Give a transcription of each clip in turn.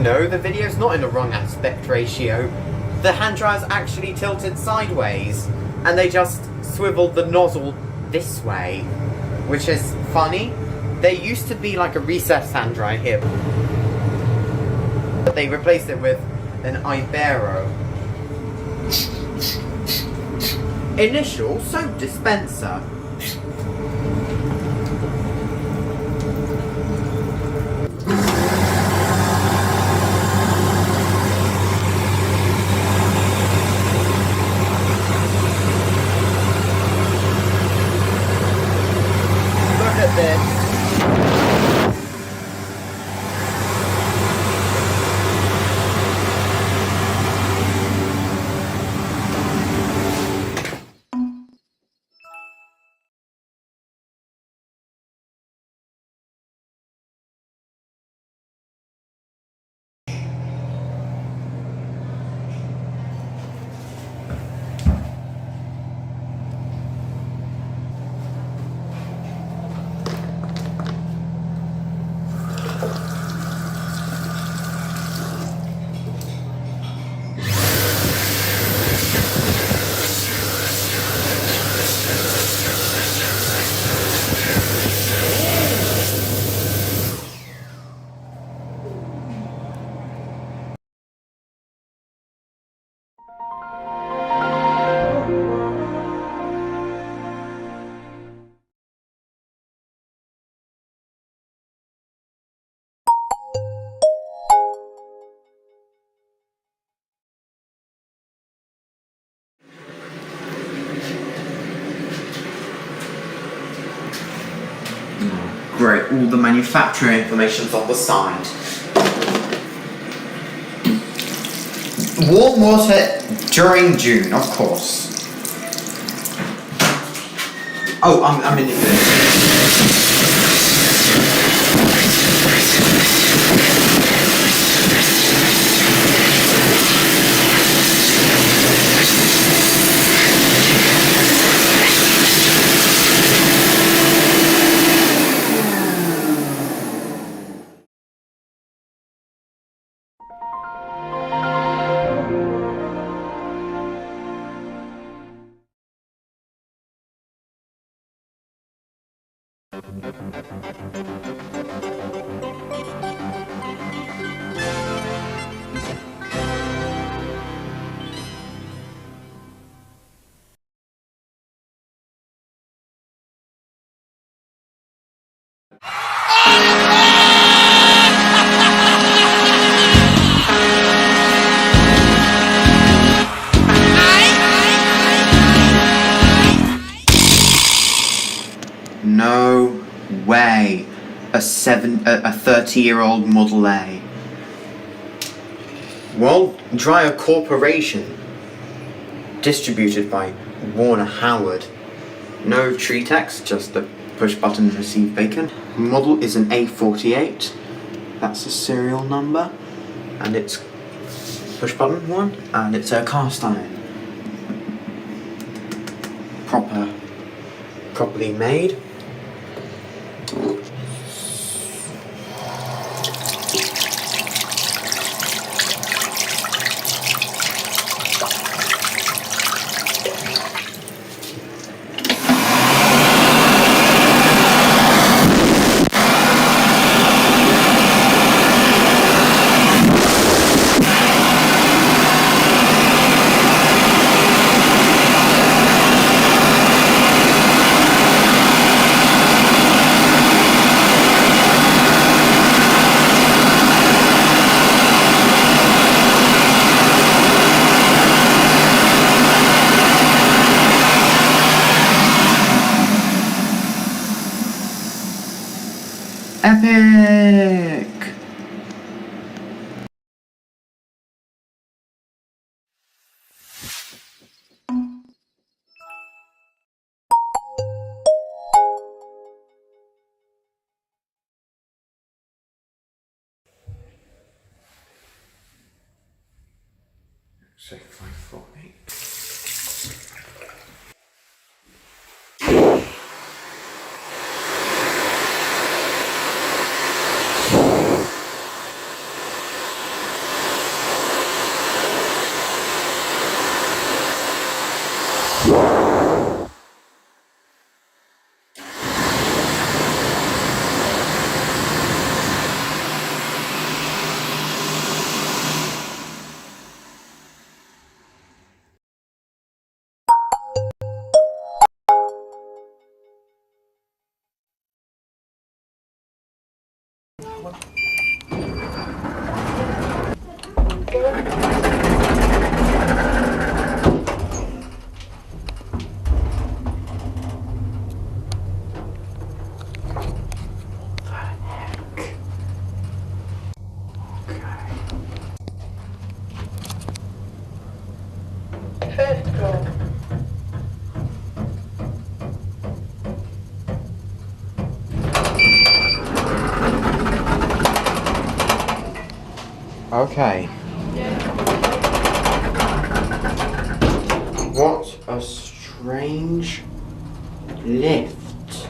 no, the video's not in the wrong aspect ratio. The hand dryer's actually tilted sideways, and they just swiveled the nozzle this way, which is funny. There used to be like a recessed hand dryer here, but they replaced it with an Ibero. Initial soap dispenser. Look at this. Great, all the manufacturer information's on the side. Warm water during June, of course. Oh, I'm in it. No way. A 30-year-old Model A. Well, Dryer Corporation. Distributed by Warner Howard. No tree text, just the push button receive bacon. Model is an A48. That's the serial number. And it's push button one. And it's a cast iron. Properly made. Epic! Say 548. First floor. Okay. What a strange lift.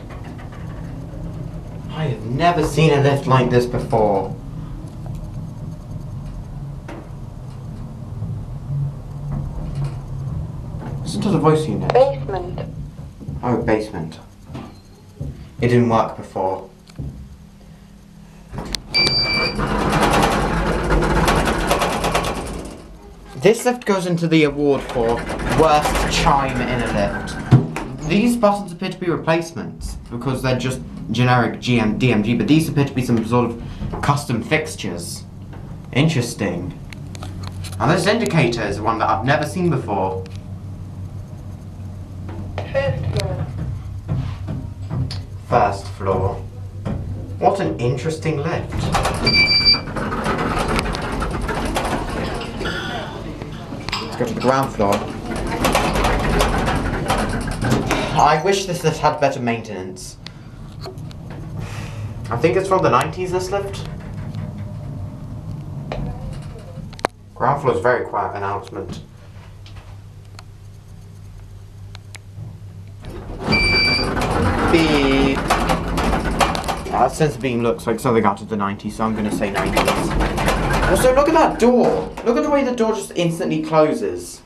I have never seen a lift like this before. Listen to the voice unit. Basement. Oh, basement. It didn't work before. This lift goes into the award for worst chime in a lift. These buttons appear to be replacements because they're just generic DMG, but these appear to be some sort of custom fixtures. Interesting. And this indicator is one that I've never seen before. First floor. First floor. What an interesting lift. Let's go to the ground floor. I wish this lift had better maintenance. I think it's from the 90s, this lift. Ground floor is very quiet announcement. Beep. Sensor beam looks like something out of the 90s, so I'm going to say 90s. Also, look at that door. Look at the way the door just instantly closes.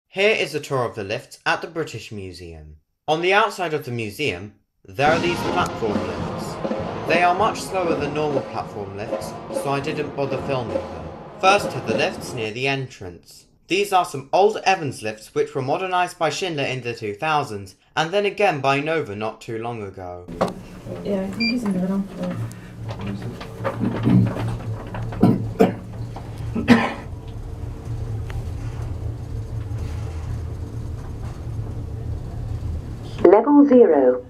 Here is a tour of the lifts at the British Museum. On the outside of the museum, there are these platform lifts. They are much slower than normal platform lifts, so I didn't bother filming them. First are the lifts near the entrance. These are some old Evans lifts which were modernised by Schindler in the 2000s, and then again by Nova not too long ago. Yeah, I think he's in the ground floor. Level 0.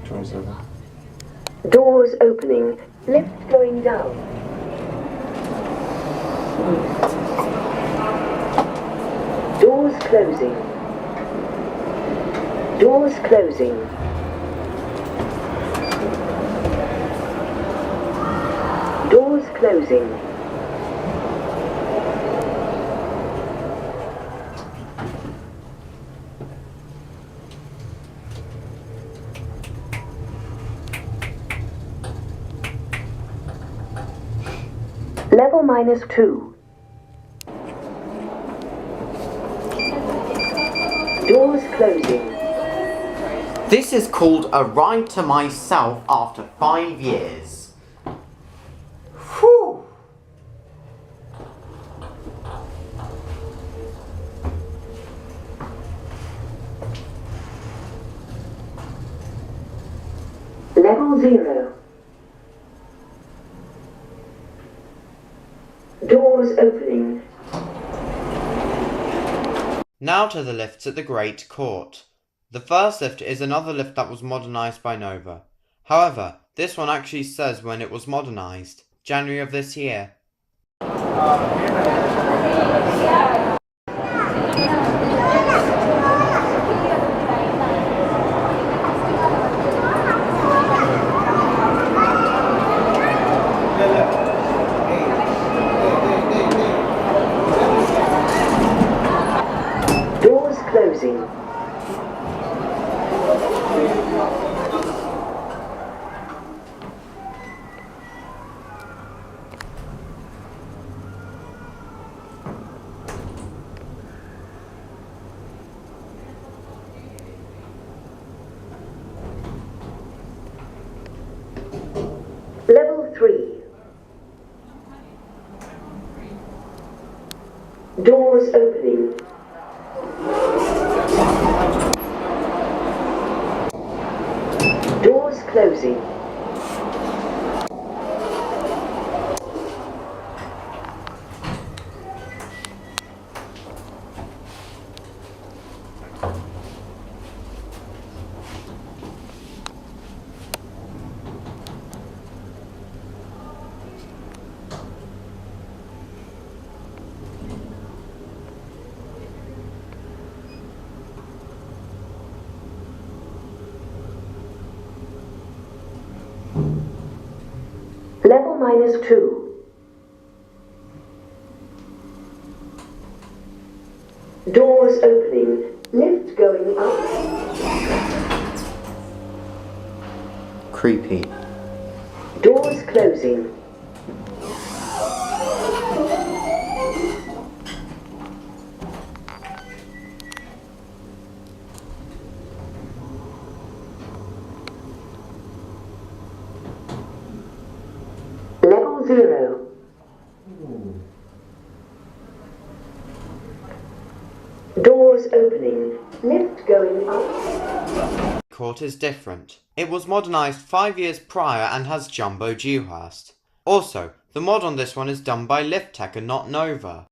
27. Doors opening. Lift going down. Doors closing. Doors closing. Doors closing. Level -2. Doors closing. This is called a ride to myself after 5 years. Whew. Level 0. Doors opening. Now to the lifts at the Great Court. The first lift is another lift that was modernised by Nova. However, this one actually says when it was modernised, January of this year. Doors closing. 3. Doors opening. Doors closing. Level -2. Doors opening. Lift going up. Creepy. Doors closing. Level 0. Doors opening. Lift going up. Court is different. It was modernised 5 years prior and has jumbo dewhurst. Also, the mod on this one is done by Lift Tech and not Nova.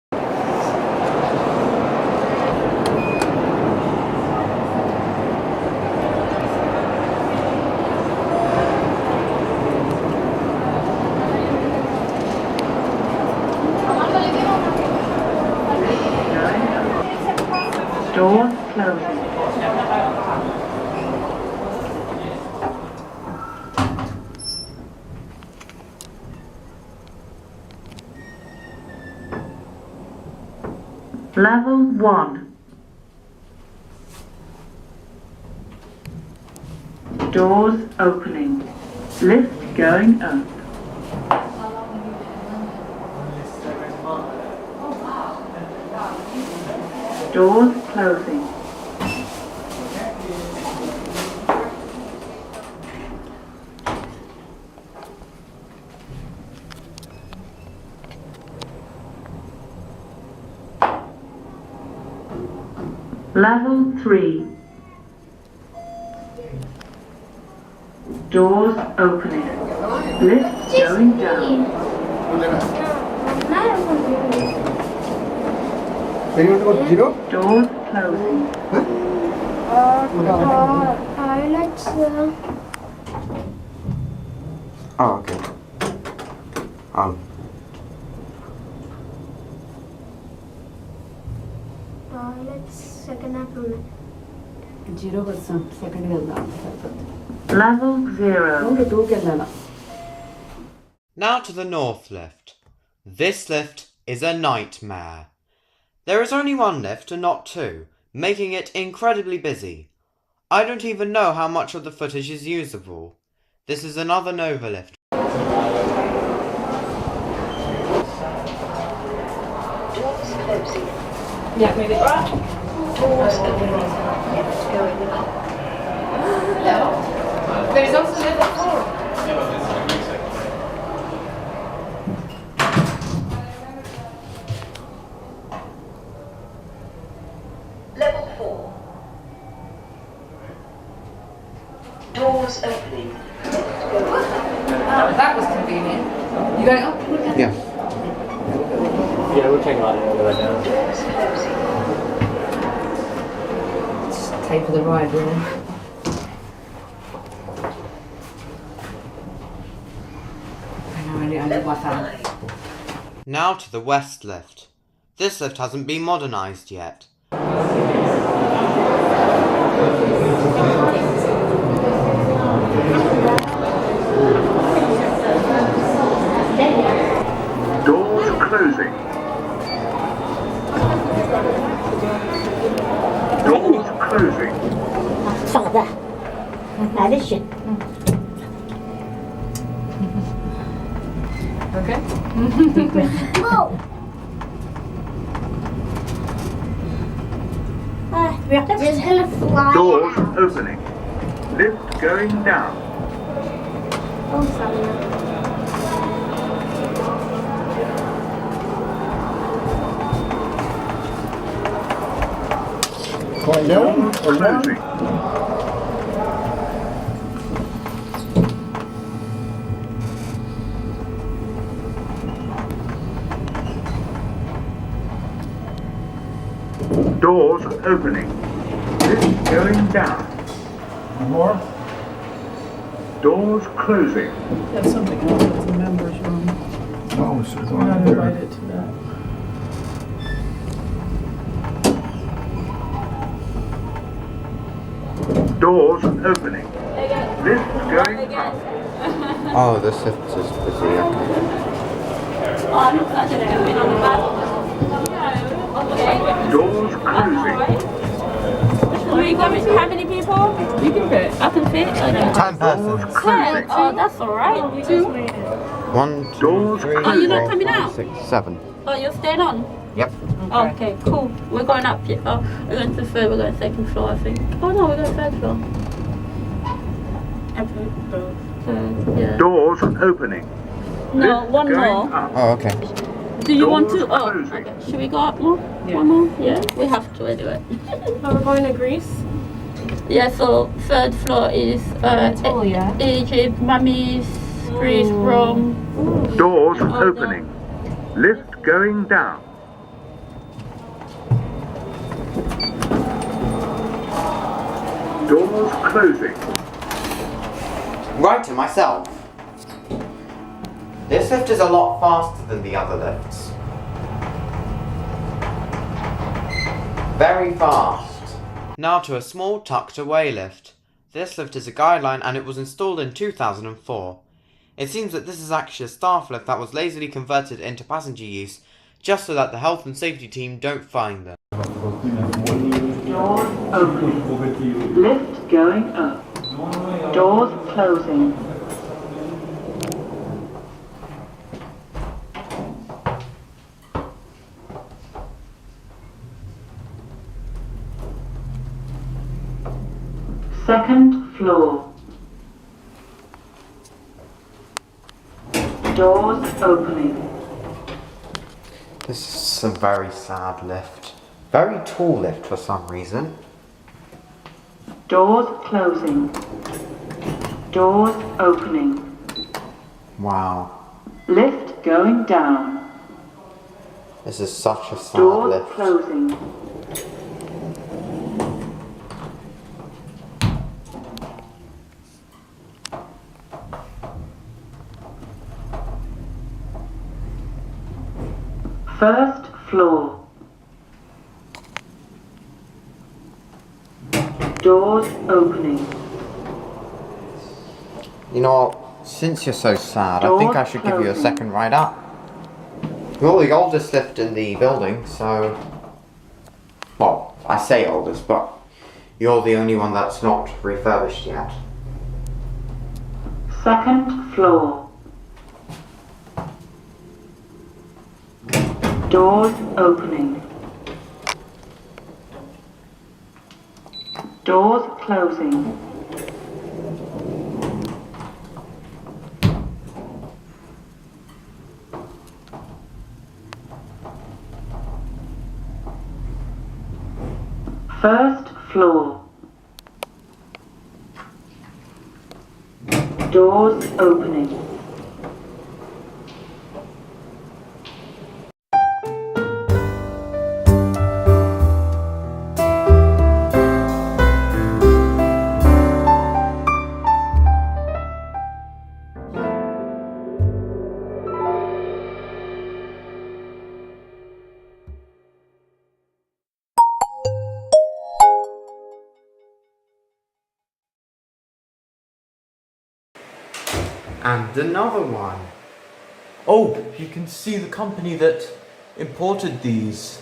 Doors closing. Level 1. Doors opening. Lift going up. Doors closing. Level 3. Doors opening. Lift going down. Doors closing. Toilets. Oh, okay. Oh. Toilets. Second half. 0% second Level 0. Now to the North Lift. This lift is a nightmare. There is only one lift and not two, making it incredibly busy. I don't even know how much of the footage is usable. This is another Nova lift. Doors closing. Yeah, maybe. Doors opening. Lift going up. There's also level 4. Level 4. Doors opening. Lift going up. That was convenient. You going up? Yeah. Yeah, we're taking on it right now. Doors closing. Just taper the ride, really. I need my fan. Now to the West Lift. This lift hasn't been modernised yet. Doors closing. Doors closing. Father. معلش. Okay. Oh. We're just gonna fly Doors out. opening. Lift going down. Oh, sorry. Quite down. Closing. Doors opening. Lift going down. One more. Doors closing. That's something else, that's the members room. Oh, so it's We're not on there. invited to that. Doors opening. Lift going up. Oh, the lift is busy, okay. Doors closing. How many people? You can fit. I can fit. Okay. 10 persons. Closing. Oh, that's alright. 1, 2, Doors 3, closing. you're not 4, coming 5, out? 6, 7. Oh, you're staying on? Yep. Okay, cool. We're going up. Oh, we're going to the third. We're going to second floor, I think. Oh no, we're going third floor. Third, yeah. Doors opening. No, Lift one going more. up. Oh, okay. Do you want to? Doors Oh, closing. okay. Should we go up more? Yeah. One more? Yeah, we have to anyway. Are we going to Greece? Yeah, so third floor is Egypt, Mummy's, Greece, Rome. Doors Oh, opening. Lift going down. Doors closing. Right to myself. This lift is a lot faster than the other lifts. Very fast. Now to a small tucked away lift. This lift is a guideline and it was installed in 2004. It seems that this is actually a staff lift that was lazily converted into passenger use just so that the health and safety team don't find them. Doors opening. Lift going up. Doors closing. Second floor. Doors opening. This is a very sad lift. Very tall lift for some reason. Doors closing. Doors opening. Wow. Lift going down. This is such a sad Doors lift. closing. First floor. Doors opening. You know what? Since you're so sad, I think I should give you a Closing. second ride up. You're the oldest lift in the building, so... Well, I say oldest, but you're the only one that's not refurbished yet. Second floor. Doors opening. Doors closing. First floor. Doors opening. And another one. Oh, you can see the company that imported these.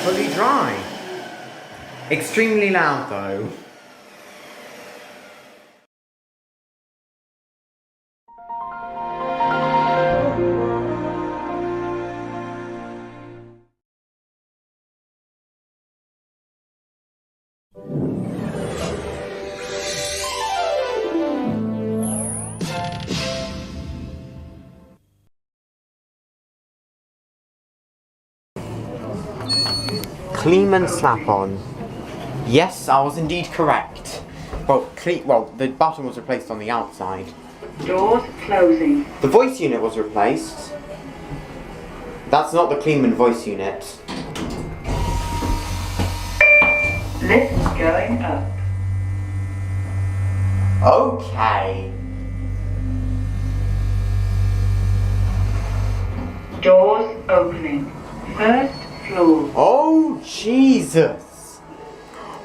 Fully dry. Extremely loud though. Kleeman slap-on. Yes, I was indeed correct. Well, the button was replaced on the outside. Doors closing. The voice unit was replaced. That's not the Kleeman voice unit. Lift going up. Okay. Doors opening. First floor. Oh, Jesus!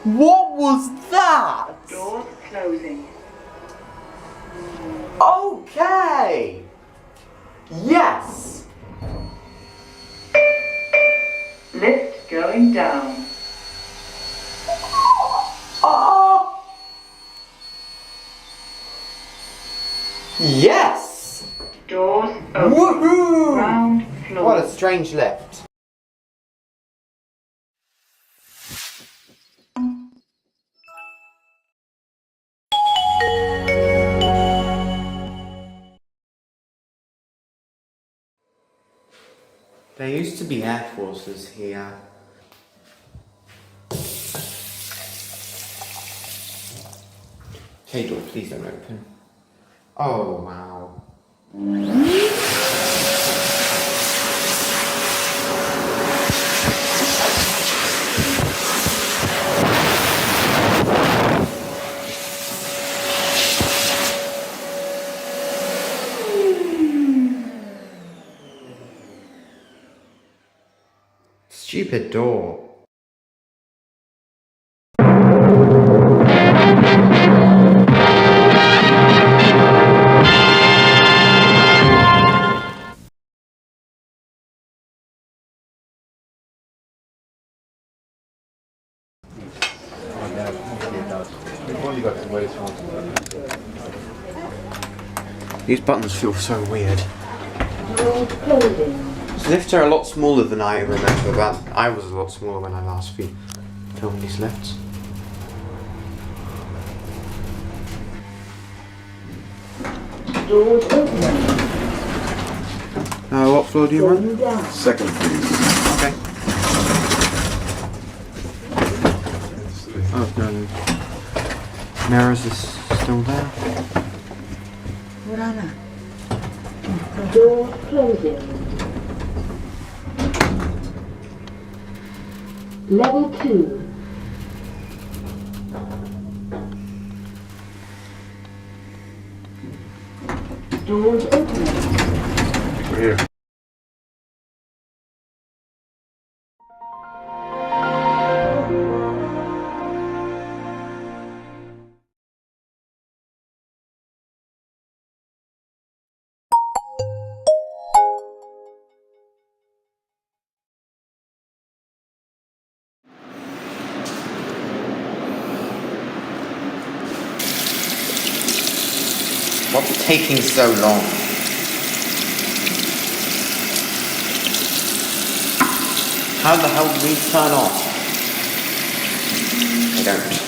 What was that? Doors closing. Okay! Yes! Lift going down. Oh! Yes! Doors open. Woohoo! Ground floor. What a strange lift. There used to be air forces here. Hey door, please don't open. Oh wow. Stupid door. These buttons feel so weird. These lifts are a lot smaller than I remember, but I was a lot smaller when I last filmed these lifts. Doors opening. What floor do you want? Going down. Second, please. Okay. Oh, no. Mirrors is still there. Doors closing. Level 2. Doors opening. We're here. What's taking so long? How the hell do we turn off? I don't.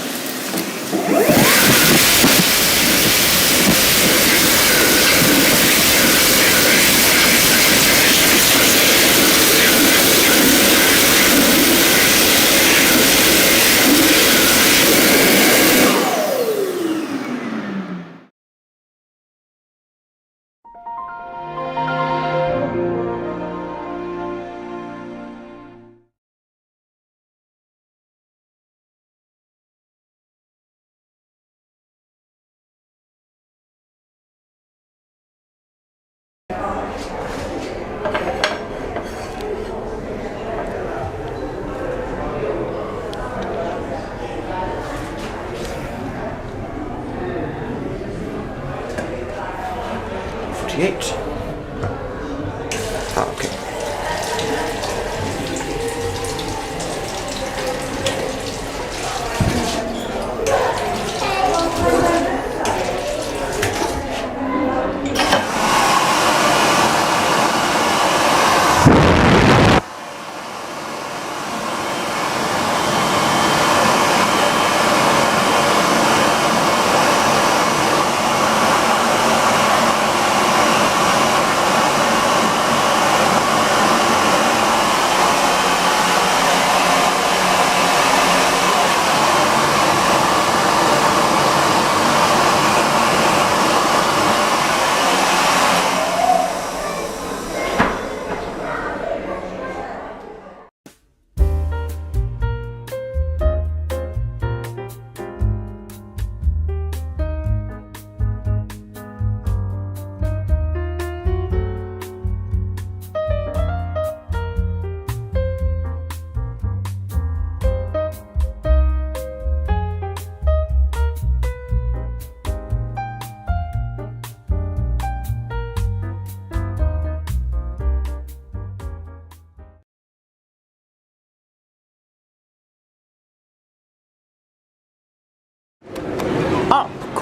Oh, okay.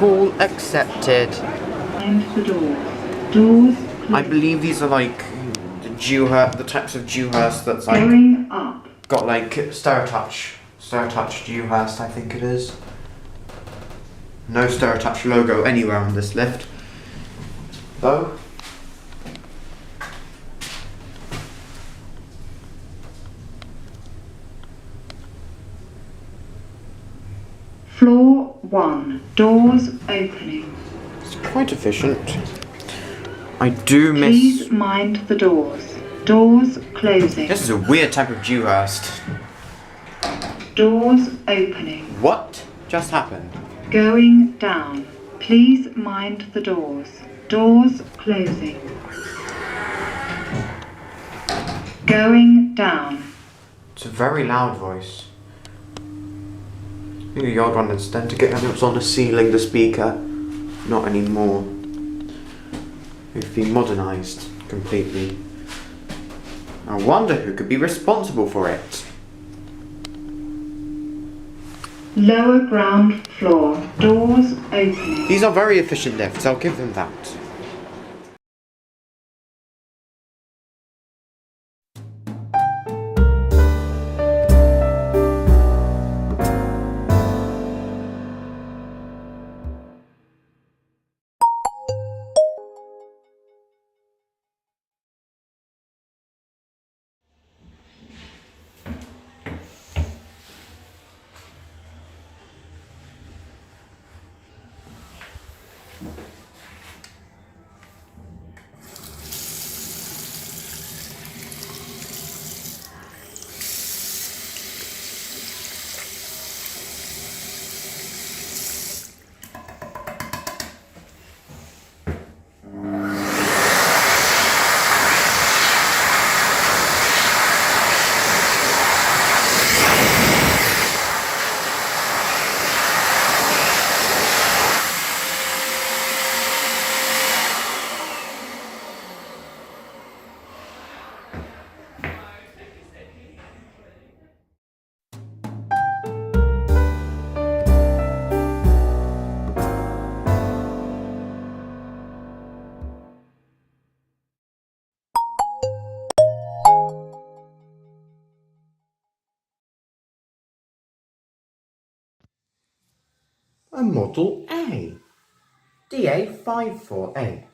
Call accepted. Mind the doors. Doors closed. I believe these are like the types of Dewhurst that's like Going up. got like Stereotouch Dewhurst, I think it is. No Stereotouch logo anywhere on this lift, though. Floor 1. Doors opening. It's quite efficient. I do miss. Please mind the doors. Doors closing. This is a weird type of Dewhurst. Doors opening. What just happened? Going down. Please mind the doors. Doors closing. Going down. It's a very loud voice. I think the old one is then to get it was on the ceiling, the speaker. Not anymore. It's been modernised completely. I wonder who could be responsible for it. Lower ground floor. Doors opening. These are very efficient lifts, I'll give them that. A Model A. DA548.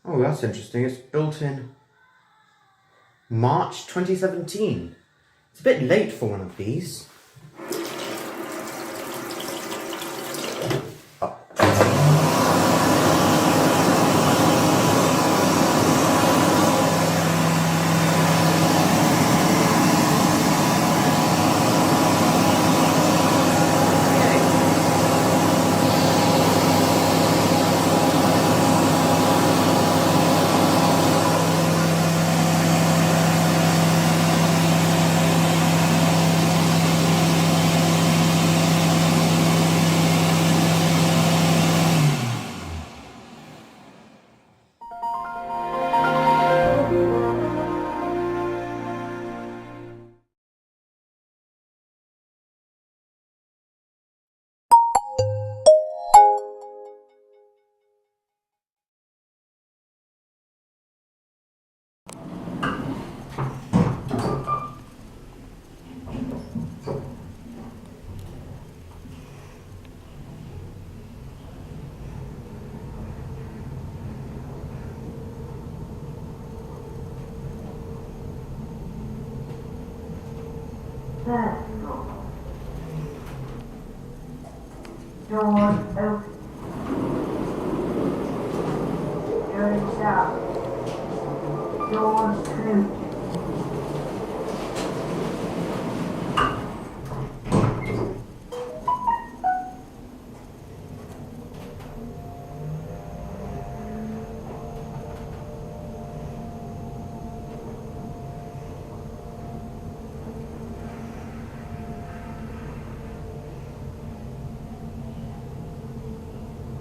Oh, that's interesting. It's built in March 2017. It's a bit late for one of these. Third floor. Doors open. Going south. Doors closed.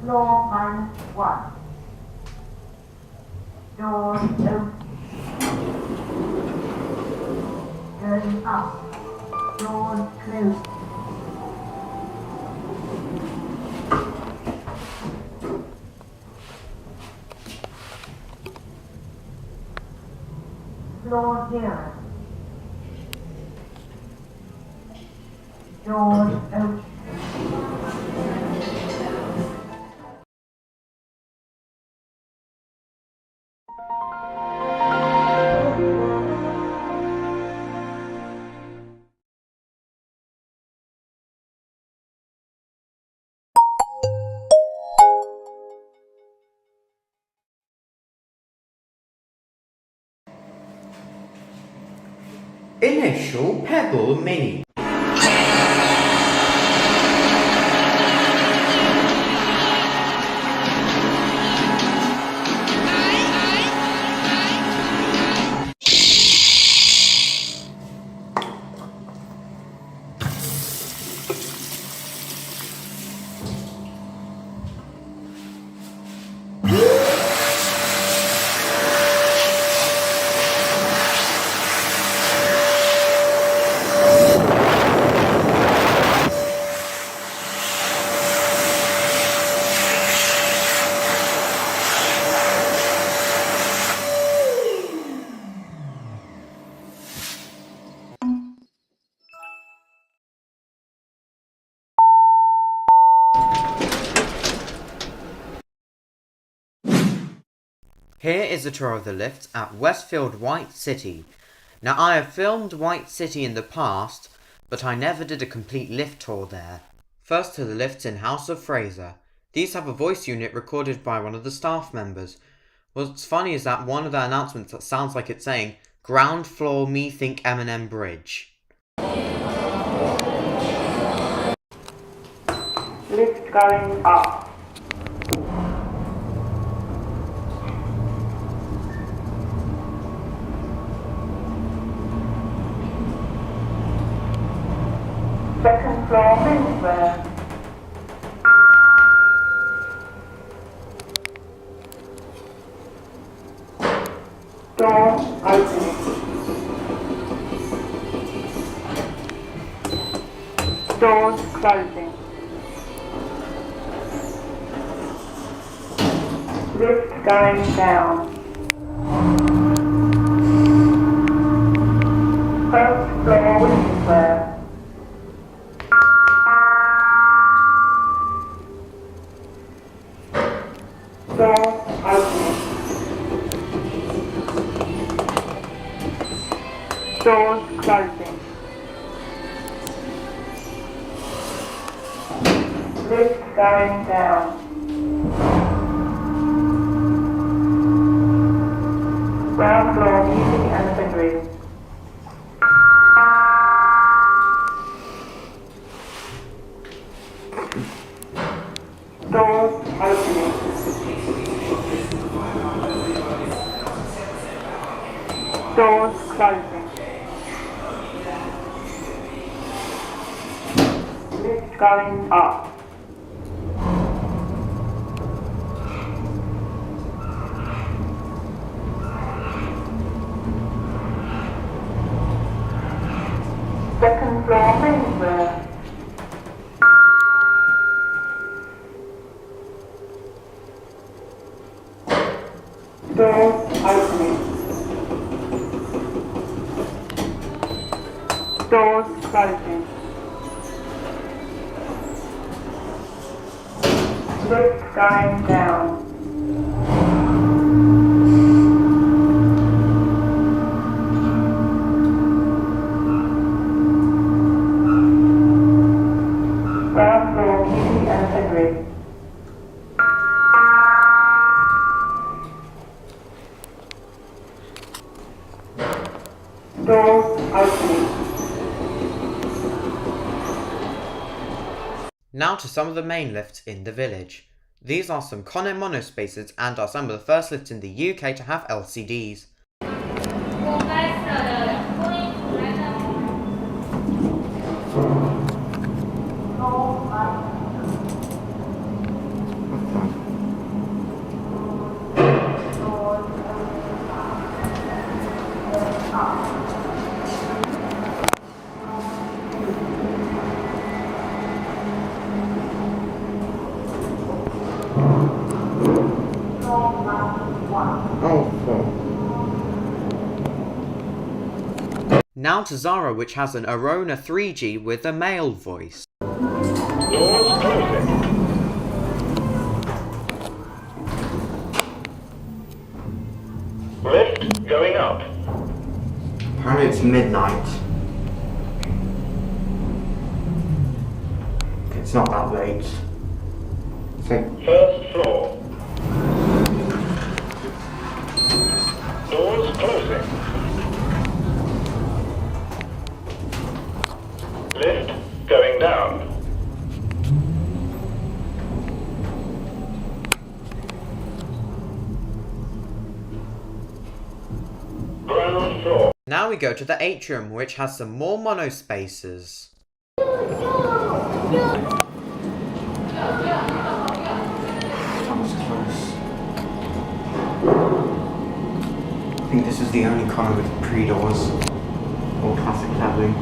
Floor -1. Doors open. Going up. Doors closing. Floor 0. Doors open. Initial Pebble Mini. Here is a tour of the lifts at Westfield White City. Now I have filmed White City in the past, but I never did a complete lift tour there. First to the lifts in House of Fraser. These have a voice unit recorded by one of the staff members. What's funny is that one of the announcements that sounds like it's saying, "Ground floor me think Eminem Bridge." Lift going up. Second floor menswear. Door opening. Doors closing. Lift going down. First floor menswear. Door opening. Doors closing. Lift going down. Ground floor music and bedroom. Doors opening. Doors closing. Lift going up. Second floor menswear. Doors opening. Doors closing. Lift going down. Ground floor music and bedroom. Doors opening. Now to some of the main lifts in the village. These are some Conem monospaces and are some of the first lifts in the UK to have LCDs. Now to Zara, which has an Arona 3G with a male voice. Doors closing. Lift going up. Apparently it's midnight. It's not that late. So, First floor. Doors closing. Lift going down. Ground floor. now we go to the atrium, which has some more monospaces. That was close. I think this is the only corner with pre-doors or classic leveling.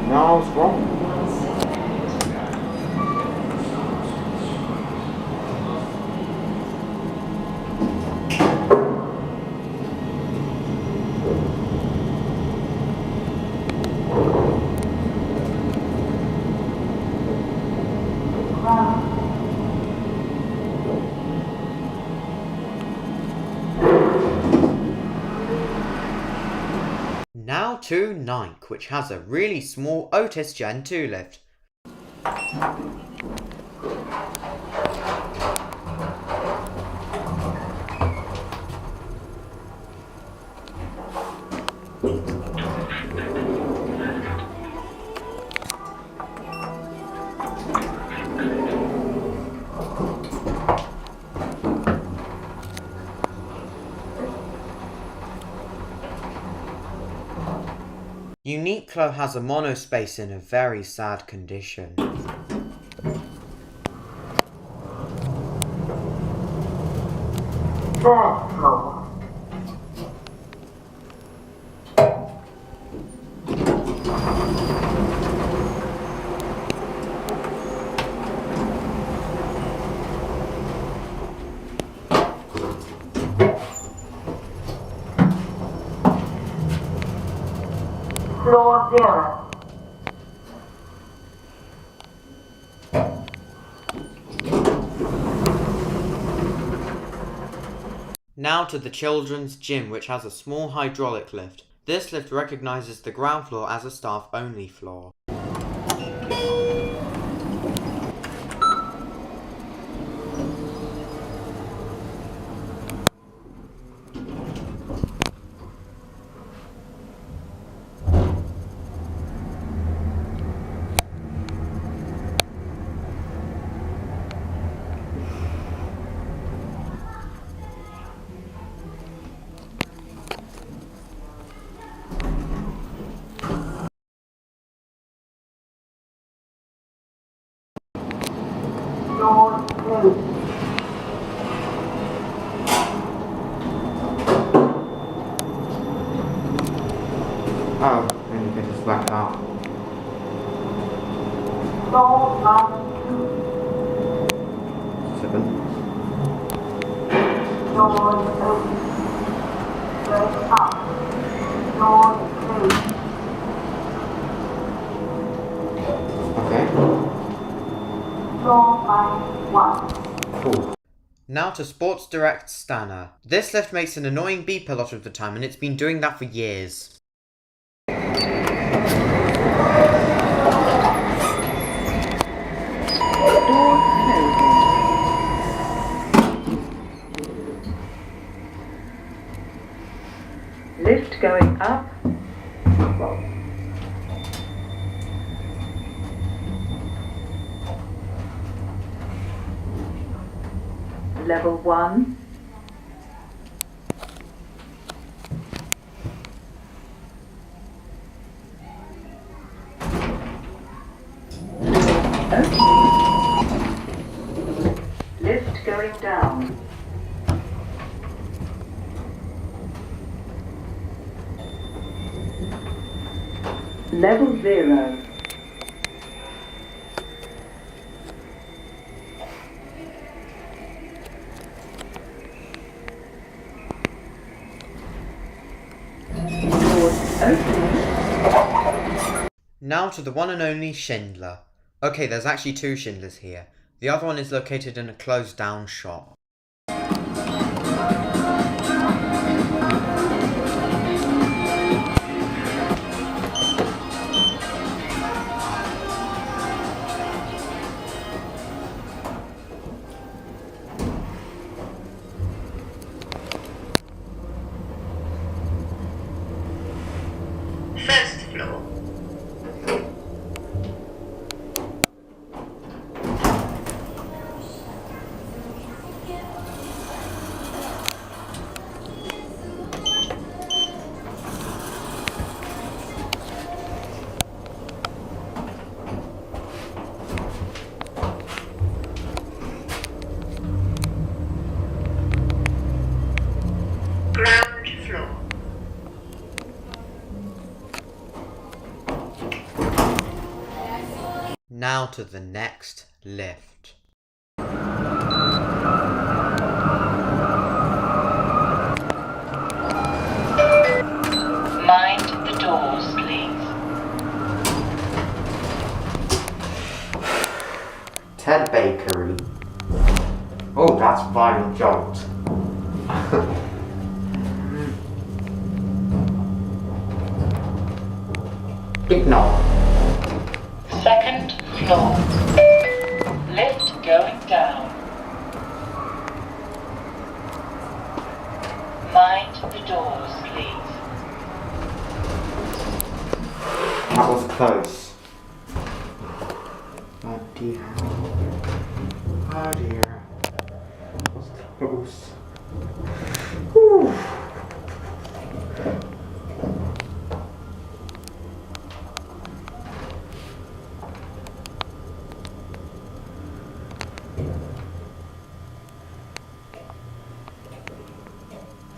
No, it's wrong. Now to Nike, which has a really small Otis Gen 2 lift. Uniqlo has a monospace in a very sad condition. Floor 0. Now to the children's gym, which has a small hydraulic lift. This lift recognises the ground floor as a staff-only floor. Door 2. Oh, indicator's blacked out. Door 7. Doors open. Going up. Door 3. Okay. Floor 1. Cool. Now to Sports Direct Stanner. This lift makes an annoying beep a lot of the time, and it's been doing that for years. Door closing. Lift going up. Level 1. Lift going down. Level 0. Now to the one and only Schindler. Okay, there's actually two Schindlers here. The other one is located in a closed down shop. First floor. Ground floor. Now to the next lift. Mind the doors, please. Ted Bakery. Oh, that's violent jolt. Ignore. Second floor. Lift going down. Mind the doors, please. That was close. Oh dear. Oh dear. That was close. Whew.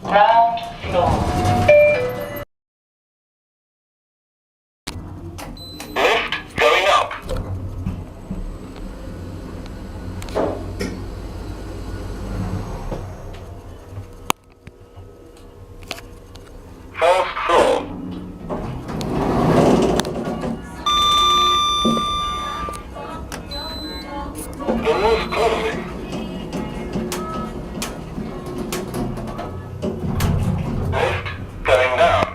Ground floor. Lift going up. First floor. Doors closing. Lift going down.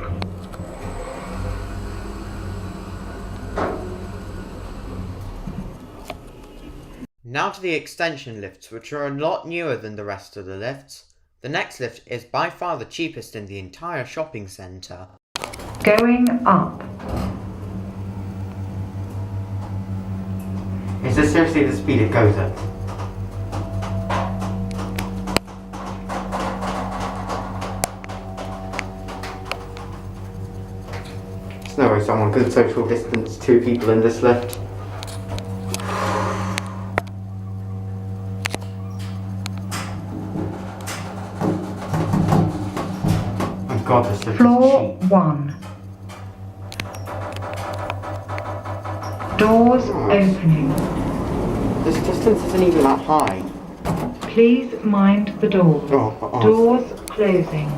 Now to the extension lifts, which are a lot newer than the rest of the lifts. The next lift is by far the cheapest in the entire shopping centre. Going up. Is this seriously the speed it goes at? There's no way someone could social distance two people in this lift. Oh god, this lift Floor is cheap. 1. Doors opening. This distance isn't even that high. Please mind the doors. Oh. Doors closing.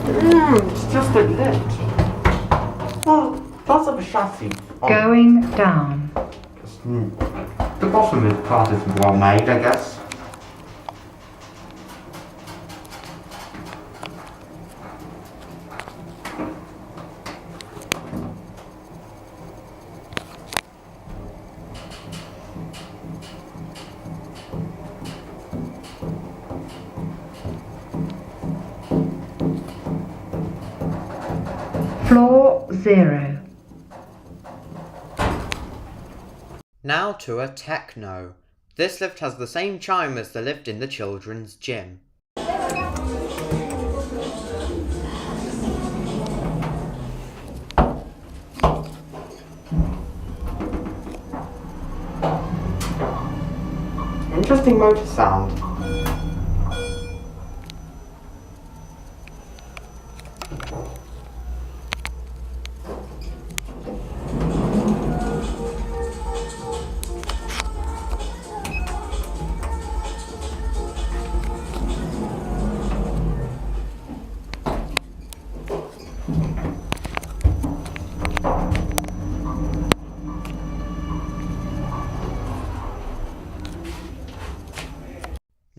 It's just a lift. Well, that's of a chassis. Going down. The bottom part is well made, I guess. Floor 0. Now to a techno. This lift has the same chime as the lift in the children's gym. Interesting motor sound.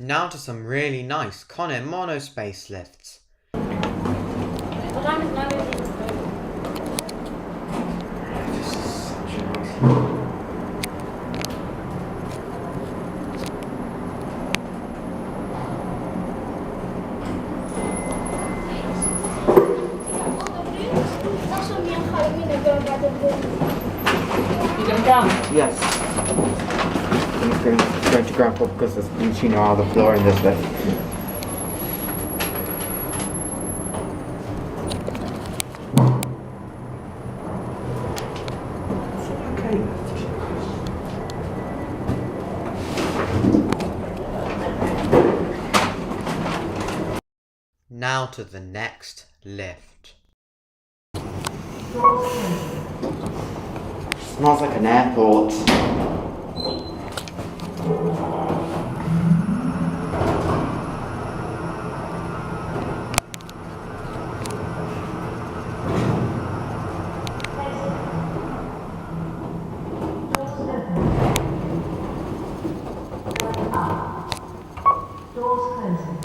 Now to some really nice Conin monospace lifts. You going down? Yes. I'm going to grab up because there's machinery on the floor in this lift. Now to the next lift. Smells like an airport. Doors closing.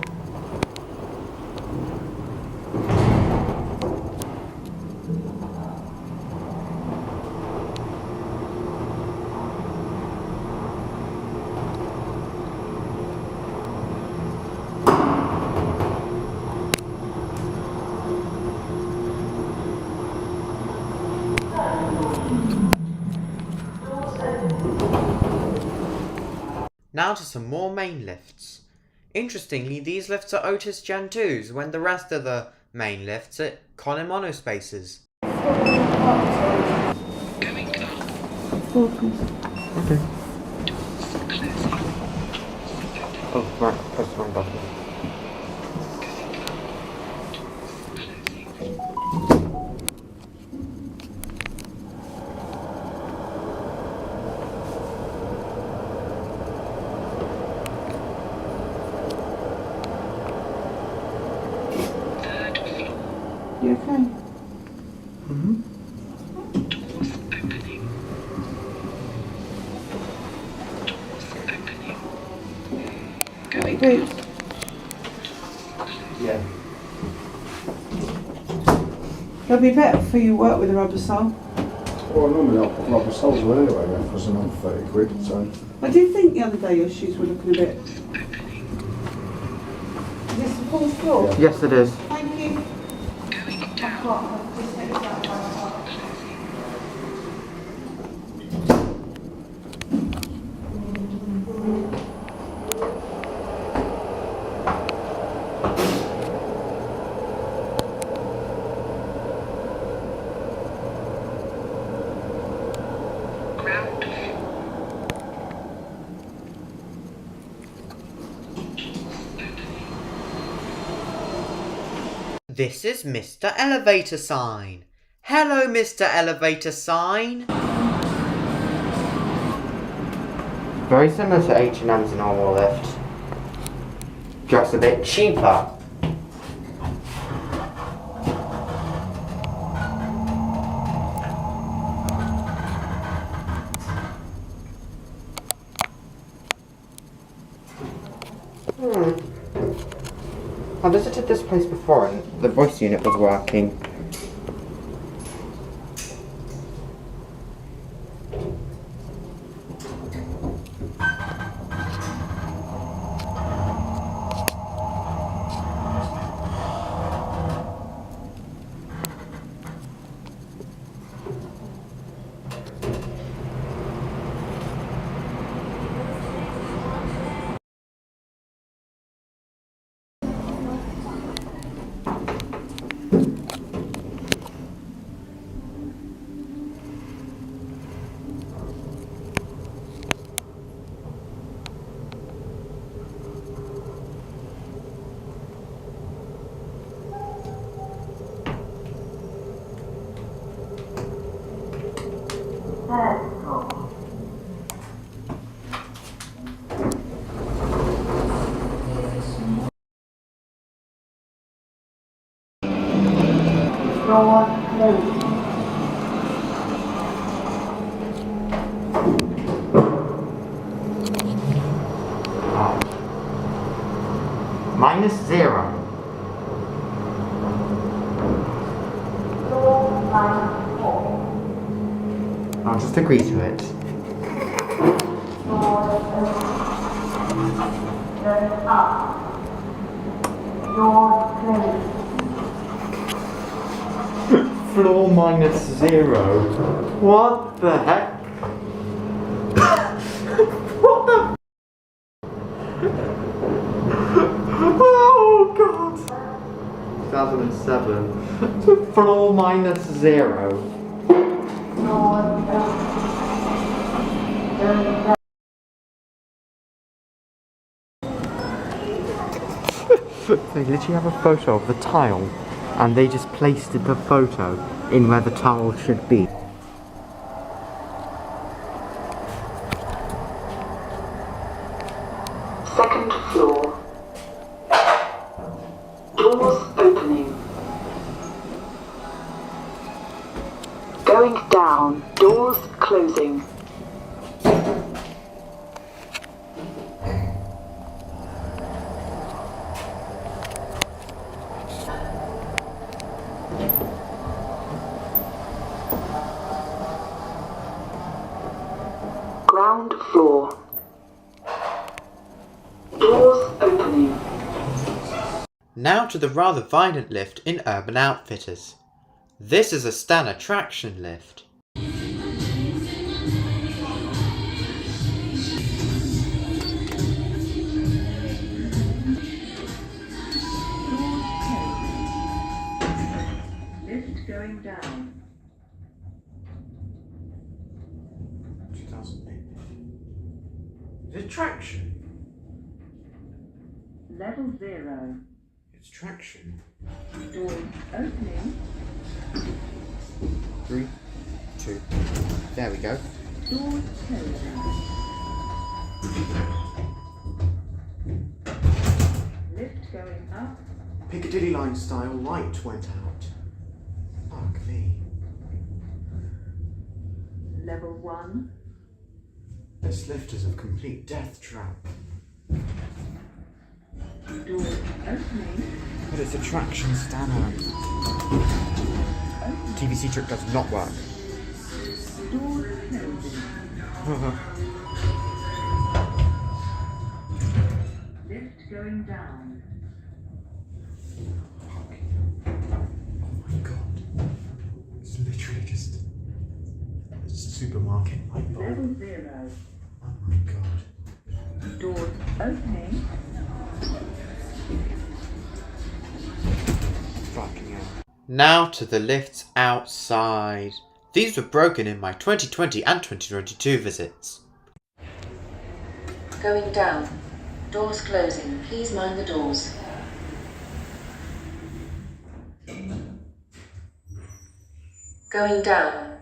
Now to some more main lifts. Interestingly, these lifts are Otis Gen 2s when the rest of the main lifts are Conin monospaces. Okay. Oh, right, press the wrong button. You okay? Mm-hmm. Wait. Yeah. It'll be better for you work with a rubber sole. Well, normally I'll put rubber soles on anyway, then, because they're not 30 quid, so. I did think the other day your shoes were looking a bit... Is this the fourth floor? Yeah. Yes, it is. Thank you. I've got... just take that back. This is Mr. Elevator Sign. Hello, Mr. Elevator Sign. Very similar to H&M's normal lift. Just a bit cheaper. I visited this place before and the voice unit was working. Door closing. 0. Floor minus 4. I'll just agree to it. Doors open. Going up. Doors closed. Floor minus 0. What the heck? What the? Oh god! 2007. Floor minus 0. Doors open. Going down. They literally have a photo of the tile, and they just placed the photo in where the tile should be. Second floor. Doors opening. Going down. Doors closing. Ground floor. Doors opening. Now to the rather violent lift in Urban Outfitters. This is a Stan attraction lift. Lift going down. 2008. Is it traction? Level 0. It's traction. Doors opening. 3, 2, there we go. Doors closing. Lift going up. Piccadilly line style light went out. Fuck me. Level 1. This lift is a complete death trap. Doors opening. But it's a traction Stan. TVC trick does not work. Doors closing. Lift going down. Oh my god. It's literally just a supermarket light bulb. Level 0. Oh my god. Doors opening. Fucking hell. Now to the lifts outside. These were broken in my 2020 and 2022 visits. Going down. Doors closing. Please mind the doors. Going down.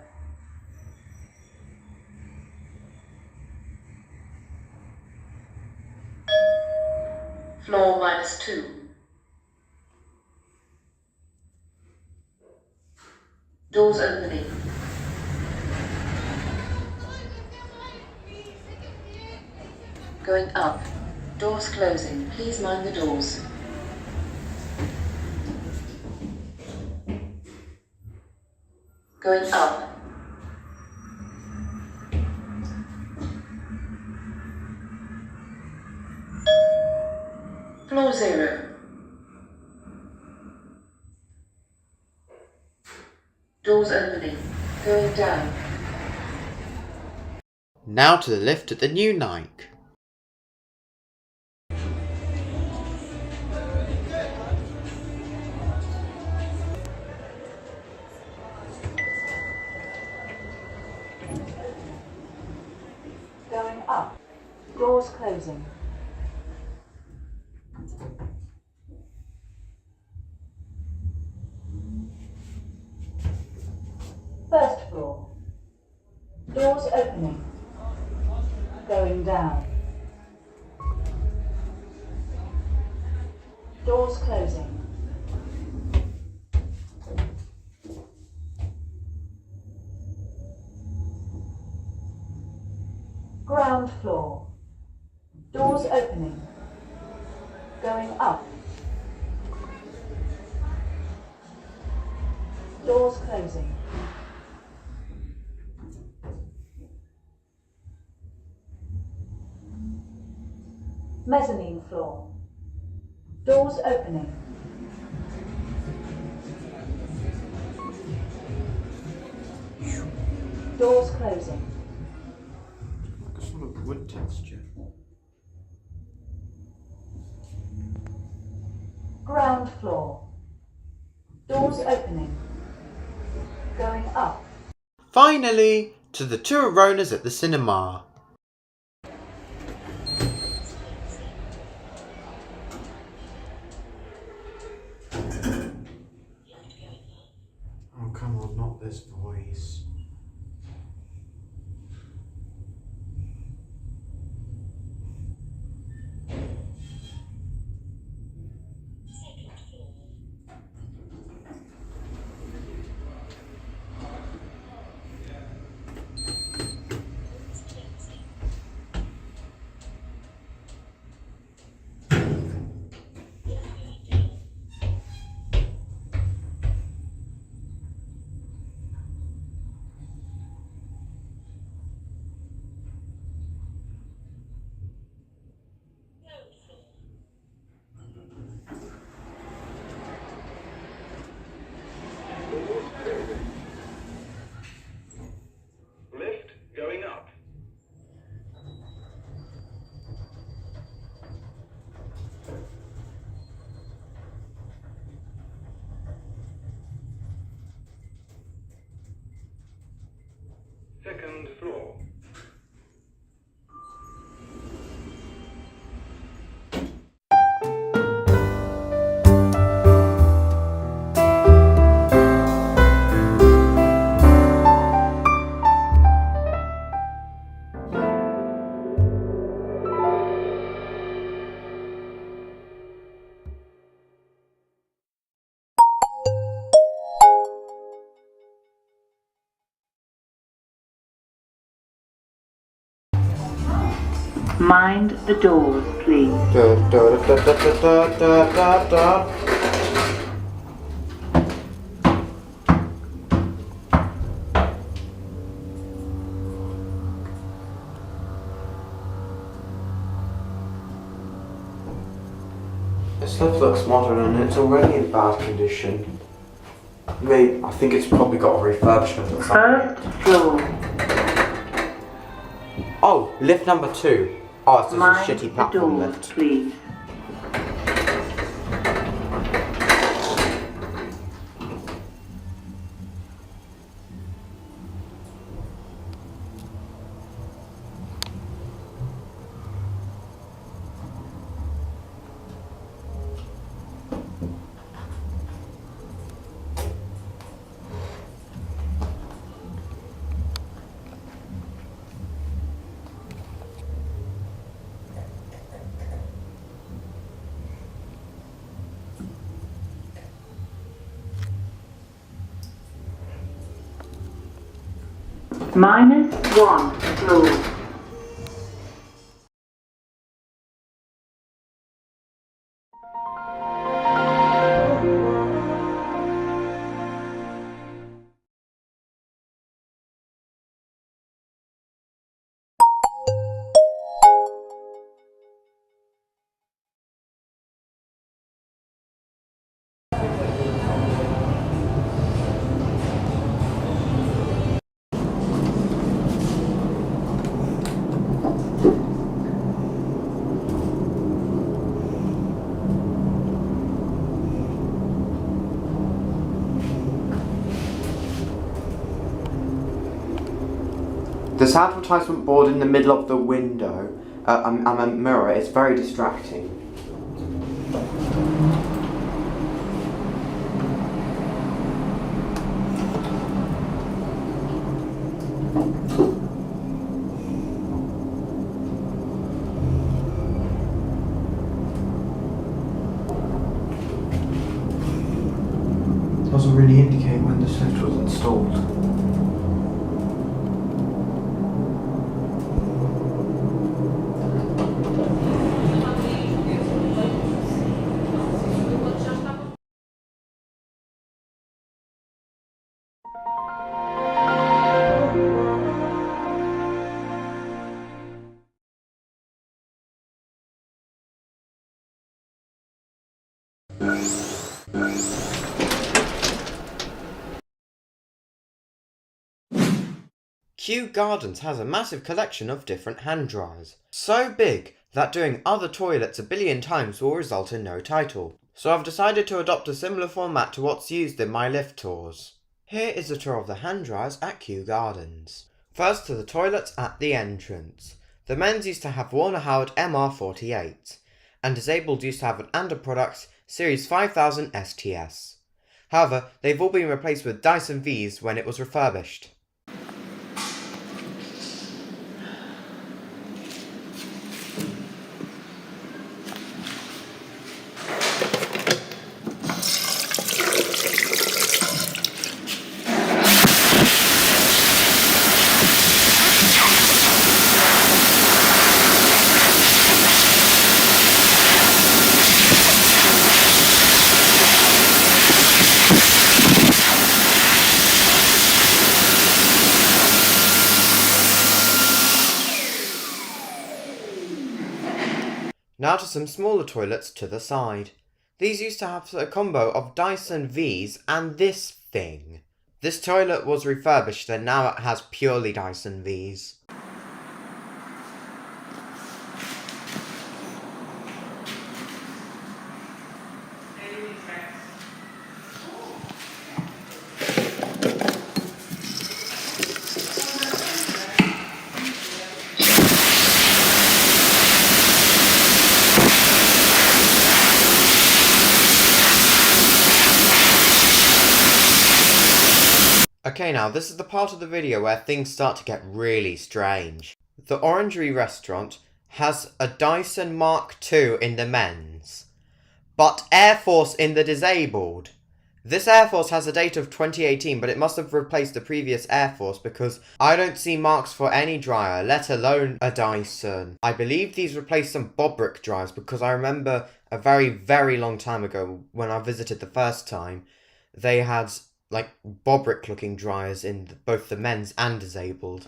Floor -2. Doors opening. Going up. Doors closing. Please mind the doors. Going up. Floor 0. Doors opening. Going down. Now to the lift at the new Nike. Going up. Doors closing. First floor. Doors opening. Going down. Doors closing. Ground floor. Doors opening. Going up. Doors closing. Mezzanine floor. Doors opening. Doors closing. Like a sort of wood texture. Ground floor. Doors opening. Going up. Finally, to the two Aronas at the cinema. Oh, come on, not this voice. Lift going up. Second floor. Mind the doors, please. Da, da, da, da, da, da, da, da. This stuff looks modern and it's already in bad condition. I think it's probably got a refurbishment or something. First floor. Oh, lift number 2. Oh, it's just a Mind shitty the platform doors, lift. please. -1 floor. This advertisement board in the middle of the window, and a mirror, is very distracting. Doesn't really indicate when this lift was installed. Kew Gardens has a massive collection of different hand dryers. So big that doing other toilets a billion times will result in no title. So I've decided to adopt a similar format to what's used in my lift tours. Here is a tour of the hand dryers at Kew Gardens. First to the toilets at the entrance. The men's used to have Warner Howard MR48, and disabled used to have an Anda Products Series 5000 STS. However, they've all been replaced with Dyson V's when it was refurbished. Now to some smaller toilets to the side. These used to have a combo of Dyson V's and this thing. This toilet was refurbished and now it has purely Dyson V's. Okay, now this is the part of the video where things start to get really strange. The Orangery restaurant has a Dyson Mark II in the men's, but Air Force in the disabled. This Air Force has a date of 2018, but it must have replaced the previous Air Force because I don't see marks for any dryer, let alone a Dyson. I believe these replaced some Bobrick dryers because I remember a very, very long time ago when I visited the first time, they had like Bobrick looking dryers in both the men's and disabled.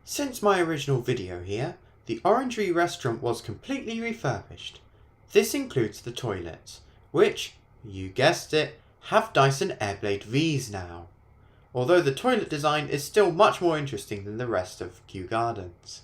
Since my original video here, the Orangery restaurant was completely refurbished. This includes the toilets, which, you guessed it, have Dyson Airblade V's now. Although the toilet design is still much more interesting than the rest of Kew Gardens.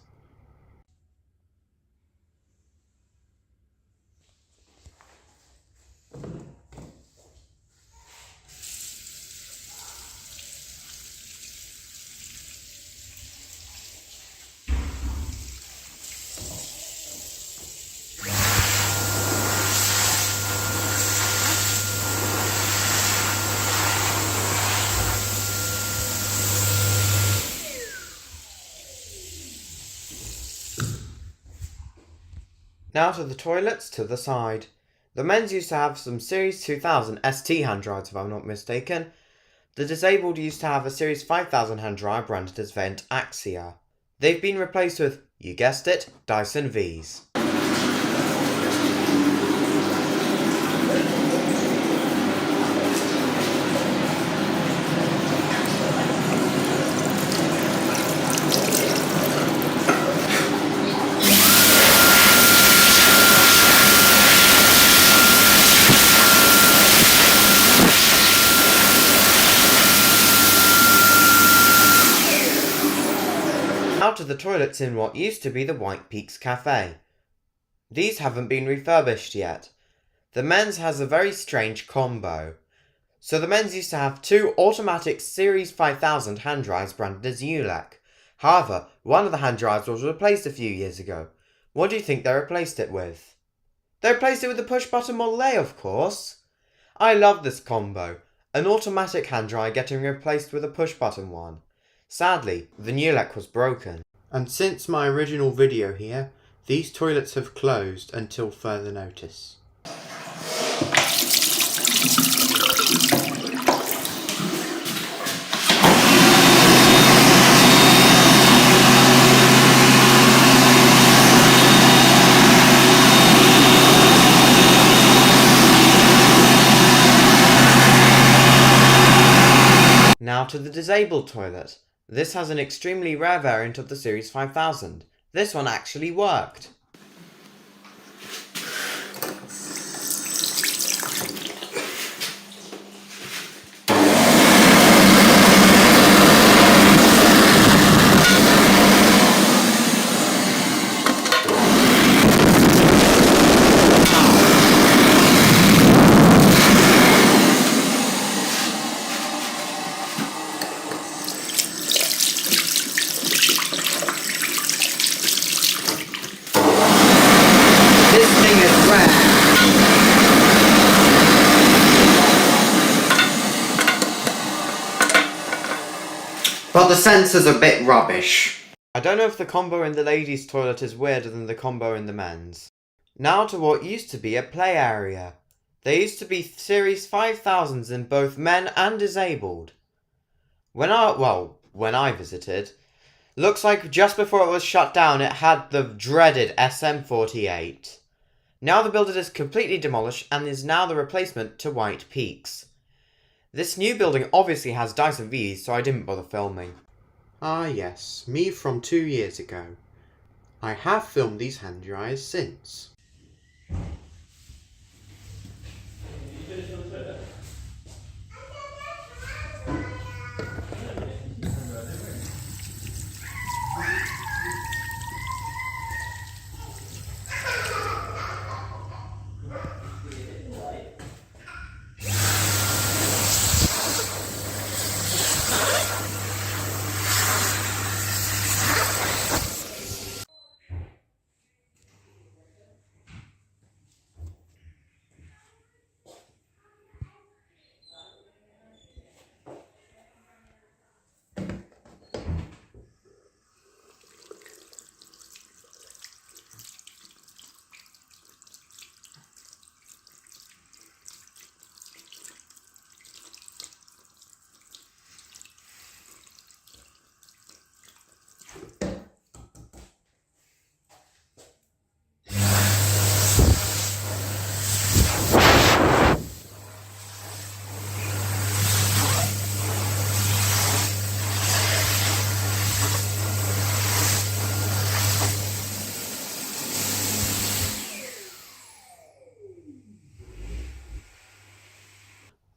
Now to the toilets to the side. The men's used to have some Series 2000 ST hand dryers if I'm not mistaken. The disabled used to have a Series 5000 hand dryer branded as Vent Axia. They've been replaced with, you guessed it, Dyson V's. Now to the toilets in what used to be the White Peaks Cafe. These haven't been refurbished yet. The men's has a very strange combo. So the men's used to have two automatic Series 5000 hand dryers branded as ULEC. However, one of the hand dryers was replaced a few years ago. What do you think they replaced it with? They replaced it with the push button Model A, of course. I love this combo. An automatic hand dryer getting replaced with a push button one. Sadly, the ULEC was broken. And since my original video here, these toilets have closed until further notice. Now to the disabled toilet. This has an extremely rare variant of the Series 5000. This one actually worked. But the sensor's a bit rubbish. I don't know if the combo in the ladies' toilet is weirder than the combo in the men's. Now to what used to be a play area. There used to be Series 5000s in both men and disabled. When I visited, looks like just before it was shut down it had the dreaded SM48. Now the building is completely demolished and is now the replacement to White Peaks. This new building obviously has Dyson V's, so I didn't bother filming. Ah yes, me from 2 years ago. I have filmed these hand dryers since.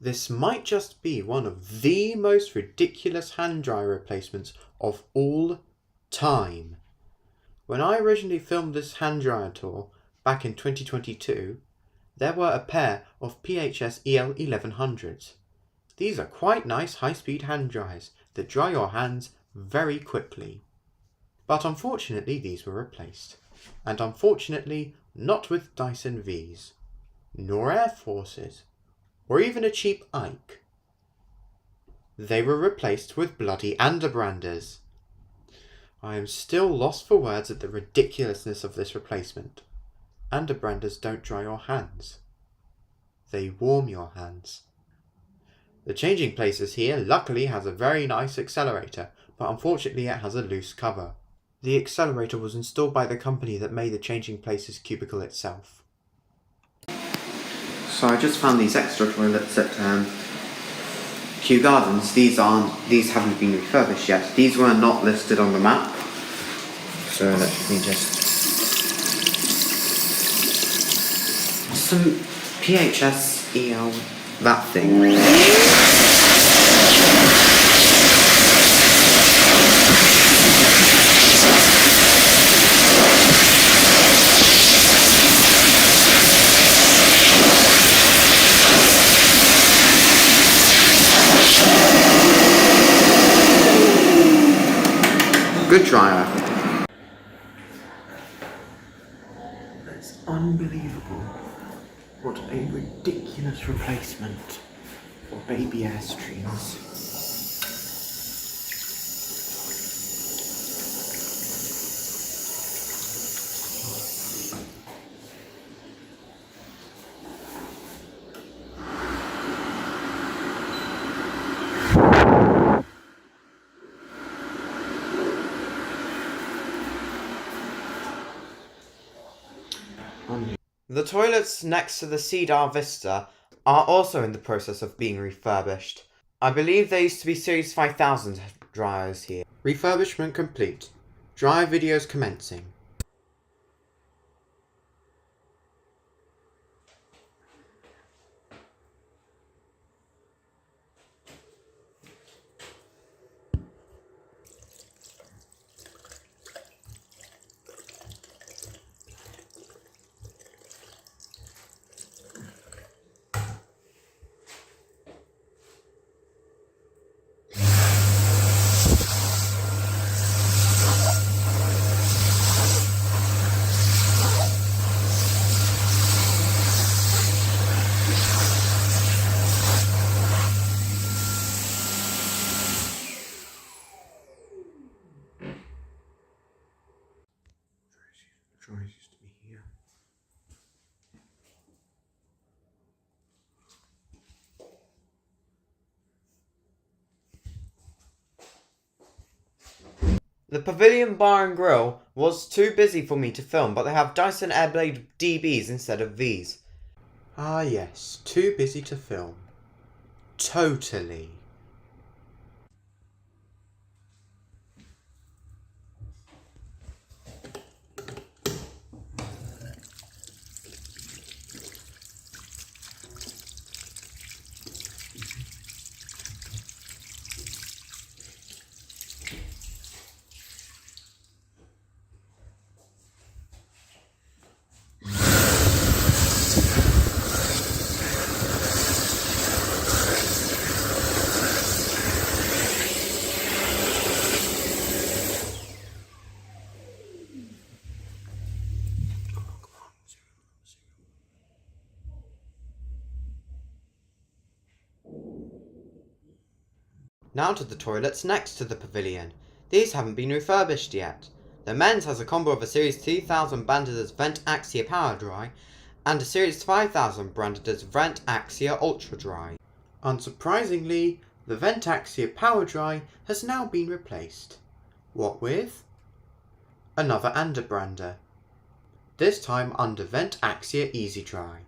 This might just be one of the most ridiculous hand dryer replacements of all time. When I originally filmed this hand dryer tour back in 2022, there were a pair of PHS EL1100s. These are quite nice high-speed hand dryers that dry your hands very quickly. But unfortunately these were replaced, and unfortunately not with Dyson V's, nor Air Forces, or even a cheap Ike. They were replaced with bloody Underbranders. I am still lost for words at the ridiculousness of this replacement. Underbranders don't dry your hands. They warm your hands. The changing places here luckily has a very nice accelerator, but unfortunately it has a loose cover. The accelerator was installed by the company that made the changing places cubicle itself. So I just found these extra toilets at Kew Gardens. These haven't been refurbished yet. These were not listed on the map. So let me just... Some PHS EL, that thing. Good dryer. That's unbelievable. What a ridiculous replacement for baby Airstreams. The toilets next to the Cedar Vista are also in the process of being refurbished. I believe there used to be Series 5000 dryers here. Refurbishment complete. Dryer videos commencing. Dryers used to be here. The Pavilion Bar and Grill was too busy for me to film, but they have Dyson Airblade DBs instead of these. Ah yes, too busy to film. Totally. Now to the toilets next to the pavilion. These haven't been refurbished yet. The men's has a combo of a Series 2000 branded as Vent Axia Power Dry and a Series 5000 branded as Vent Axia Ultra Dry. Unsurprisingly, the Vent Axia Power Dry has now been replaced. What with? Another underbrander. This time under Vent Axia Easy Dry.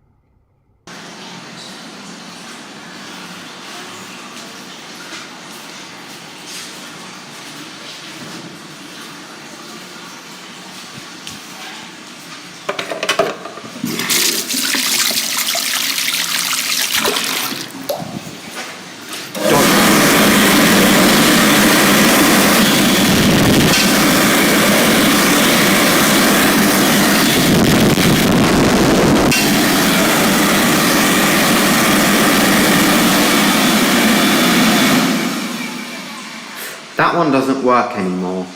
That one doesn't work anymore.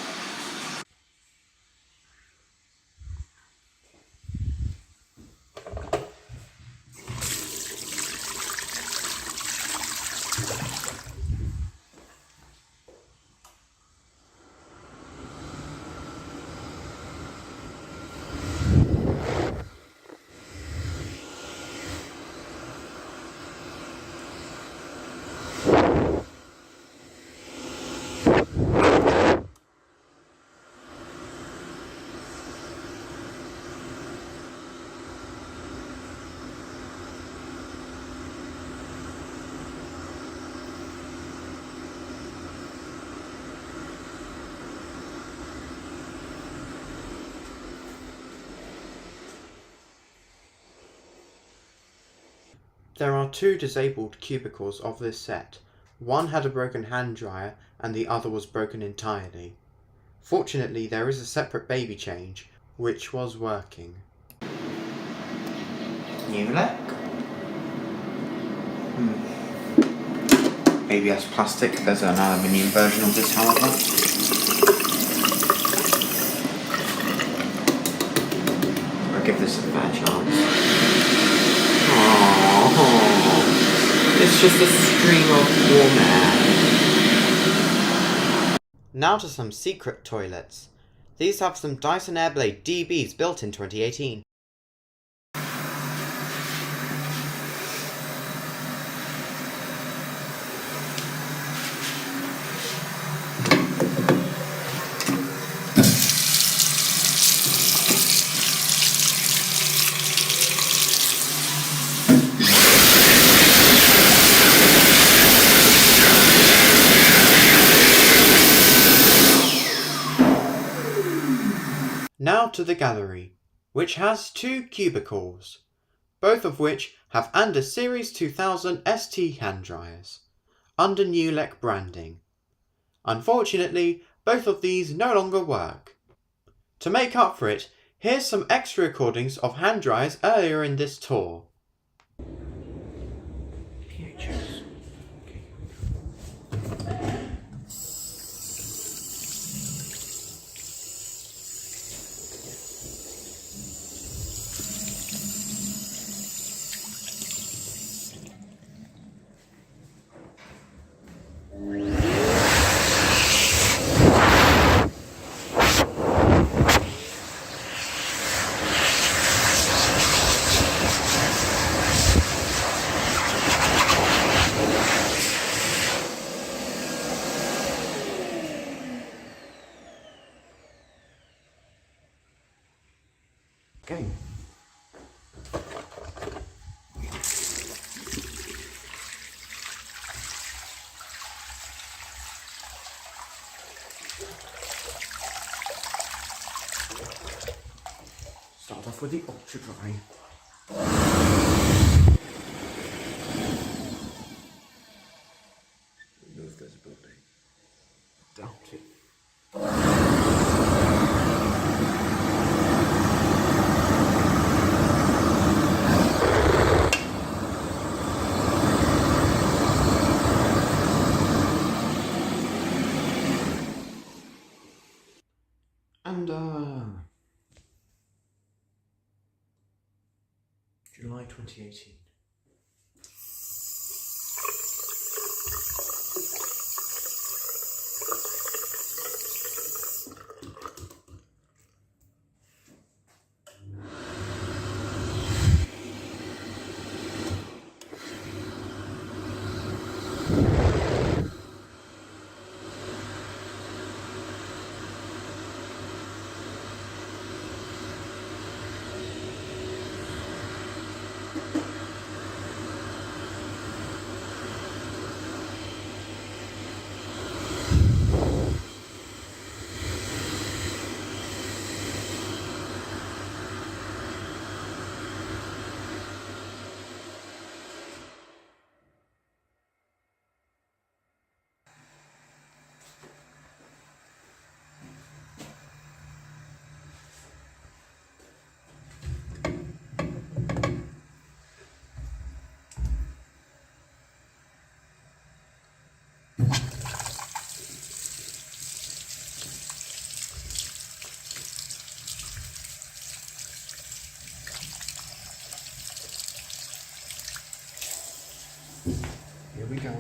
There are two disabled cubicles of this set. One had a broken hand dryer and the other was broken entirely. Fortunately, there is a separate baby change, which was working. New look. ABS plastic, there's an aluminium version of this however. I'll give this a fair chance. It's just a stream of warm air. Now to some secret toilets. These have some Dyson Airblade DBs built in 2018. Now to the gallery, which has 2 cubicles, both of which have Anda Series 2000 ST hand dryers, under NCHLive branding. Unfortunately, both of these no longer work. To make up for it, here's some extra recordings of hand dryers earlier in this tour. PHS. Okay. Start off with the ultra dry. Remove visibility. Doubt it. And July 2018. Here we go.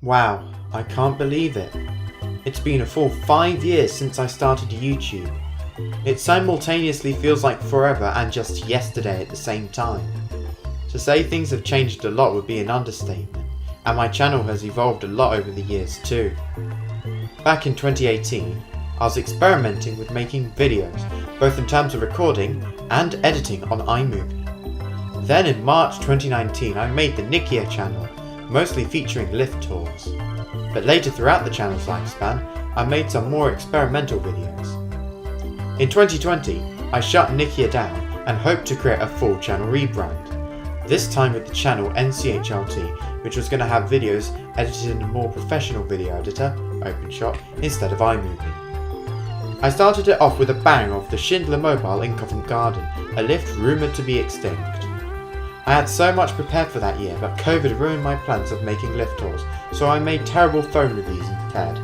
Wow, I can't believe it. It's been a full 5 years since I started YouTube. It simultaneously feels like forever and just yesterday at the same time. To say things have changed a lot would be an understatement, and my channel has evolved a lot over the years too. Back in 2018, I was experimenting with making videos, both in terms of recording and editing on iMovie. Then in March 2019 I made the Nikia channel, mostly featuring lift tours. But later throughout the channel's lifespan, I made some more experimental videos. In 2020, I shut Nikia down and hoped to create a full channel rebrand, this time with the channel NCHLT, which was going to have videos edited in a more professional video editor, OpenShot, instead of iMovie. I started it off with a bang of the Schindler Mobile in Covent Garden, a lift rumoured to be extinct. I had so much prepared for that year, but COVID ruined my plans of making lift tours, so I made terrible phone reviews instead.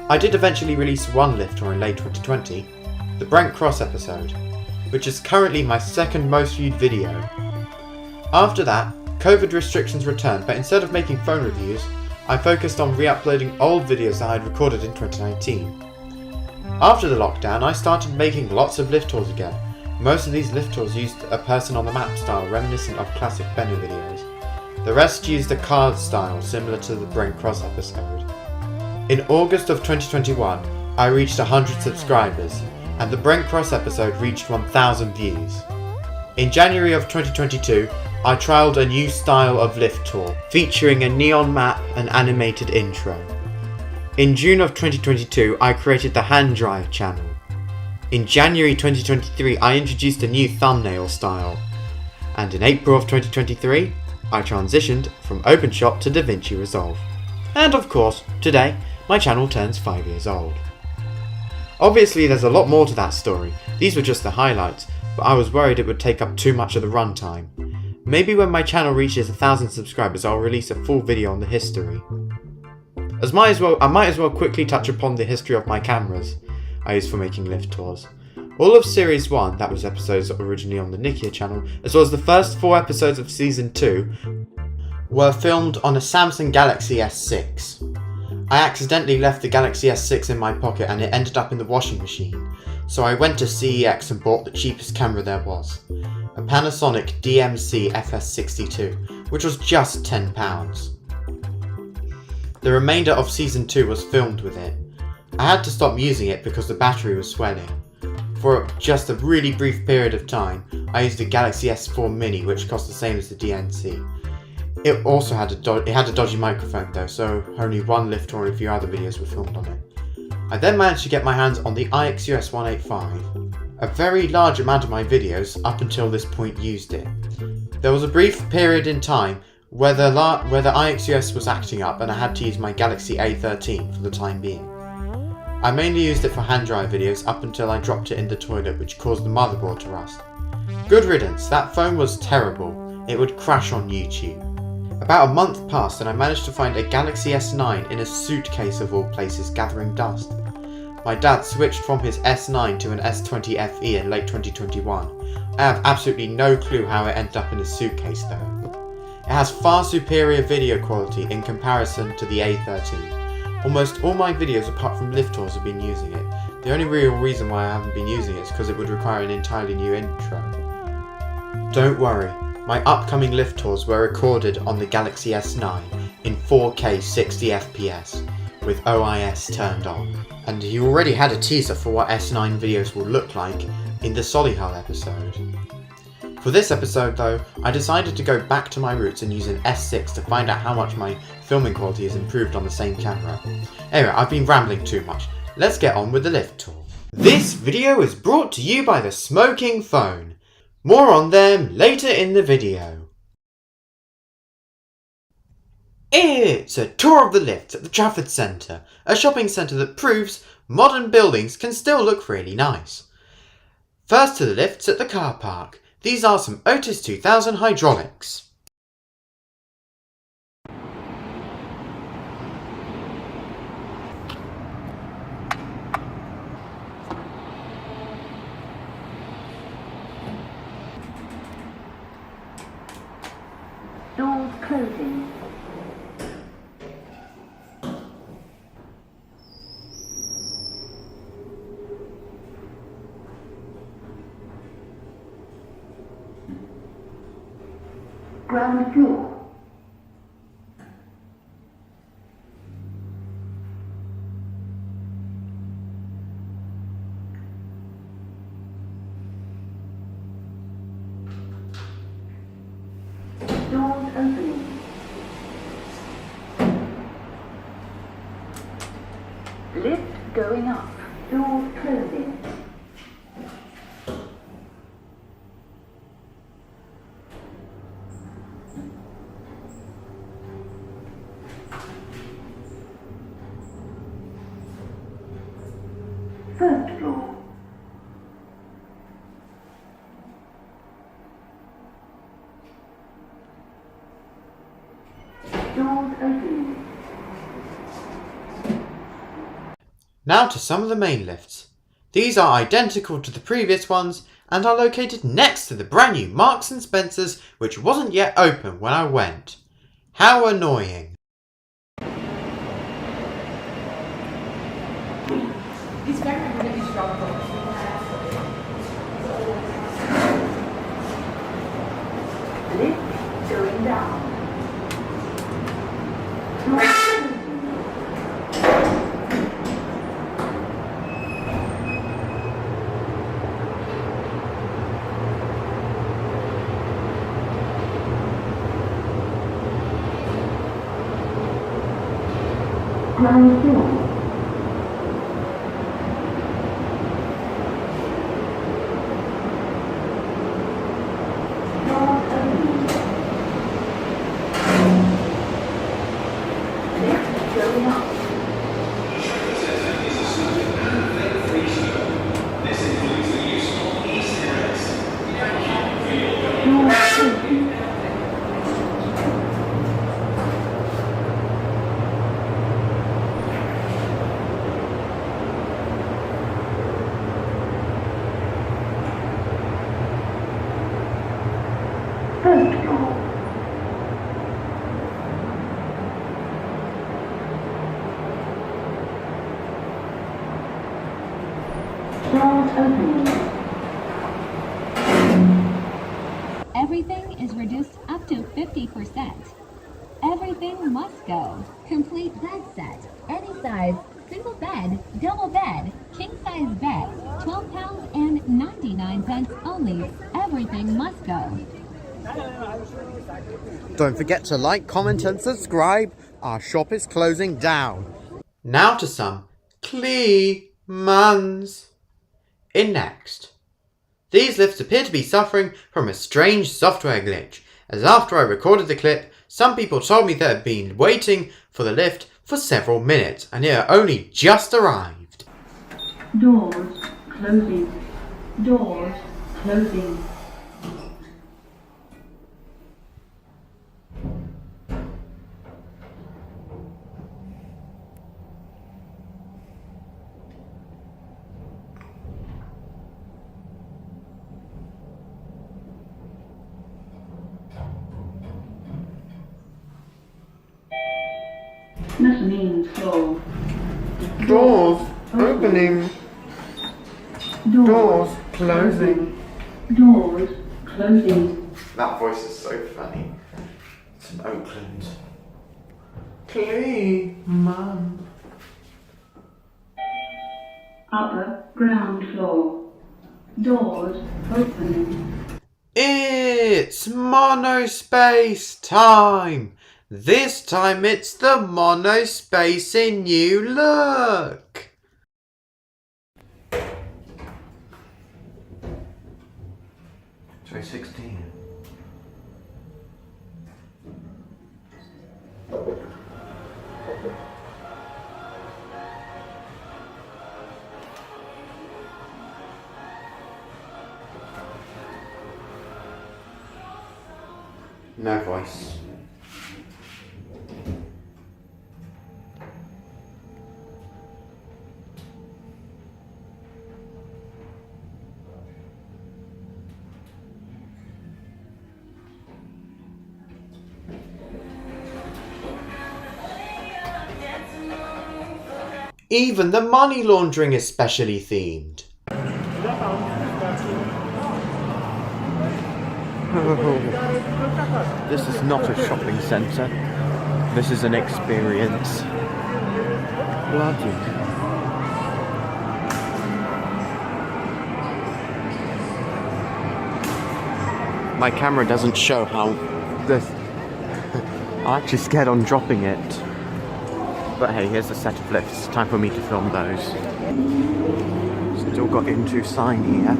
I did eventually release one lift tour in late 2020, the Brent Cross episode, which is currently my second most viewed video. After that, COVID restrictions returned, but instead of making phone reviews, I focused on re-uploading old videos that I had recorded in 2019. After the lockdown, I started making lots of lift tours again. Most of these lift tours used a person on the map style reminiscent of classic Bennu videos. The rest used a card style similar to the Brent Cross episode. In August of 2021, I reached 100 subscribers, and the Brent Cross episode reached 1,000 views. In January of 2022, I trialled a new style of lift tour, featuring a neon map and animated intro. In June of 2022, I created the Hand Drive channel. In January 2023, I introduced a new thumbnail style. And in April of 2023, I transitioned from OpenShot to DaVinci Resolve. And of course, today, my channel turns 5 years old. Obviously there's a lot more to that story, these were just the highlights, but I was worried it would take up too much of the runtime. Maybe when my channel reaches 1,000 subscribers I'll release a full video on the history. I might as well quickly touch upon the history of my cameras I use for making lift tours. All of Series 1, that was episodes originally on the Nikia channel, as well as the first 4 episodes of Season 2, were filmed on a Samsung Galaxy S6. I accidentally left the Galaxy S6 in my pocket and it ended up in the washing machine, so I went to CEX and bought the cheapest camera there was, a Panasonic DMC FS62, which was just £10. The remainder of Season 2 was filmed with it. I had to stop using it because the battery was swelling. For just a really brief period of time, I used the Galaxy S4 Mini, which cost the same as the DNC. It also had a dodgy microphone though, so only one lift tour and a few other videos were filmed on it. I then managed to get my hands on the IXUS 185. A very large amount of my videos up until this point used it. There was a brief period in time where the IXUS was acting up and I had to use my Galaxy A13 for the time being. I mainly used it for hand drive videos up until I dropped it in the toilet, which caused the motherboard to rust. Good riddance, that phone was terrible. It would crash on YouTube. About a month passed and I managed to find a Galaxy S9 in a suitcase of all places gathering dust. My dad switched from his S9 to an S20 FE in late 2021. I have absolutely no clue how it ended up in his suitcase though. It has far superior video quality in comparison to the A13. Almost all my videos apart from lift tours have been using it. The only real reason why I haven't been using it is because it would require an entirely new intro. Don't worry, my upcoming lift tours were recorded on the Galaxy S9 in 4K 60fps with OIS turned on. And you already had a teaser for what S9 videos will look like in the Solihull episode. For this episode though, I decided to go back to my roots and use an S6 to find out how much my filming quality has improved on the same camera. Anyway, I've been rambling too much. Let's get on with the lift tour. This video is brought to you by the Smoking Phone. More on them later in the video. It's a tour of the lifts at the Trafford Centre, a shopping centre that proves modern buildings can still look really nice. First to the lifts at the car park. These are some Otis 2000 hydraulics. Doors closing. Ground floor. Doors opening. Lift going up. Doors closing. First floor. Doors opening. Now to some of the main lifts. These are identical to the previous ones and are located next to the brand new Marks & Spencer's, which wasn't yet open when I went. How annoying. These guys are really strong. Lift going down. Ground floor. First floor. Doors opening. Everything is reduced up to 50%. Everything must go. Complete bed set. Any size. Single bed, double bed, king size bed. £12.99 only. Everything must go. Don't forget to like, comment and subscribe. Our shop is closing down. Now to some Clemans. In next. These lifts appear to be suffering from a strange software glitch, as after I recorded the clip, some people told me they had been waiting for the lift for several minutes and it had only just arrived. Doors closing. Doors closing. Mezzanine floor. Doors opening. Doors closing. Doors closing. That voice is so funny. It's in Oakland. Cleman. Upper ground floor. Doors opening. It's monospace time. This time it's the monospace in new look. Sorry, 16. No voice. Even the money laundering is specially themed. Oh, this is not a shopping centre. This is an experience. Bloody. My camera doesn't show how this. I'm actually scared on dropping it. But hey, here's a set of lifts. Time for me to film those. Still got into sign here.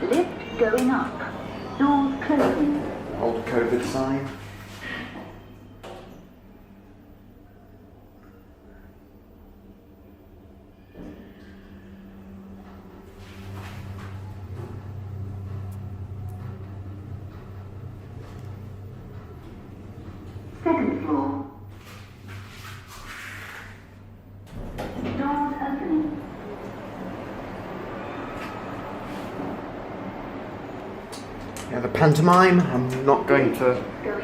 Lift going up. Doors closing. Old COVID sign. floor. Doors opening. Yeah, the pantomime. I'm not going to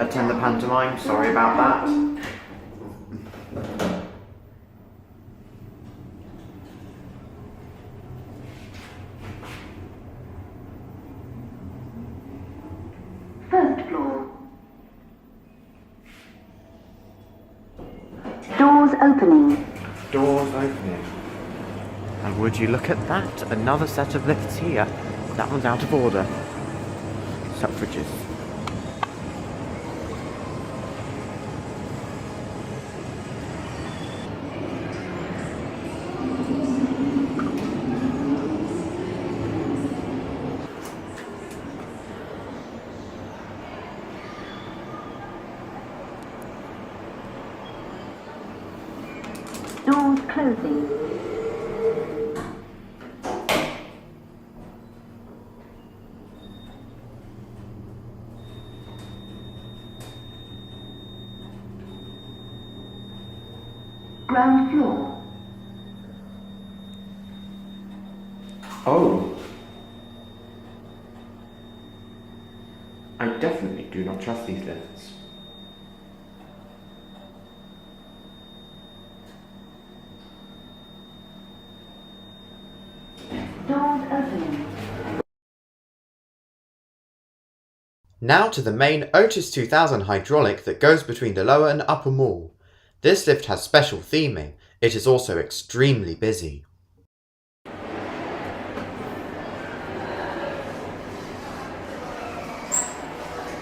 attend the pantomime. Sorry about that. First floor. Doors opening. Doors opening. And would you look at that? Another set of lifts here. That one's out of order. Selfridges. Doors closing. Ground floor. Oh. I definitely do not trust these lifts. Doors opening. Now to the main Otis 2000 hydraulic that goes between the lower and upper mall. This lift has special theming. It is also extremely busy.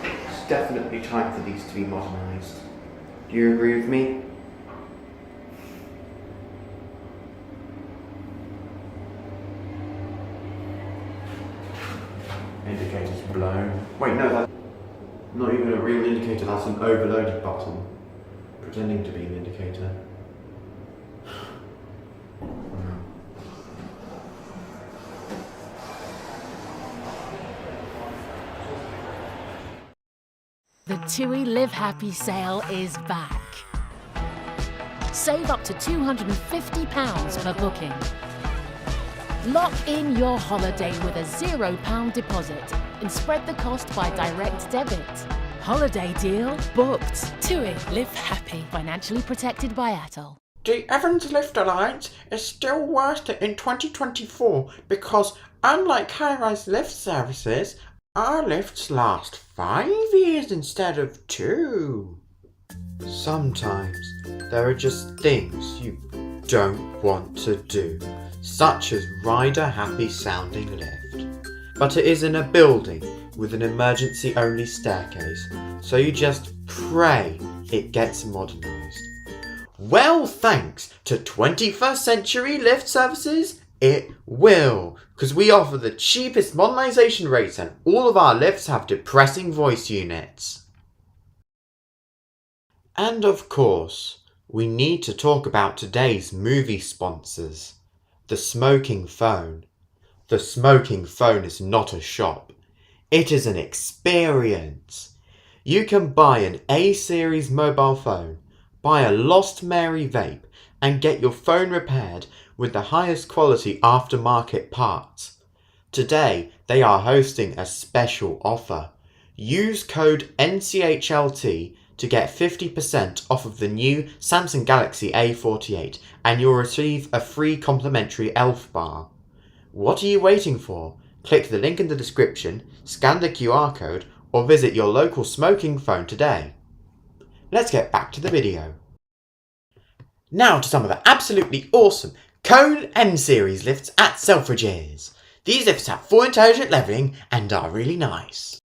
It's definitely time for these to be modernised. Do you agree with me? Indicator's blown. Wait, no, that's not even a real indicator, that's an overloaded button. Pretending to be an indicator. The TUI Live Happy sale is back. Save up to £250 per booking. Lock in your holiday with a £0 deposit and spread the cost by direct debit. Holiday deal booked. TUI Live Happy. Financially protected by Atoll. The Evans Lift Alliance is still worth it in 2024 because, unlike high-rise lift services, our lifts last 5 years instead of 2. Sometimes there are just things you don't want to do, such as ride a happy sounding lift. But it is in a building with an emergency only staircase, so you just pray it gets modernised. Well, thanks to 21st Century Lift Services, it will, because we offer the cheapest modernisation rates and all of our lifts have depressing voice units. And of course, we need to talk about today's movie sponsors. The Smoking Phone. The Smoking Phone is not a shop. It is an experience. You can buy an A-series mobile phone, buy a Lost Mary vape, and get your phone repaired with the highest quality aftermarket parts. Today, they are hosting a special offer. Use code NCHLT to get 50% off of the new Samsung Galaxy A48 and you'll receive a free complimentary ELF bar. What are you waiting for? Click the link in the description, scan the QR code, or visit your local Smoking Phone today. Let's get back to the video. Now to some of the absolutely awesome Cone N-Series lifts at Selfridges. These lifts have full intelligent levelling and are really nice.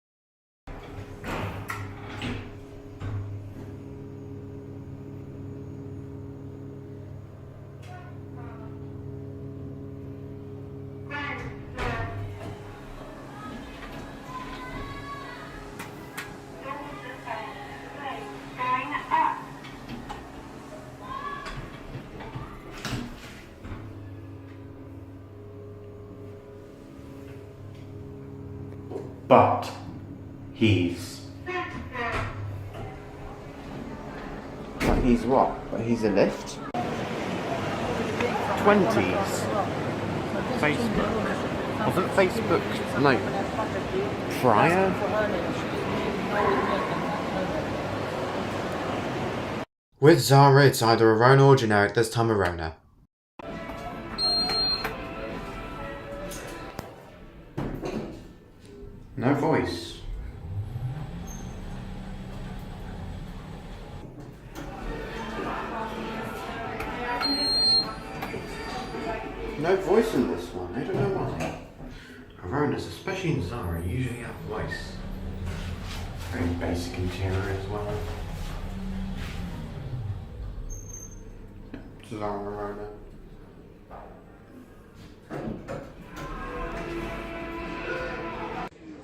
But he's He's what? He's a lift? 20s. Facebook. Wasn't Facebook, no, prior? With Zara, it's either a Rona or generic, this time a Rona. No voice. No voice in this one, I don't know why. Ronas, especially in Zara, usually have voice. Very basic interior as well. Zara Rona.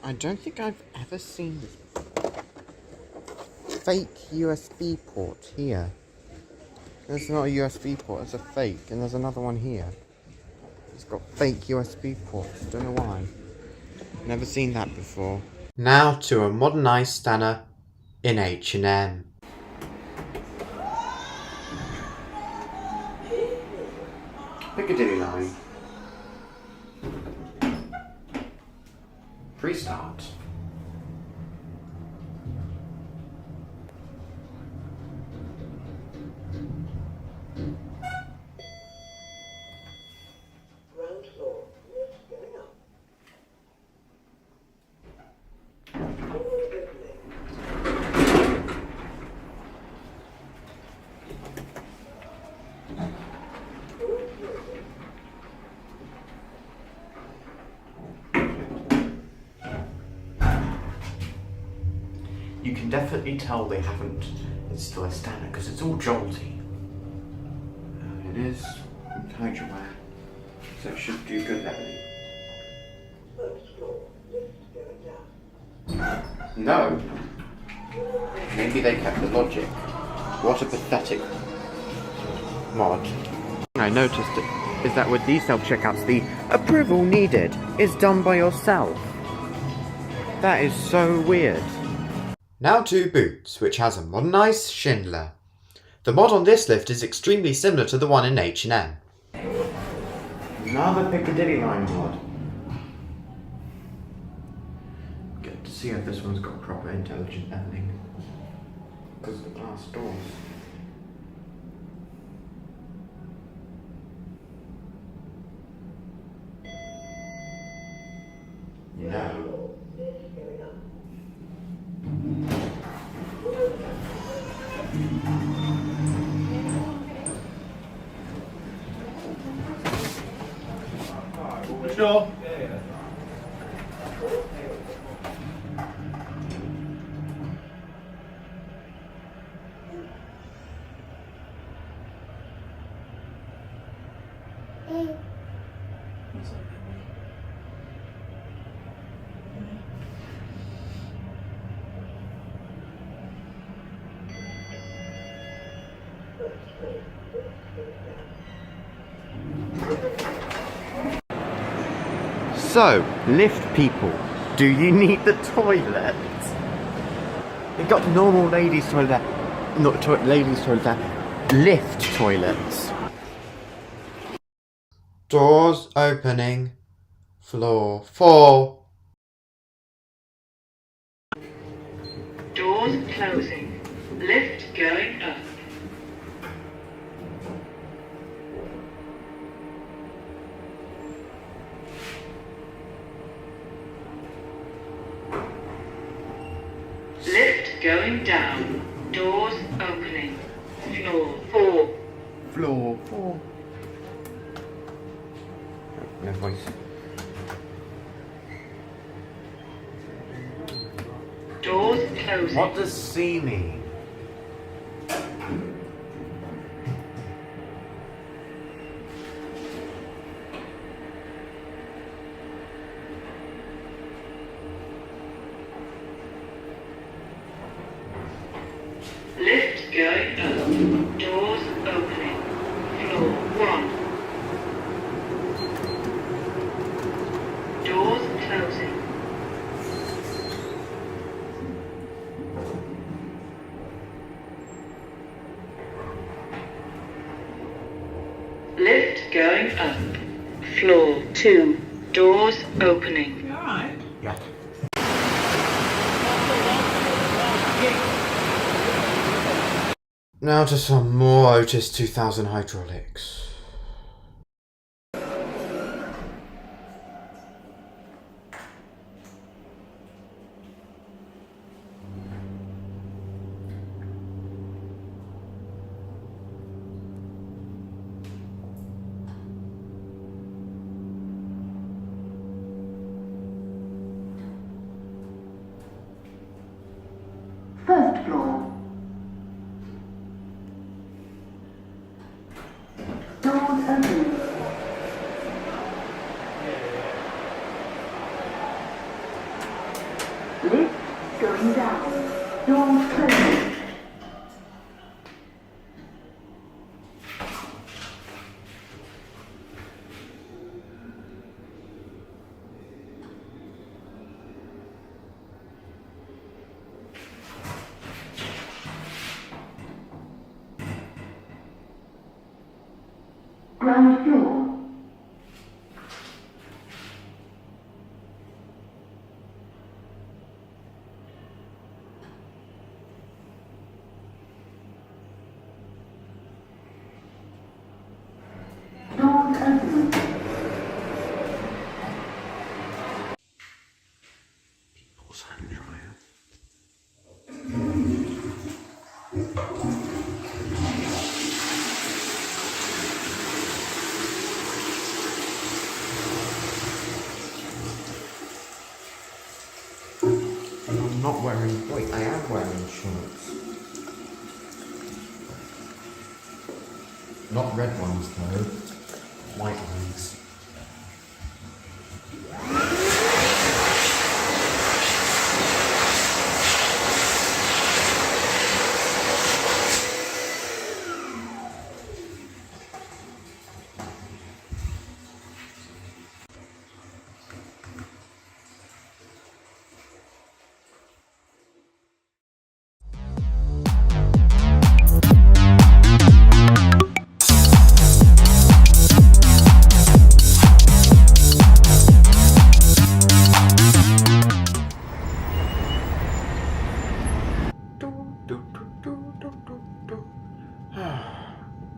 I don't think I've ever seen this before. Fake USB port here. There's not a USB port, it's a fake, and there's another one here. It's got fake USB ports, don't know why. Never seen that before. Now to a modernised scanner in H&M. Piccadilly line. Restart. Ground floor, lift going up. Doors opening. Doors closing. You can definitely tell they haven't installed a scanner because it's all jolty. It is hydroware, so it should do good leveling. First floor, lift going down. No! Maybe they kept the logic. What a pathetic mod. I noticed is that with these self-checkouts, the approval needed is done by yourself. That is so weird. Now to Boots, which has a modernised Schindler. The mod on this lift is extremely similar to the one in H&M. Another Piccadilly line mod. Get to see if this one's got proper intelligent leveling. Because of the glass doors. No. Sure. So, lift people, do you need the toilet? You've got normal ladies' toilet, not ladies' toilet, lift toilets. Doors opening, floor 4. Doors closing. Lift going up. Lift going down. Doors opening. Floor 4. Floor 4. No voice. Doors closing. What does C mean? Lift going up. Doors opening. Floor 1. Doors closing. going up. Floor 2. Doors opening. You alright? Yeah. Now to some more Otis 2000 hydraulics. First floor. Doors opening. Lift going down. Doors closing. Ground floor. Doors opening. People's hand dryer. I'm not wearing. Wait, I am wearing shorts. Not red ones though. White ones.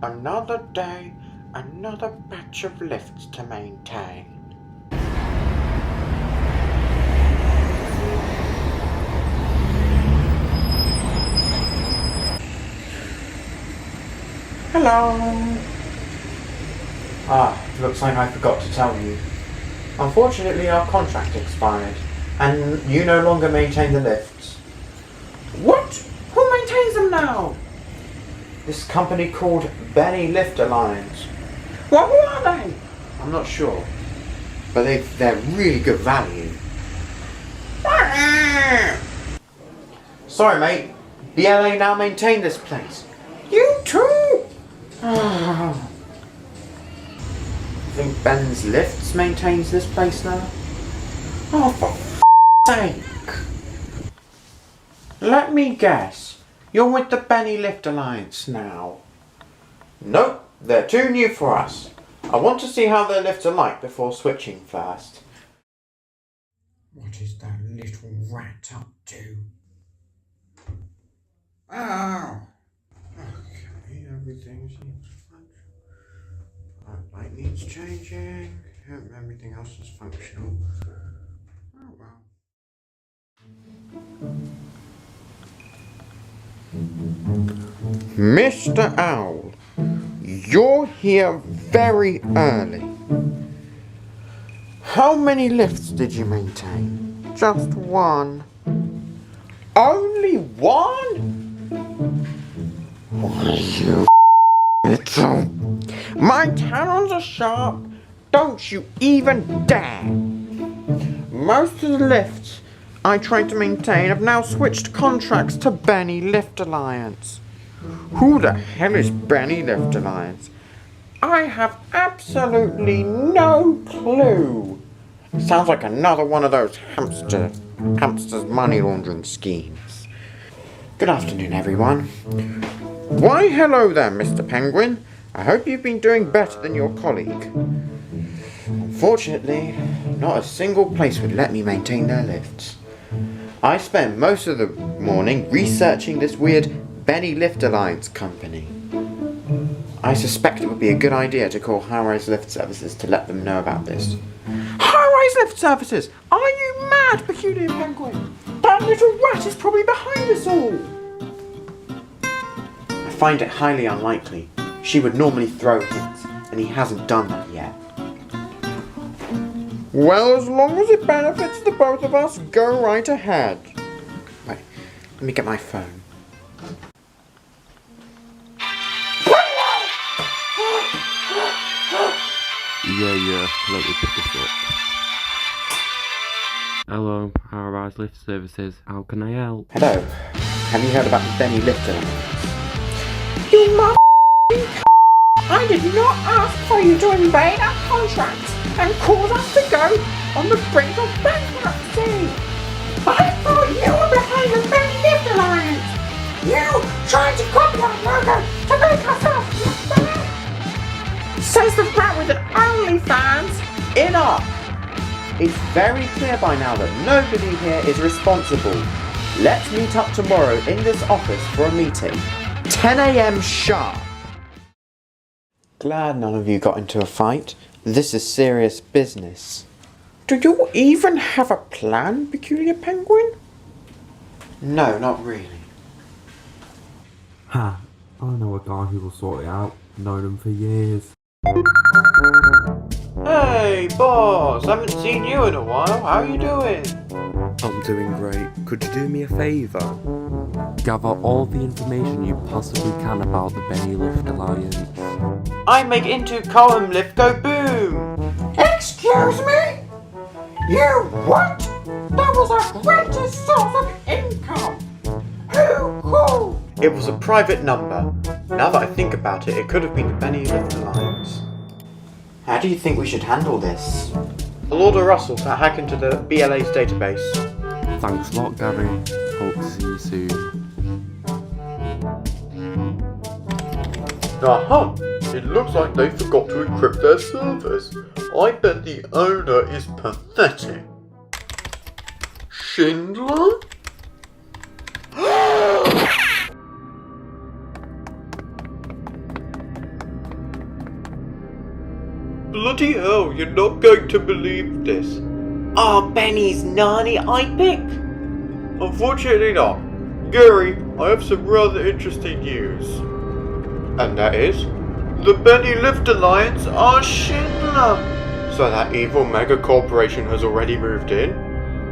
Another day, another batch of lifts to maintain. Hello! Looks like I forgot to tell you. Unfortunately, our contract expired, and you no longer maintain the lifts. What? Who maintains them now? This company called Benny Lift Alliance. Well, who are they? I'm not sure, but they're really good value. Sorry, mate. BLA now maintain this place. You too? I think Ben's Lifts maintains this place now. Oh, for sake. Let me guess. You're with the Benny Lift Alliance now. Nope, they're too new for us. I want to see how their lifts are like before switching first. What is that little rat up to? Ow! Okay, everything seems fine. Light needs changing. Everything else is functional. Oh well. Mr. Owl, you're here very early. How many lifts did you maintain? Just one. Only one? Why, you little... My talons are sharp. Don't you even dare. Most of the lifts I tried to maintain have now switched contracts to Benny Lift Alliance. Who the hell is Benny Lift Alliance? I have absolutely no clue. Sounds like another one of those hamsters money laundering schemes. Good afternoon, everyone. Why, hello there, Mr. Penguin. I hope you've been doing better than your colleague. Unfortunately, not a single place would let me maintain their lifts. I spent most of the morning researching this weird Benny Lift Alliance company. I suspect it would be a good idea to call High-Rise Lift Services to let them know about this. High-Rise Lift Services! Are you mad, Peculiar Penguin? That little rat is probably behind us all! I find it highly unlikely. She would normally throw hints, and he hasn't done that yet. Well, as long as it benefits the both of us, go right ahead. Wait, let me get my phone. Yeah, let me pick this up. Hello, High-Rise Lift Services, how can I help? Hello, have you heard about the Benny Lift Alliance? You mother I did not ask for you to invade our contract and cause us to go on the brink of bankruptcy. I thought you were behind the Benny Lift Alliance. You tried to copy our logo to make ourselves look bad. Says the rat with an OnlyFans. Enough! It's very clear by now that nobody here is responsible. Let's meet up tomorrow in this office for a meeting. 10 AM sharp. Glad none of you got into a fight. This is serious business. Do you even have a plan, Peculiar Penguin? No, not really. Ha, I know a guy who will sort it out. Known him for years. Hey, boss! Haven't seen you in a while. How are you doing? I'm doing great. Could you do me a favour? Gather all the information you possibly can about the Benny Lift Alliance. I make into column lift go boom! Excuse me? You what? That was our greatest source of income. Who called? It was a private number. Now that I think about it, it could have been the Benny Lift Alliance. How do you think we should handle this? I'll order Russell to hack into the BLA's database. Thanks a lot, Gary. Hope to see you soon. Aha! It looks like they forgot to encrypt their servers. I bet the owner is pathetic. Schindler? Bloody hell, you're not going to believe this. Oh, Benny's nanny I pick? Unfortunately not. Gary, I have some rather interesting news. And that is, the Benny Lift Alliance are Schindler. So that evil mega corporation has already moved in?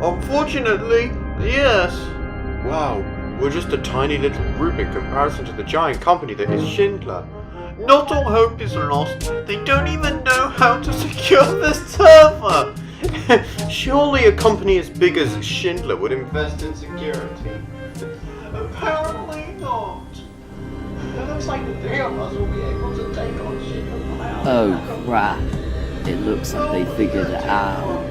Unfortunately, yes. Wow, we're just a tiny little group in comparison to the giant company that is Schindler. Not all hope is lost. They don't even know how to secure the server. Surely a company as big as Schindler would invest in security. Apparently not. It looks like the three of us will be able to take on Schindler. Oh crap. It looks like they figured it out.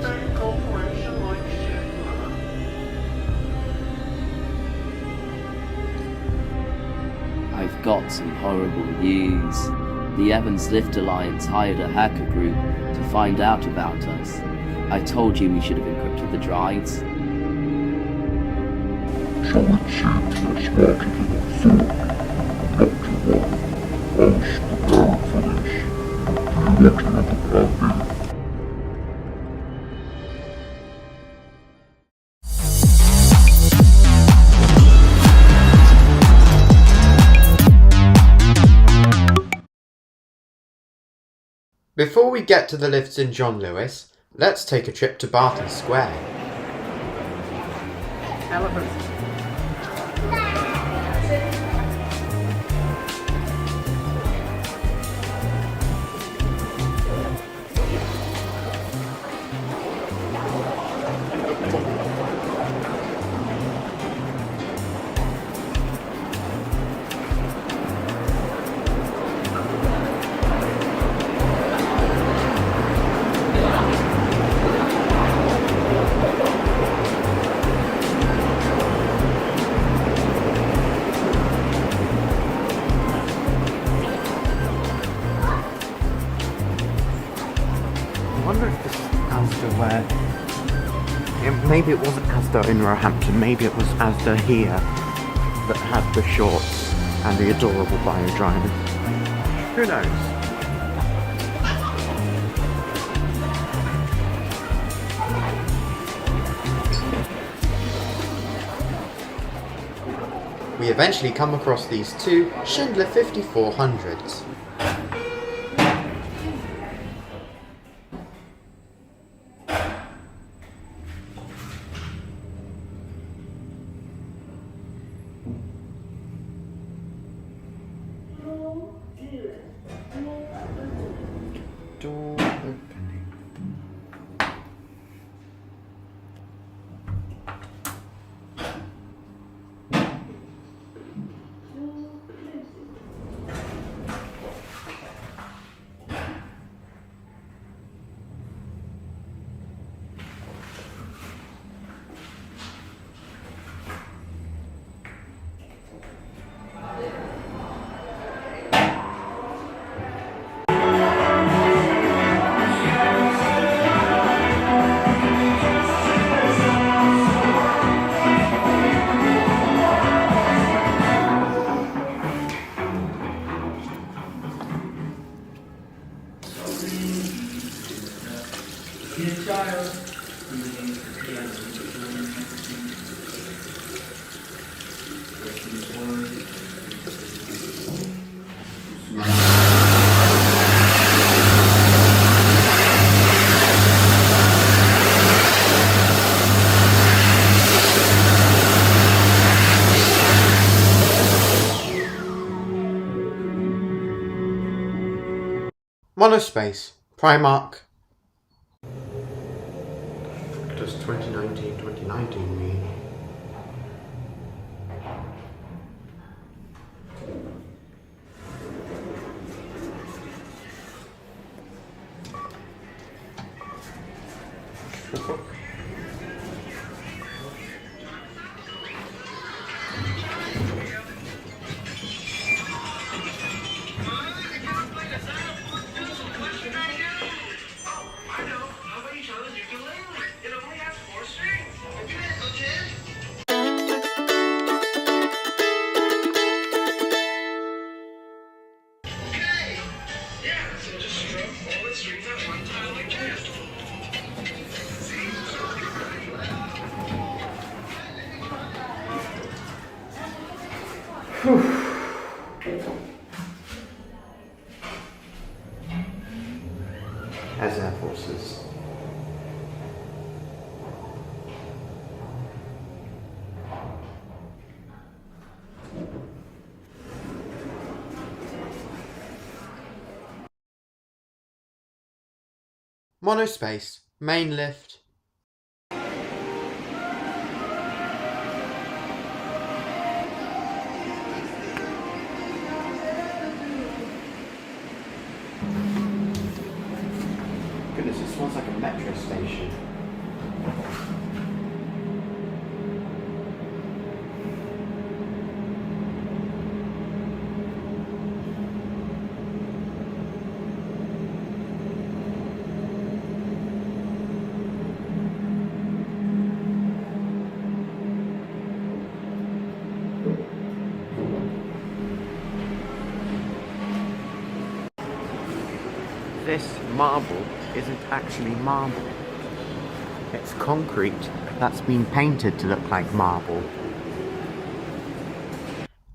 I've got some horrible news. The Evans Lift Alliance hired a hacker group to find out about us. I told you we should have encrypted the drives. Someone seems to have spotted it before. Not to worry. I'll stick around for this. Do you want to know the plan B? Before we get to the lifts in John Lewis, let's take a trip to Barton Square. Elephants. wonder if this is Asda where... maybe it wasn't Asda in Roehampton, maybe it was Asda here that had the shorts and the adorable bio driving. Who knows? We eventually come across these two Schindler 5400s. Door opening. Monospace, Primark. Does 2019 mean? As Air Forces. Monospace, main lift. Goodness, it smells like a metro station. This marble isn't actually marble. It's concrete that's been painted to look like marble.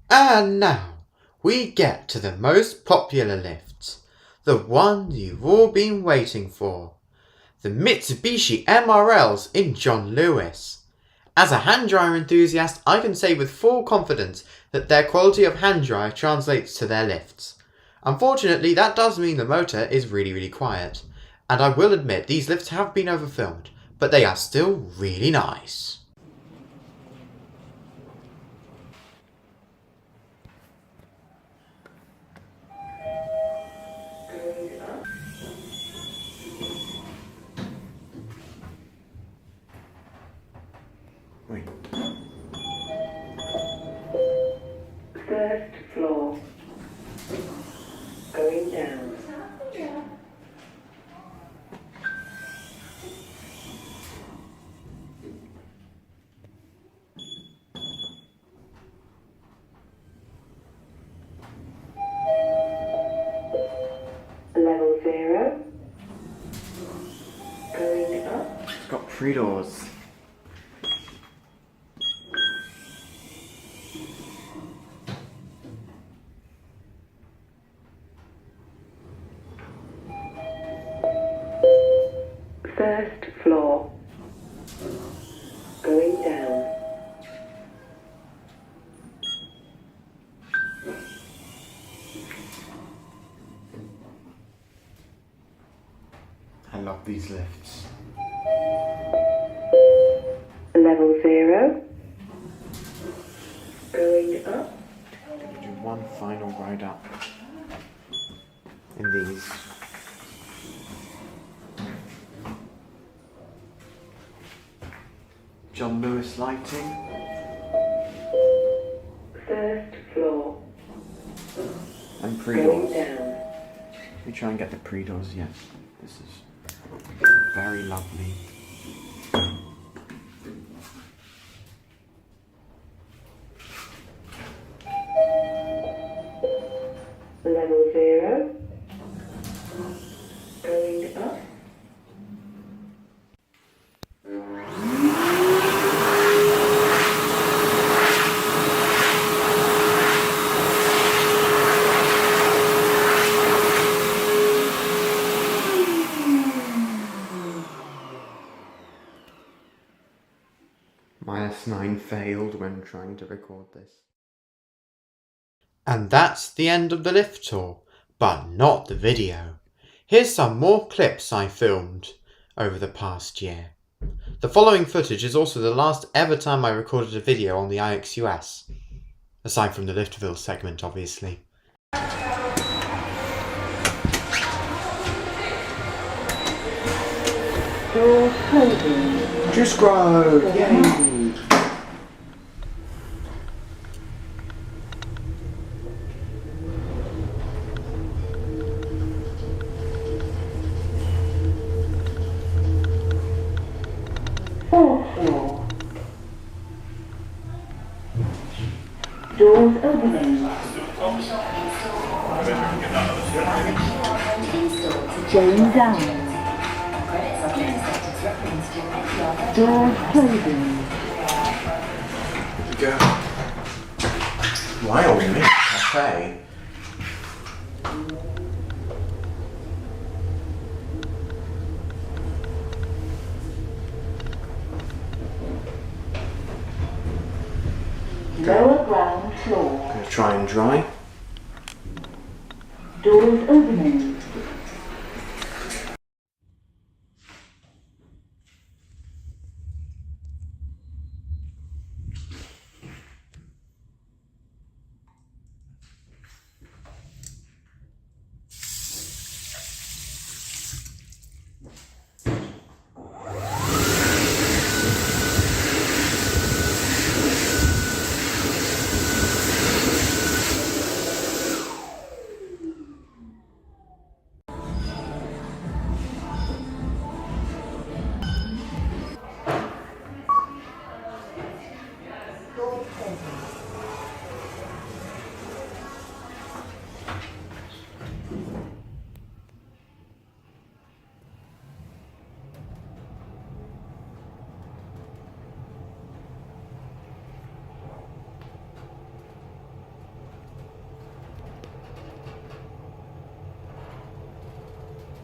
And now we get to the most popular lifts. The one you've all been waiting for. The Mitsubishi MRLs in John Lewis. As a hand dryer enthusiast, I can say with full confidence that their quality of hand dryer translates to their lifts. Unfortunately, that does mean the motor is really quiet. And I will admit these lifts have been overfilmed, but they are still really nice. Wait. First floor. Going down. Three doors. First floor. Going down. I love these lifts. Level 0. Going up. Do one final ride up in these. John Lewis lighting. First floor. And Going pre-doors. down. Let me try and get the pre-doors, yes. This is very lovely. Level 0. Going up. My S9 failed when trying to record this. And that's the end of the lift tour, but not the video. Here's some more clips I filmed over the past year. The following footage is also the last ever time I recorded a video on the IXUS, aside from the Liftville segment obviously. Doors closing. Juice Grove! Yay! Fourth floor. Doors opening. Going down. Doors closing. Here we go. Wild Mint Cafe. Lower ground floor. Gonna try and dry. Doors opening.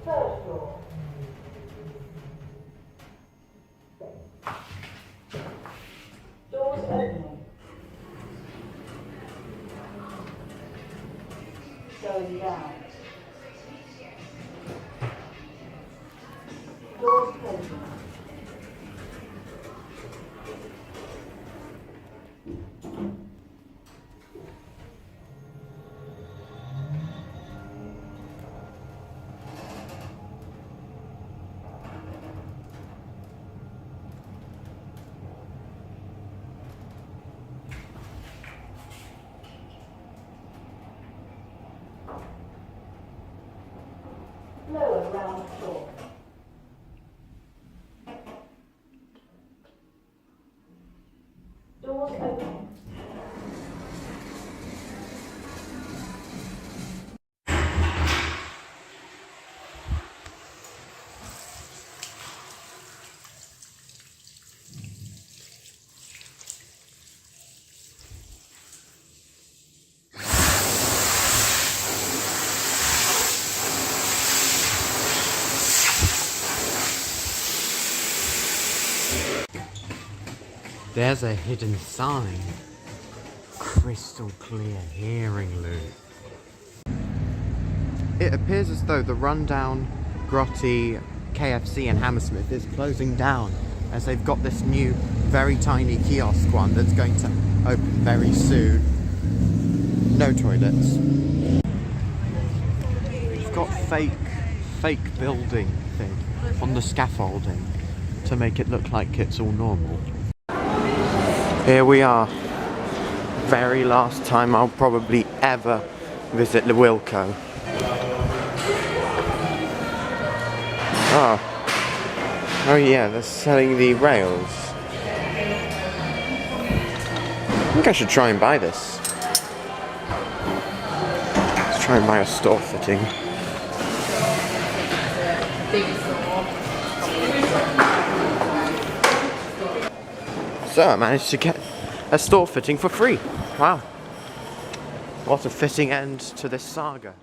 Third floor. Doors opening. Going down. Doors closing. Lower ground floor. Doors open. There's a hidden sign. Crystal clear hearing loop. It appears as though the rundown, grotty KFC in Hammersmith is closing down, as they've got this new, very tiny kiosk one that's going to open very soon. No toilets. We've got fake building thing on the scaffolding to make it look like it's all normal. Here we are. Very last time I'll probably ever visit the Wilko. Oh yeah, they're selling the rails. I think I should try and buy this. Let's try and buy a store fitting. So I managed to get a store fitting for free. Wow. What a fitting end to this saga.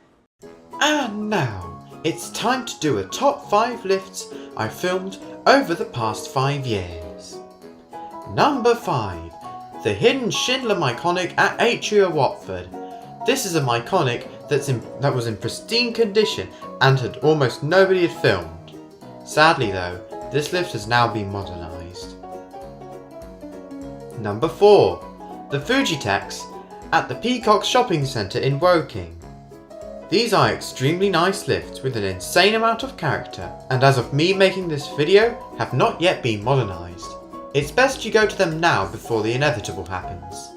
And now, it's time to do a top 5 lifts I filmed over the past 5 years. Number 5. The hidden Schindler Myconic at Atria Watford. This is a Myconic that was in pristine condition and had almost nobody had filmed. Sadly though, this lift has now been modernised. Number 4. The Fujitex at the Peacock Shopping Centre in Woking. These are extremely nice lifts with an insane amount of character, and as of me making this video, have not yet been modernised. It's best you go to them now before the inevitable happens.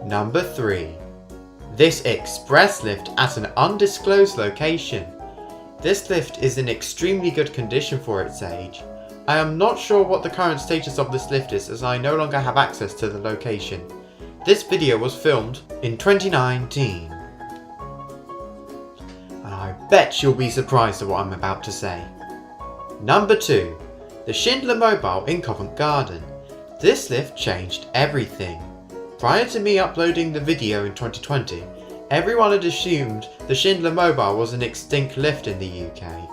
Number 3. This express lift at an undisclosed location. This lift is in extremely good condition for its age. I am not sure what the current status of this lift is, as I no longer have access to the location. This video was filmed in 2019. And I bet you'll be surprised at what I'm about to say. Number 2. The Schindler Mobile in Covent Garden. This lift changed everything. Prior to me uploading the video in 2020, everyone had assumed the Schindler Mobile was an extinct lift in the UK.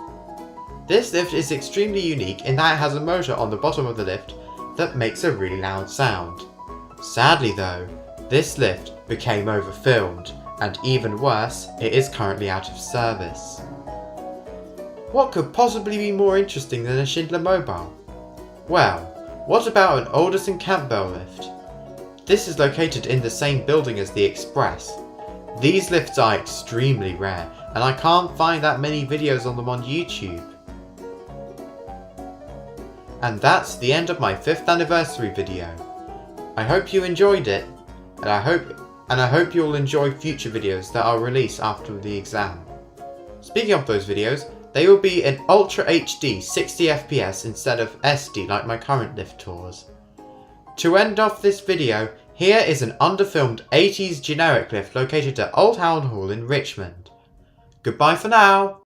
This lift is extremely unique in that it has a motor on the bottom of the lift that makes a really loud sound. Sadly though, this lift became overfilmed, and even worse, it is currently out of service. What could possibly be more interesting than a Schindler Mobile? Well, what about an Alderson Campbell lift? This is located in the same building as the Express. These lifts are extremely rare, and I can't find that many videos on them on YouTube. And that's the end of my 5th anniversary video. I hope you enjoyed it, and I hope you'll enjoy future videos that I'll release after the exam. Speaking of those videos, they will be in Ultra HD 60 FPS instead of SD like my current lift tours. To end off this video, here is an underfilmed 80s generic lift located at Old Town Hall in Richmond. Goodbye for now!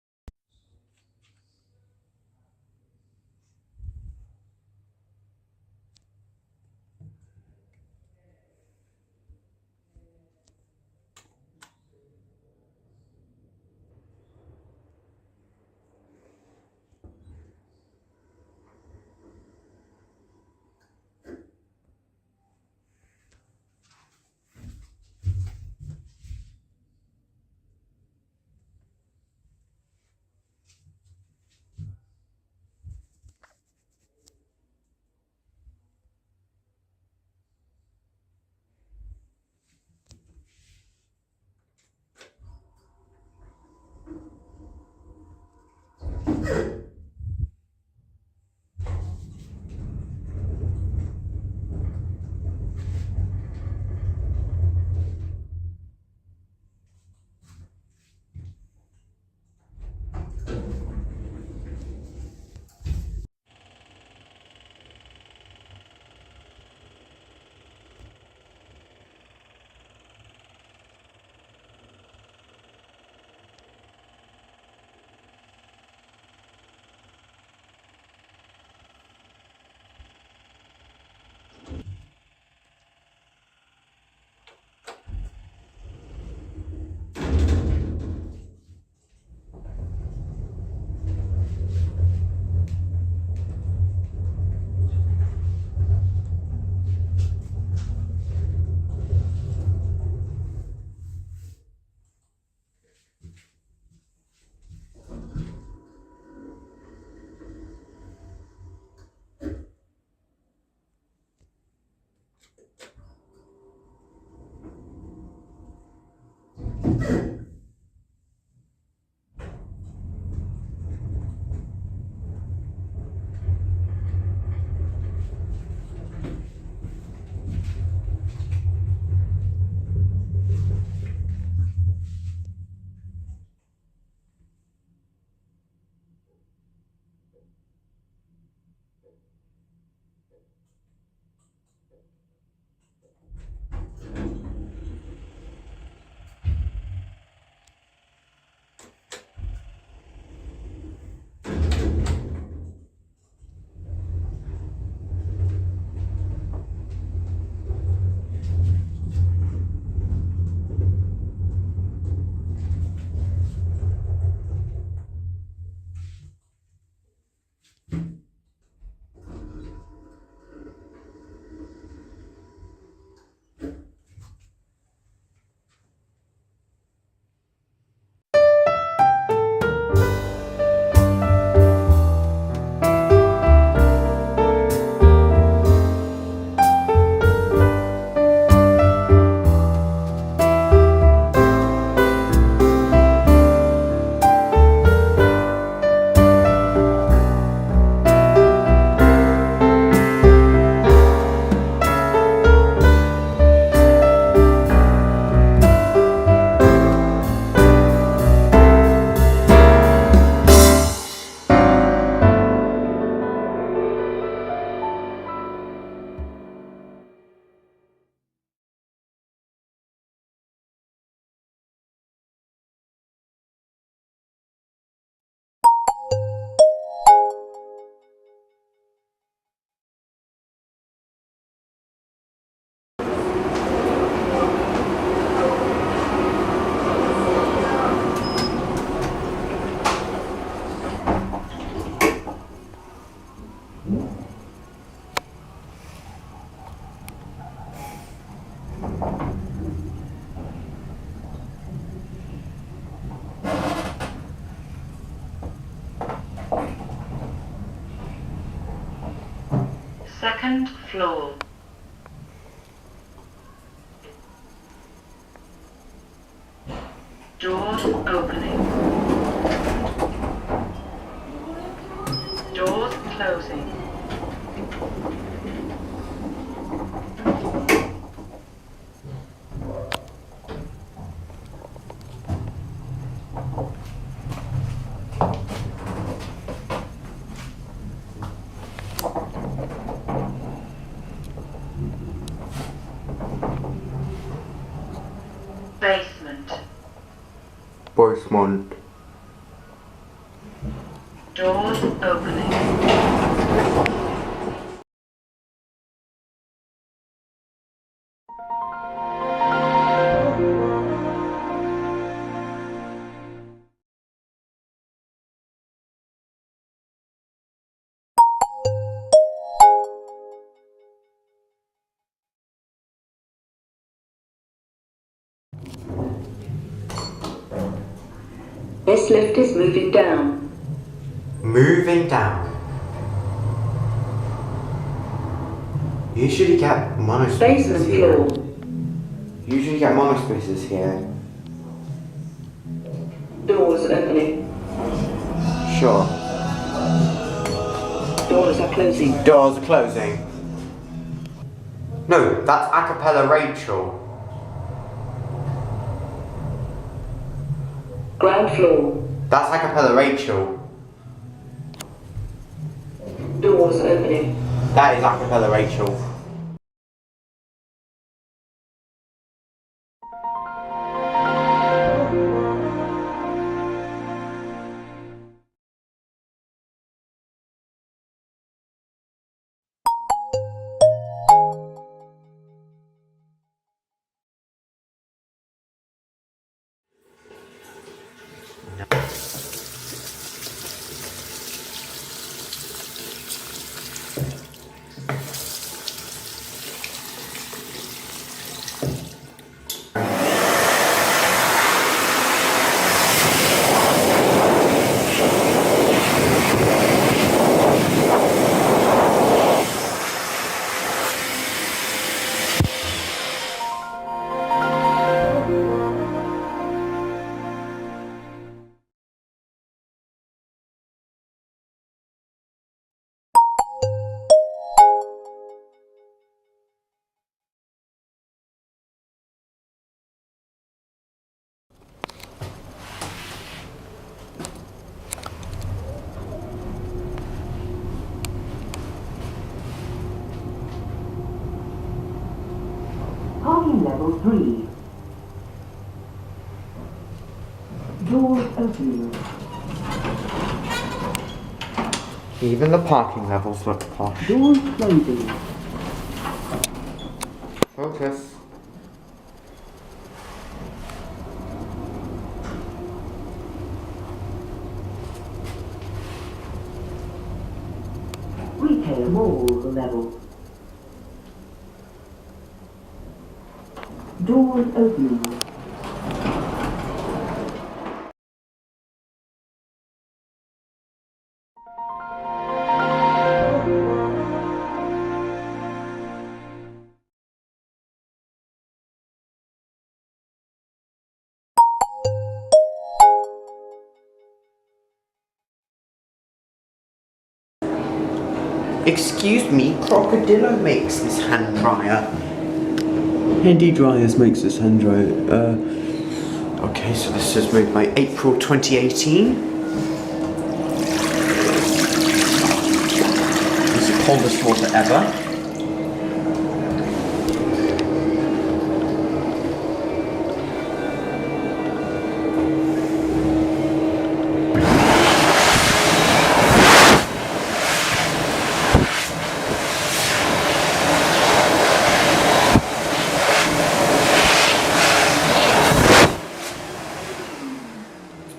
Second floor. Doors opening. Doors closing. Basement. Basement. Doors opening. This lift is moving down. Moving down. Usually get monospaces Basement here. floor. Usually get monospaces here. Doors opening. Sure. Doors are closing. Doors closing. No, that's Acapella Rachel. Ground floor. That's Acapella Rachel. Doors opening. That is Acapella Rachel. Parking level 3. Doors opening. Even the parking levels look posh. Doors closing. Focus. Retail mall level. Doors opening. Excuse me, Crocodillo makes this hand dryer. Handy Dryers makes this hand dryer. Okay, so this is made by April 2018. It's the coldest water ever.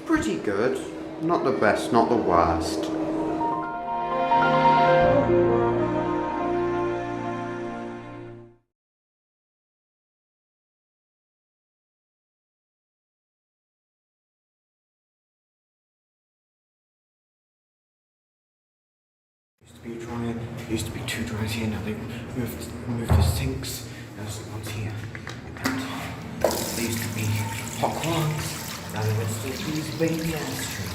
Pretty good. Not the best, not the worst. be a dryer. There used to be 2 dryers here. Now they've moved the sinks. There's the ones here. And there used to be hot clogs. Now they've installed these baby ass trees.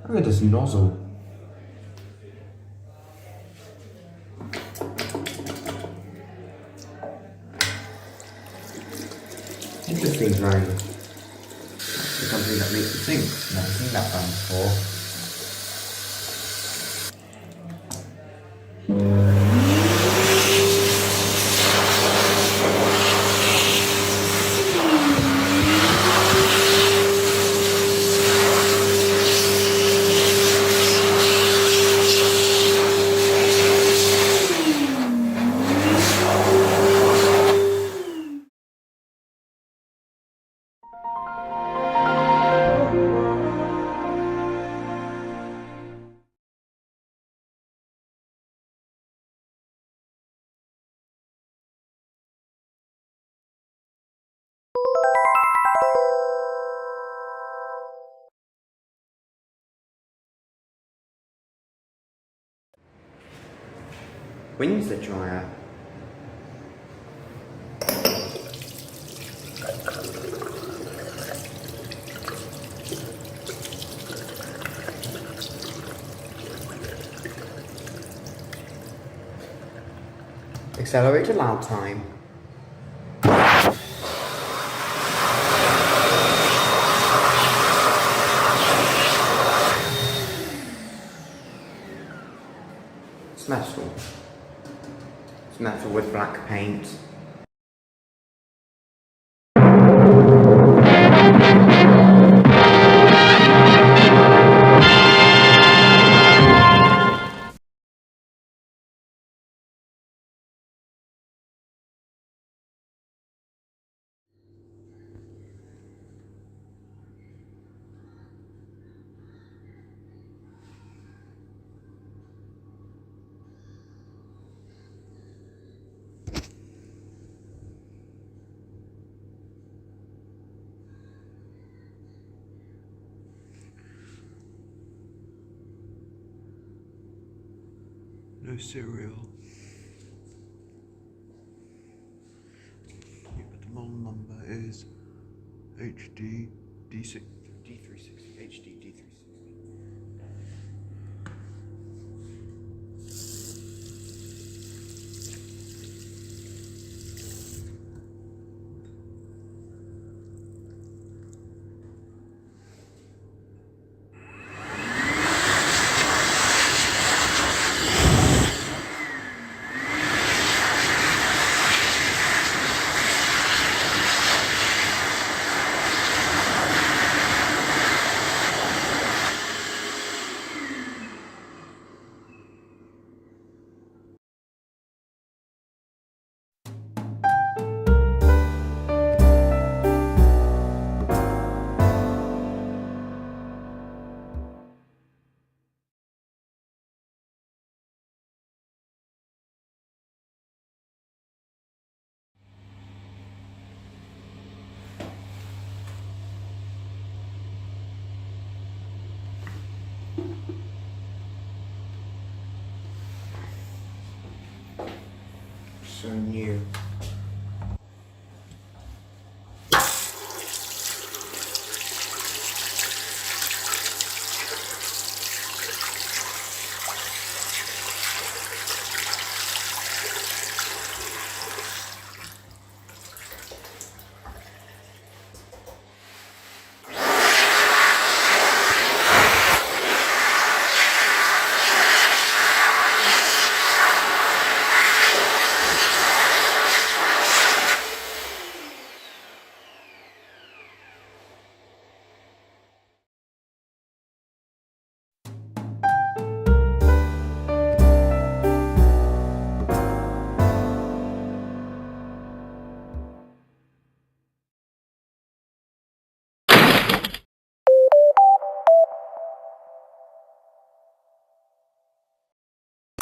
Look at this nozzle. Interesting brand. The company that makes the sinks. Never seen that brand before. When's the dryer? Accelerator loud time. It's metal. It's metal with black paint. No cereal. Yeah, but the model number is HD D6 D360 HD D360. So new.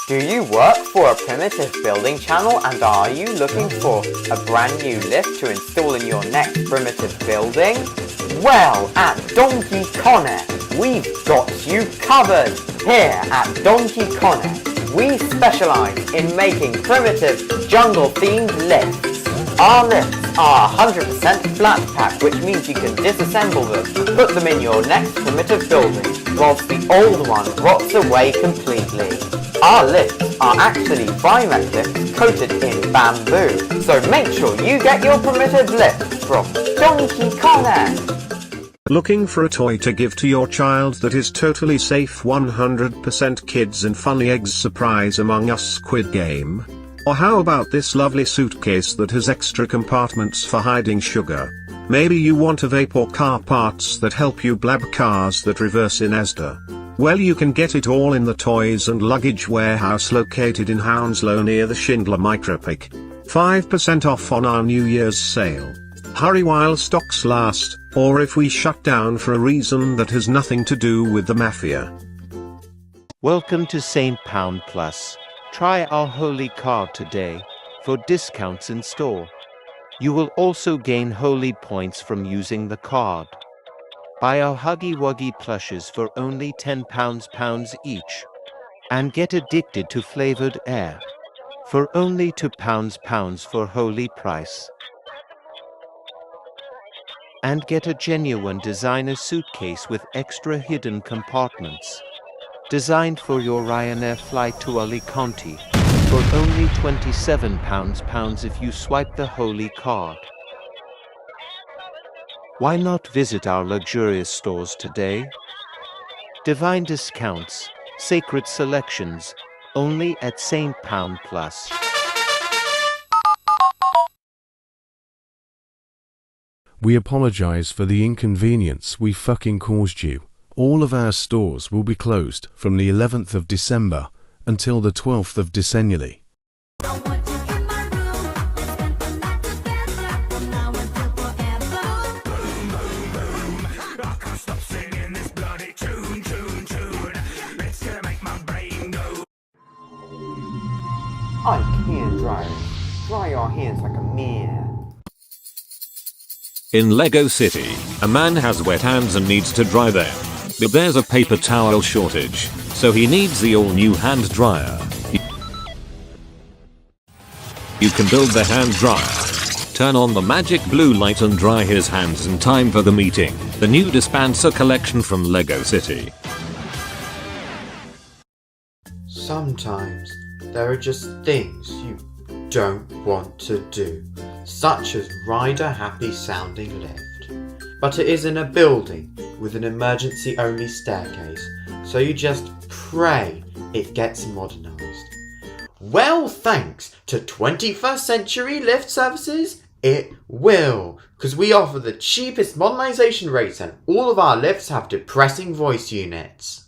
Do you work for a primitive building channel and are you looking for a brand new lift to install in your next primitive building? Well, at Donkey Connect, we've got you covered. Here at Donkey Connect, we specialise in making primitive jungle-themed lifts. Our lifts are 100% flat pack, which means you can disassemble them and put them in your next primitive building, whilst the old one rots away completely. Our lifts are actually biometrics coated in bamboo, so make sure you get your primitive lift from Donkey Connect. Looking for a toy to give to your child that is totally safe, 100% kids and funny eggs surprise Among Us Squid Game? Or how about this lovely suitcase that has extra compartments for hiding sugar? Maybe you want a vape or car parts that help you blab cars that reverse in ESDA. Well, you can get it all in the Toys and Luggage Warehouse located in Hounslow near the Schindler Micropic. 5% off on our New Year's sale. Hurry while stocks last, or if we shut down for a reason that has nothing to do with the mafia. Welcome to St. Pound Plus. Try our Holy card today for discounts in store. You will also gain Holy points from using the card. Buy our Huggy Wuggy plushes for only £10 each. And get addicted to flavored air for only £2 for Holy price. And get a genuine designer suitcase with extra hidden compartments. Designed for your Ryanair flight to Alicante for only £27 if you swipe the Holy card. Why not visit our luxurious stores today? Divine discounts, sacred selections, only at St. Pound Plus. We apologize for the inconvenience we fucking caused you. All of our stores will be closed from the 11th of December until the 12th of December. I can dry. Dry your hands like a man. In Lego City, a man has wet hands and needs to dry them. But there's a paper towel shortage, so he needs the all-new hand dryer. You can build the hand dryer. Turn on the magic blue light and dry his hands in time for the meeting. The new dispenser collection from Lego City. Sometimes there are just things you don't want to do, such as ride a happy sounding lift. But it is in a building with an emergency only staircase, so you just pray it gets modernised. Well, thanks to 21st Century Lift Services, it will, because we offer the cheapest modernisation rates and all of our lifts have depressing voice units.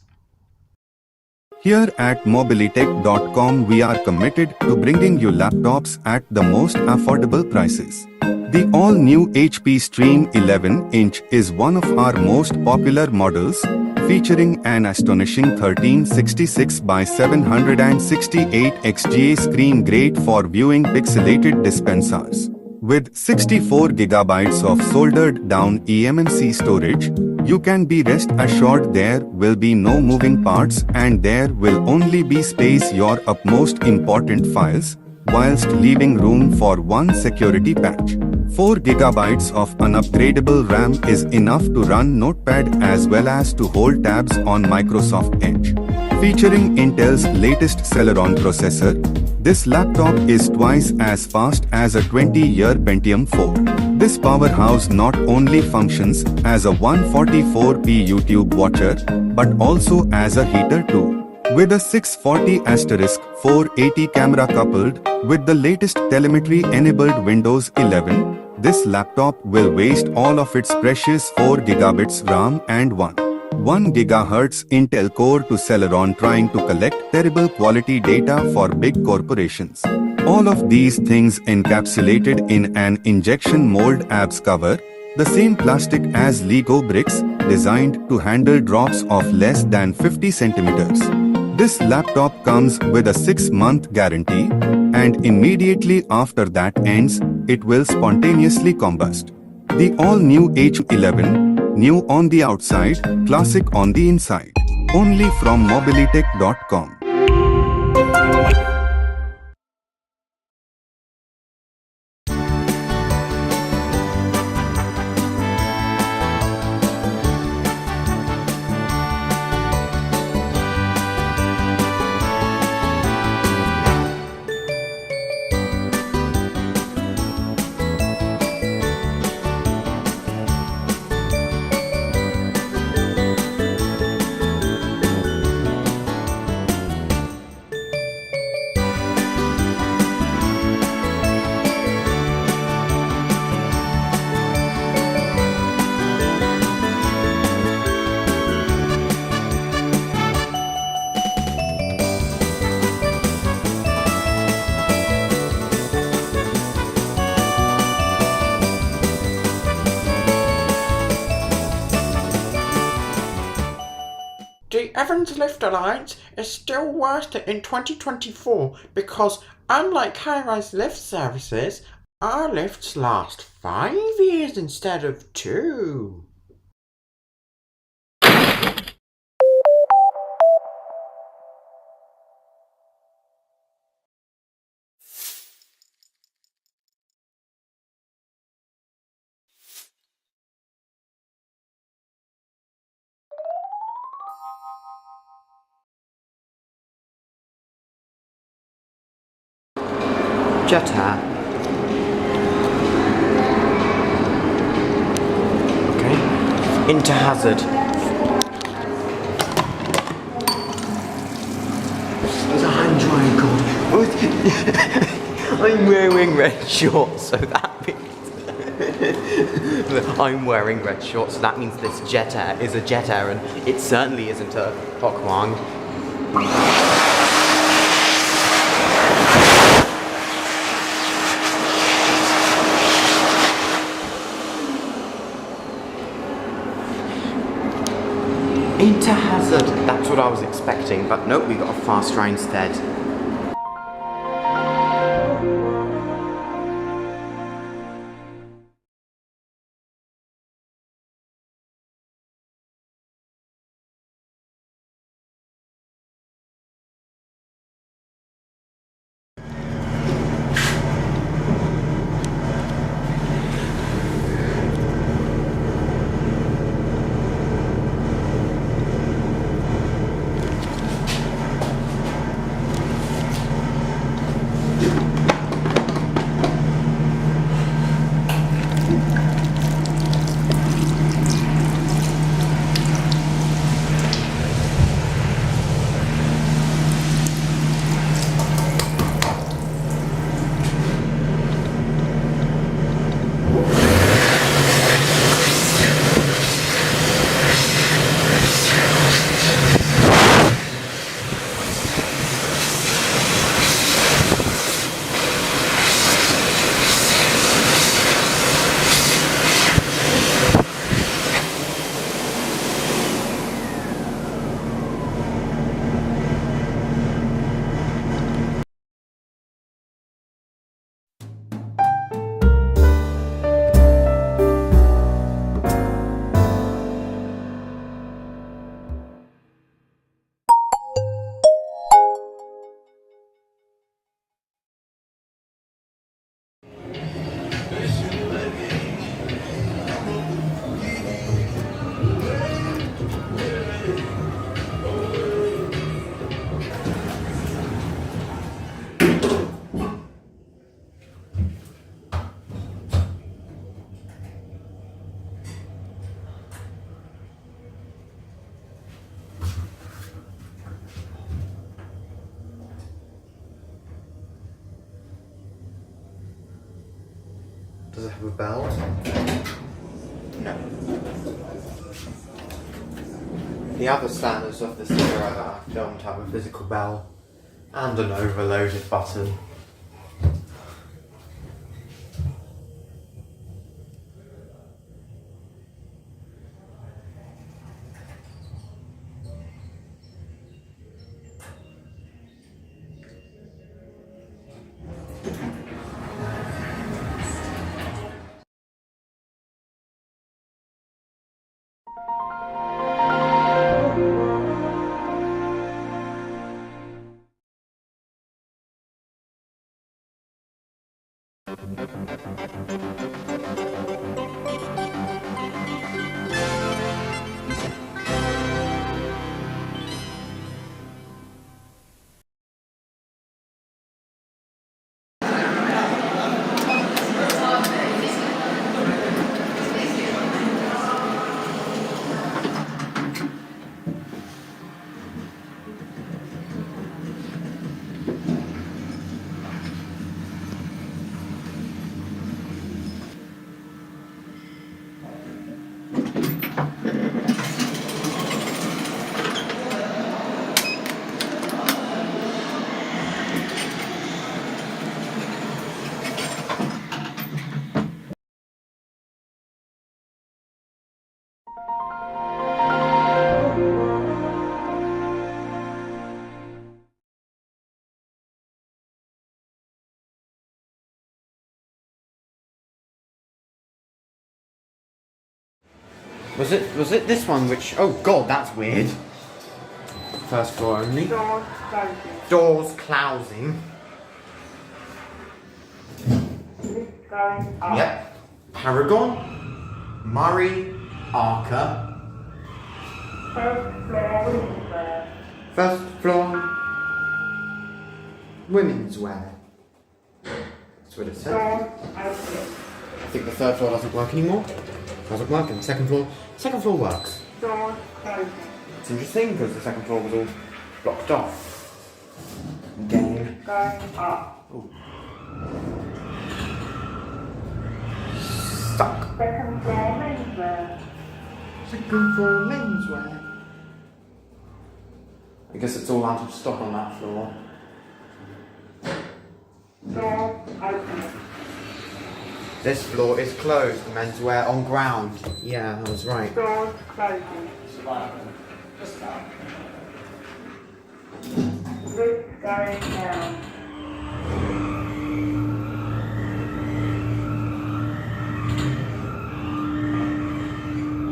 Here at Mobilitech.com we are committed to bringing you laptops at the most affordable prices. The all-new HP Stream 11-inch is one of our most popular models, featuring an astonishing 1366 by 768 XGA screen great for viewing pixelated dispensers. With 64 GB of soldered down eMMC storage, you can be rest assured there will be no moving parts and there will only be space your utmost important files, whilst leaving room for one security patch. 4 GB of unupgradable RAM is enough to run Notepad as well as to hold tabs on Microsoft Edge. Featuring Intel's latest Celeron processor, this laptop is twice as fast as a 20-year Pentium 4. This powerhouse not only functions as a 144p YouTube watcher, but also as a heater too. With a 640*480 camera coupled with the latest telemetry-enabled Windows 11, this laptop will waste all of its precious 4 GB RAM and 1 GHz Intel Core to Celeron trying to collect terrible quality data for big corporations. All of these things encapsulated in an injection mold ABS cover, the same plastic as Lego bricks, designed to handle drops of less than 50 centimeters. This laptop laptop comes with a 6-month guarantee, and immediately after that ends, it will spontaneously combust. The all-new NCHLive, new on the outside, classic on the inside. Only from mobilitech.com. The Evans Lift Alliance is still worth it in 2024 because, unlike high-rise lift services, our lifts last 5 years instead of 2. Jetta. Okay. Into hazard. There's a hand drying cord. I'm wearing red shorts, so that means I'm wearing red shorts, so that means this Jetta is a Jetta, and it certainly isn't a Hokwang. Into hazard. That's what I was expecting, but nope, we got a fast dry instead. Does it have a bell? No. The other standards of the cigarette that I filmed have a physical bell and an overloaded button. Was it this one which, oh god, that's weird. First floor only. Doors closing. Yep. Paragon, Murray, Arca. First floor women's wear. That's what it said. I think the third floor doesn't work anymore. Doesn't work, and second floor works. It's interesting because the second floor was all blocked off. Game. Ooh. Stuck. Second floor menswear. Second floor menswear. I guess it's all out of stock on that floor. Door open. This floor is closed. Menswear on ground. Yeah, I was right. Doors closing. Lift going down.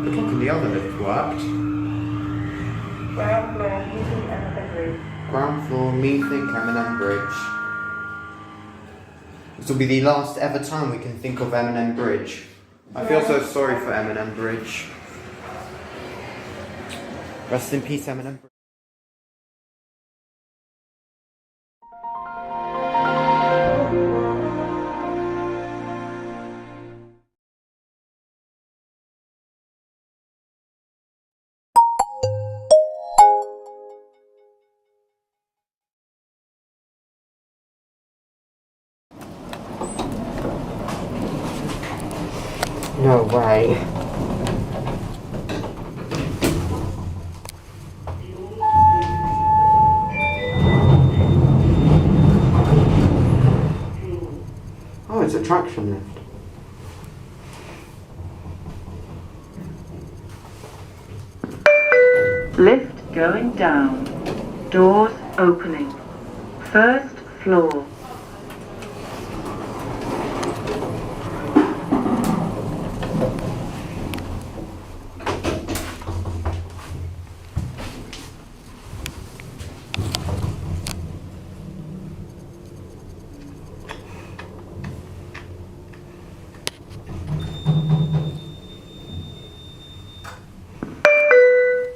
The clock in the other lift worked. Ground floor, meeting M&M Bridge. Ground floor, meeting M&M Bridge. This will be the last ever time we can think of M&M Bridge. I feel so sorry for M&M Bridge. Rest in peace, M&M Bridge. No way. Oh, it's a traction lift. Lift going down. Doors opening. First floor.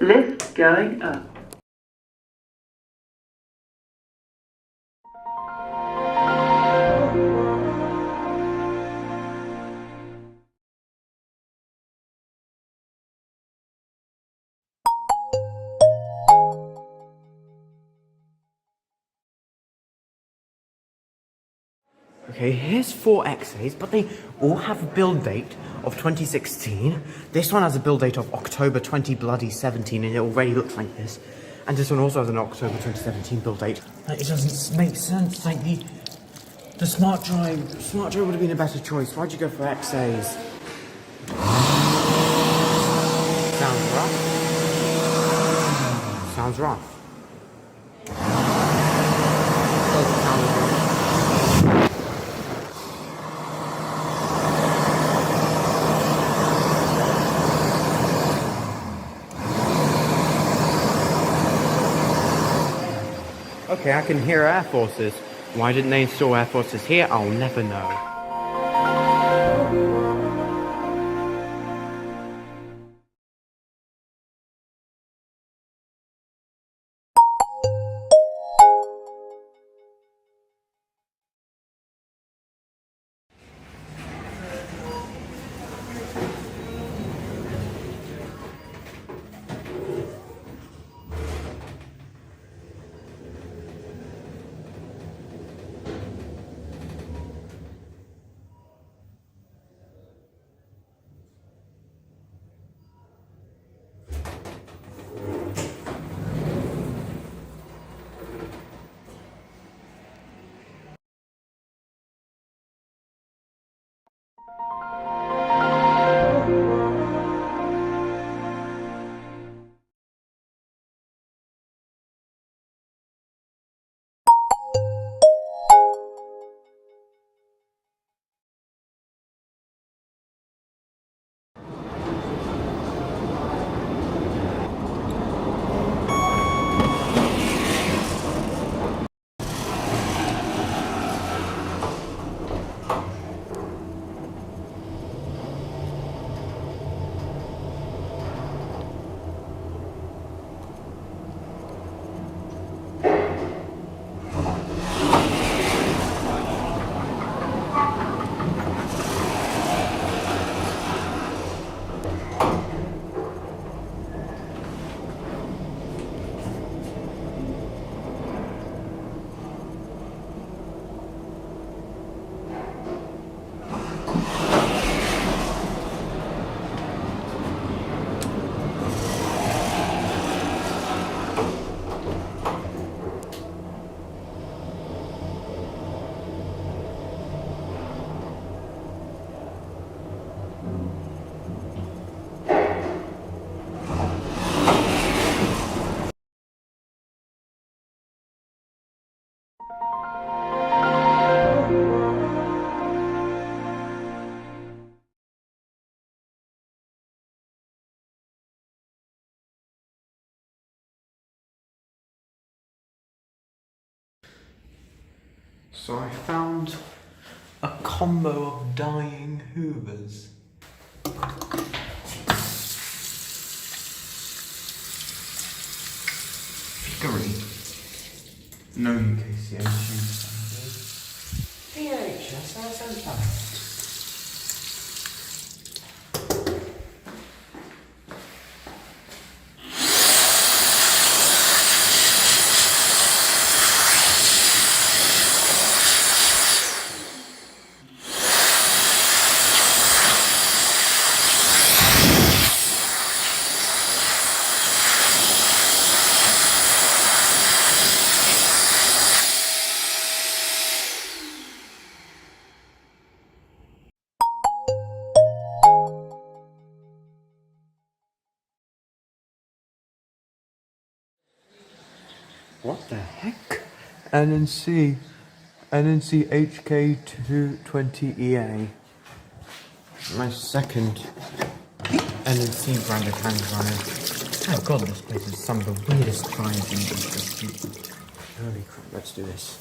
Lift going up. Okay, here's 4 X-rays, but they all have a build date of 2016. This one has a build date of October 2017, and it already looks like this. And this one also has an October 2017 build date. It doesn't make sense. Like the smart drive would have been a better choice. Why'd you go for X-rays? Sounds rough. Sounds rough. Doesn't sound rough. Okay, I can hear Air Forces. Why didn't they install Air Forces here? I'll never know. So I found a combo of dying hoovers. Gary. No UKCH standard. VHS SN5. What the heck? NCHLT220EA. My second NNC branded hand dryer. Oh god, this place is some of the weirdest dryers in the Holy crap, let's do this.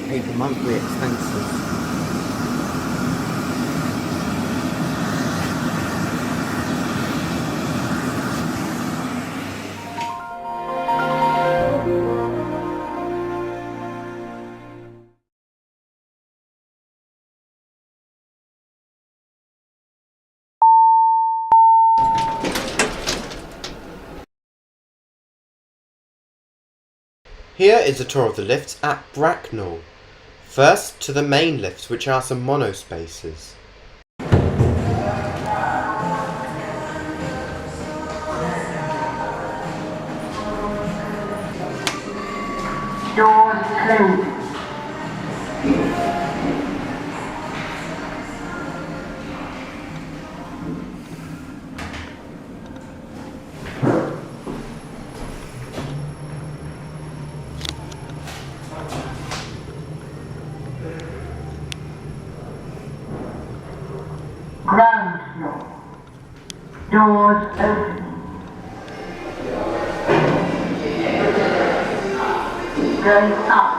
Paper monthly expenses. Here is a tour of the lifts at Bracknell. First, to the main lifts, which are some monospaces. Doors closed. Ground floor. Doors opening. Going up.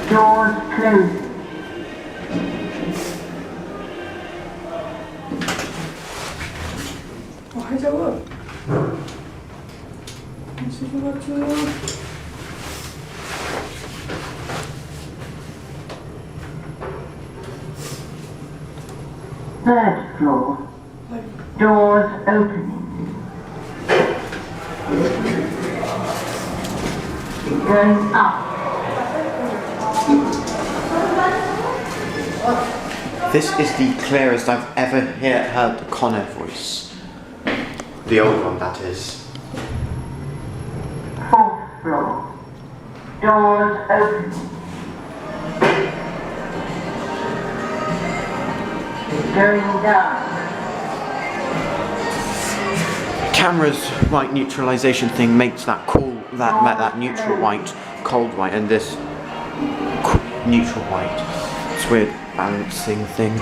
Doors closing. Oh, jawab. Masih baca. Third floor. Doors opening. Going up. This is the clearest I've ever heard the Connor voice. The old one, that is. Fourth floor. Doors opening. Going down. Camera's white neutralization thing makes that cool, that neutral white, cold white, and this neutral white. It's weird balancing thing.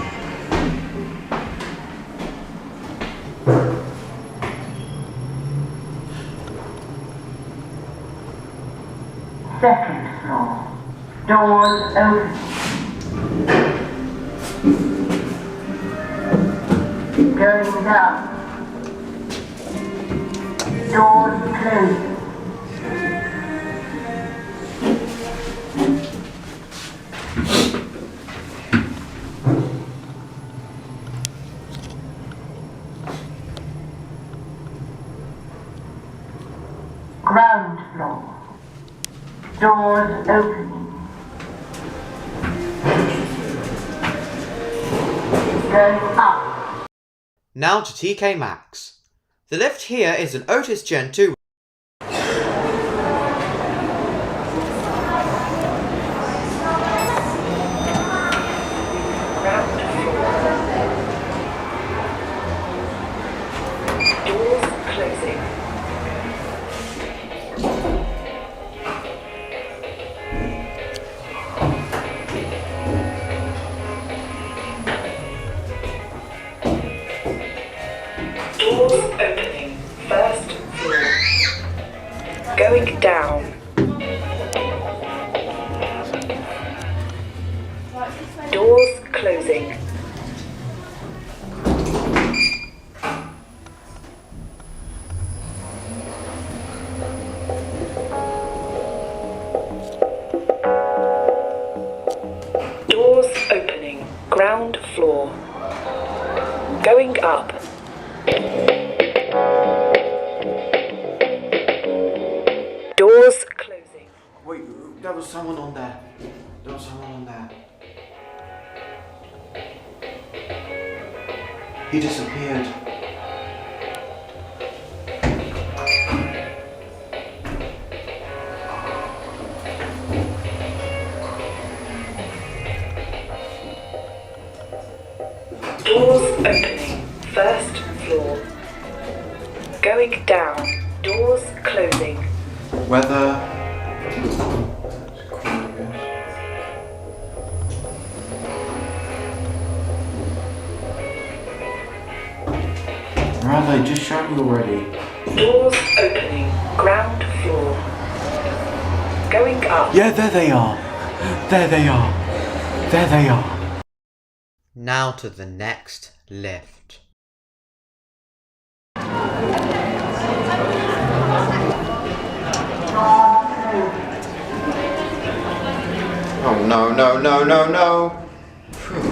Second floor. Doors open. Going down. Doors closed. Ground floor. Doors opening. Going up. Now to TK Maxx. The lift here is an Otis Gen 2. Doors closing. Doors opening. First floor. Going down. Doors closing. Doors opening. Ground floor. Going up. Doors closing. Wait, there was someone on there. There was someone on there. He disappeared. Doors opening. First floor. Going down. Doors closing. Weather. Rather, just showed me already. Doors opening. Ground floor. Going up. Yeah, there they are. There they are. There they are. Now to the next lift. Oh no, no, no, no, no. Phew.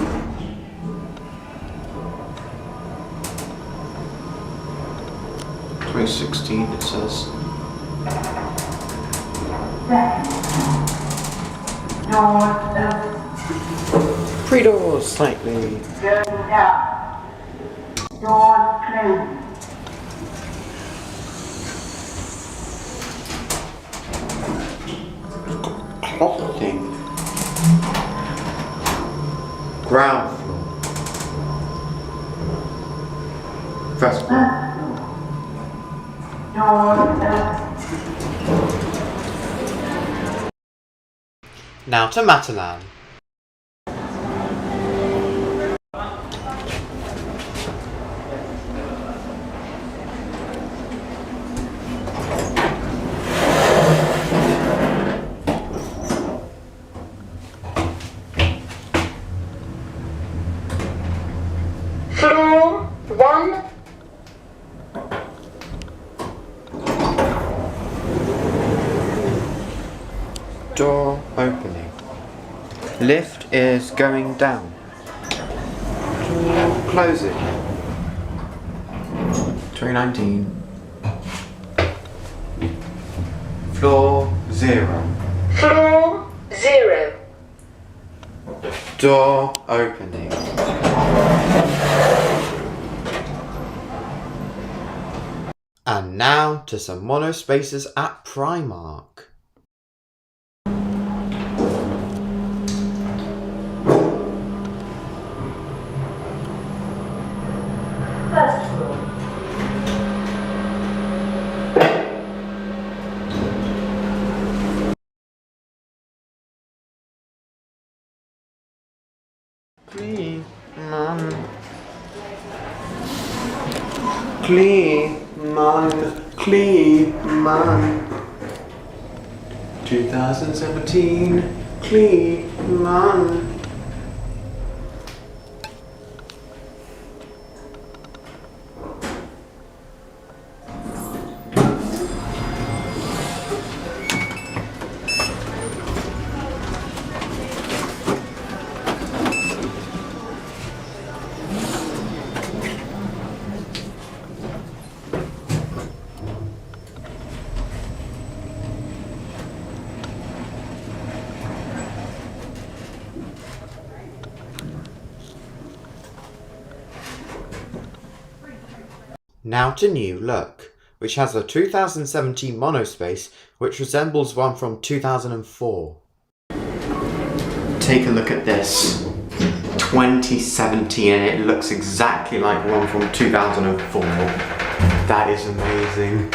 $2016 it says. Pre-doors slightly. Going down. Doors closing. Clock thing. Ground floor. First floor. Doors open. Now to Matalan. Floor 1. Door opening. Lift is going down. Door closing. 2019. Floor 0. Floor 0. Door opening. And now to some monospaces at Primark. First floor. Clean, man. Clean, man. Clean, man. 2017. Clean, man. Now to New Look, which has a 2017 monospace which resembles one from 2004. Take a look at this. 2017 and it looks exactly like one from 2004. That is amazing.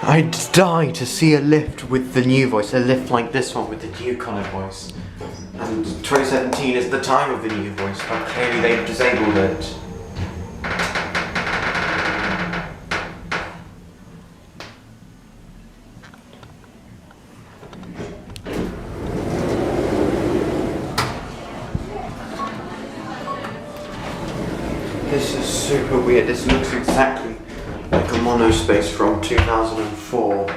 I'd die to see a lift with the new voice, a lift like this one with the new kind of voice. And 2017 is the time of the new voice, but clearly they've disabled it. This is super weird. This looks exactly like a monospace from 2004.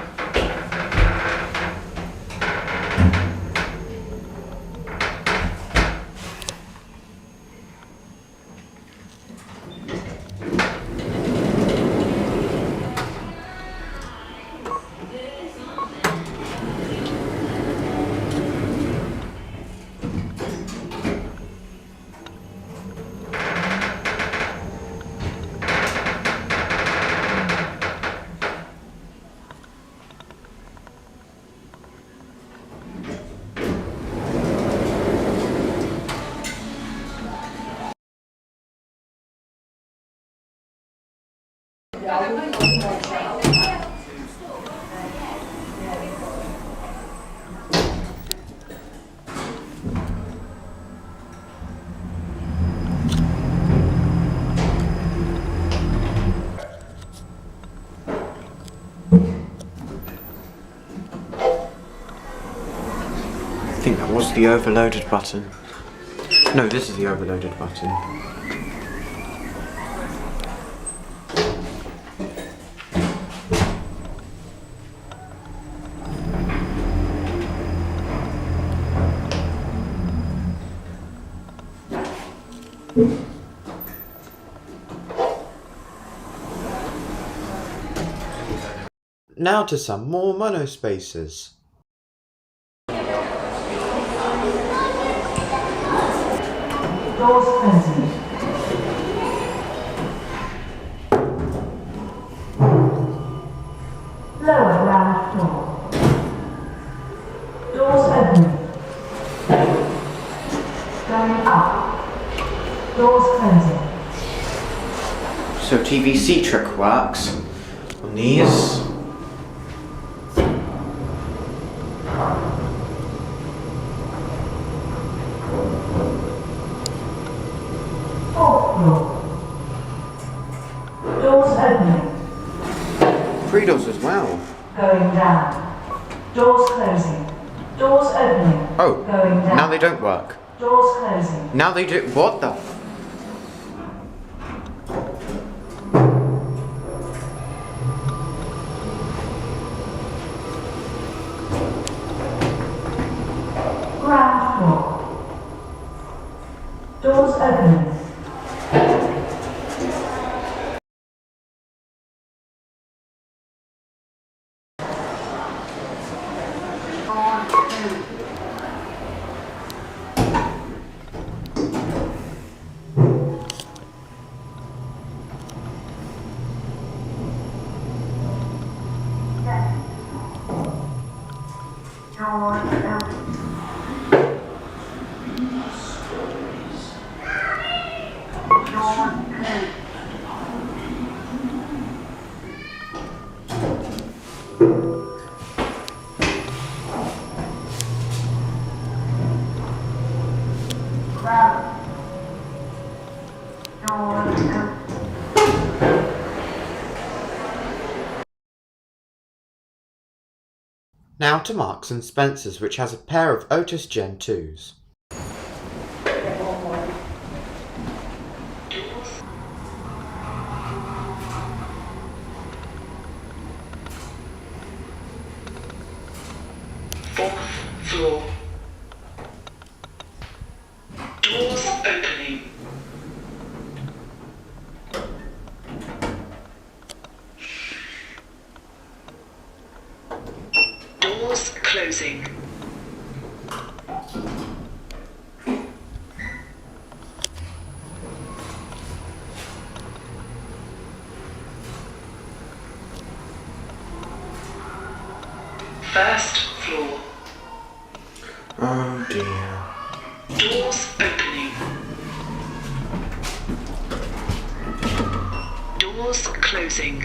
I think that was the overloaded button. No, this is the overloaded button. Now to some more monospaces. Doors closing. Lower ground floor. Doors open. Doors closing. So TVC trick works on these. Fourth floor. Doors opening. 3 doors as well. Going down. Doors closing. Doors opening. Oh, Going down. now they don't work. Doors closing. Now they do. What the? Ground floor. Doors opening. Now to Marks and Spencer's, which has a pair of Otis Gen 2s. Fourth floor. Doors opening. Doors closing. First floor. Oh dear. Doors opening. Doors closing.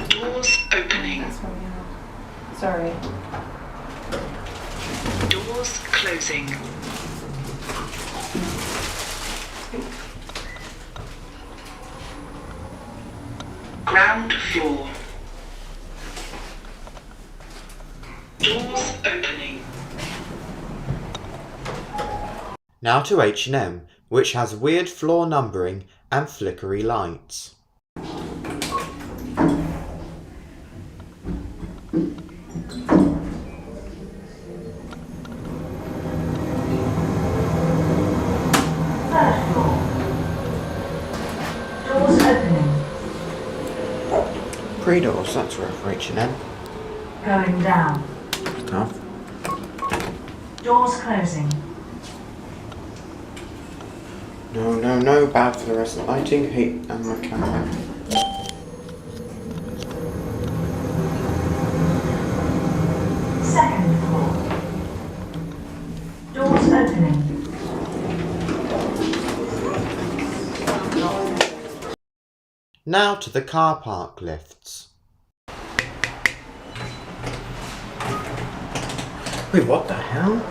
Doors opening. Sorry. Doors closing. Ground floor. Doors opening. Now to H&M, which has weird floor numbering and flickery lights. Third floor. Doors opening. 3 doors, that's right for H&M. Going down. Tough. Doors closing. No, no, no, bad for the rest of the lighting. Hate and my camera. Second floor. Doors opening. Now to the car park lifts. Wait, what the hell?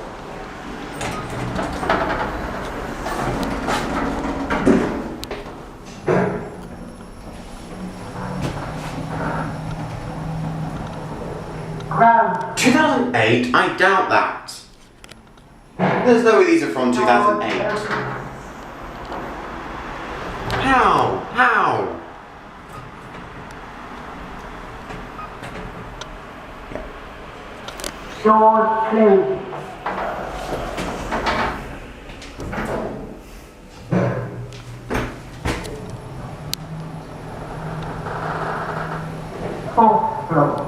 Ground. 2008? I doubt that. There's no way these are from 2008. How? How? Doors closing. Fourth floor.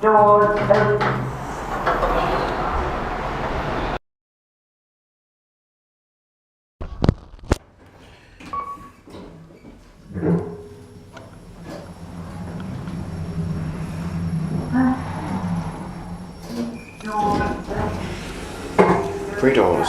Doors open. Three doors.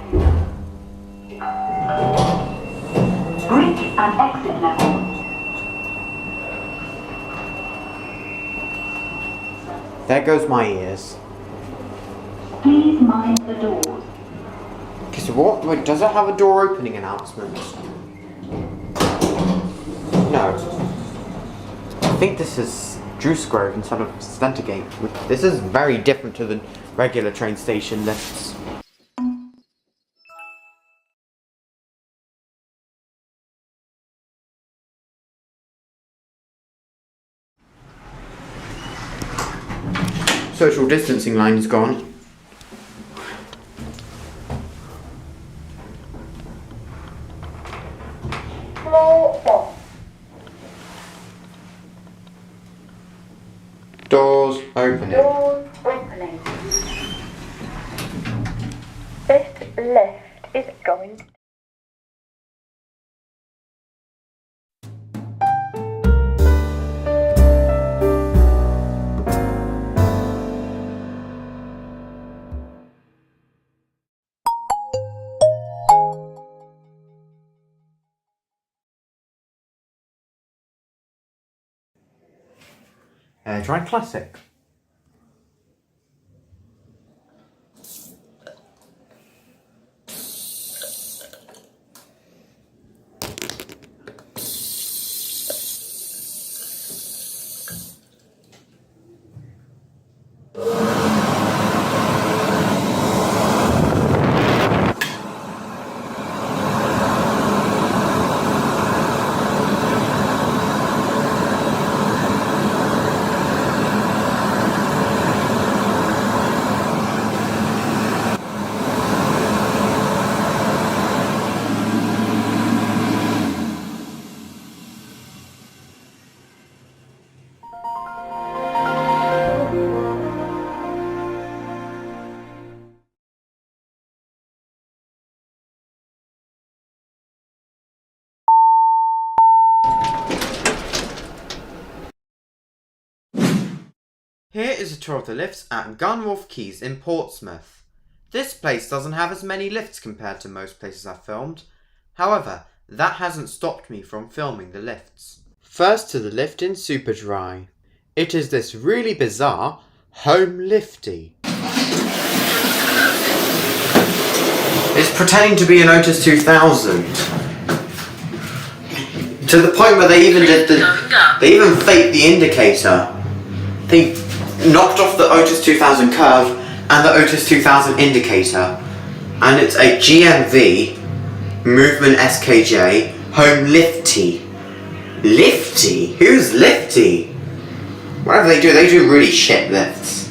and exit level. There goes my ears. Please mind the doors. Okay, so what? Wait, does it have a door opening announcement? No. I think this is Juice Grove instead of Stentergate. This is very different to the regular train station lifts. Social distancing line is gone. Doors opening. Doors opening. This lift is going. Try classic. Here is a tour of the lifts at Gunwharf Quays in Portsmouth. This place doesn't have as many lifts compared to most places I've filmed. However, that hasn't stopped me from filming the lifts. First to the lift in Superdry. It is this really bizarre home lifty. It's pretending to be an Otis 2000. To the point where they even faked the indicator. They knocked off the Otis 2000 curve and the Otis 2000 indicator, and it's a GMV Movement SKJ home lifty. Lifty? Who's lifty? Whatever they do really shit lifts.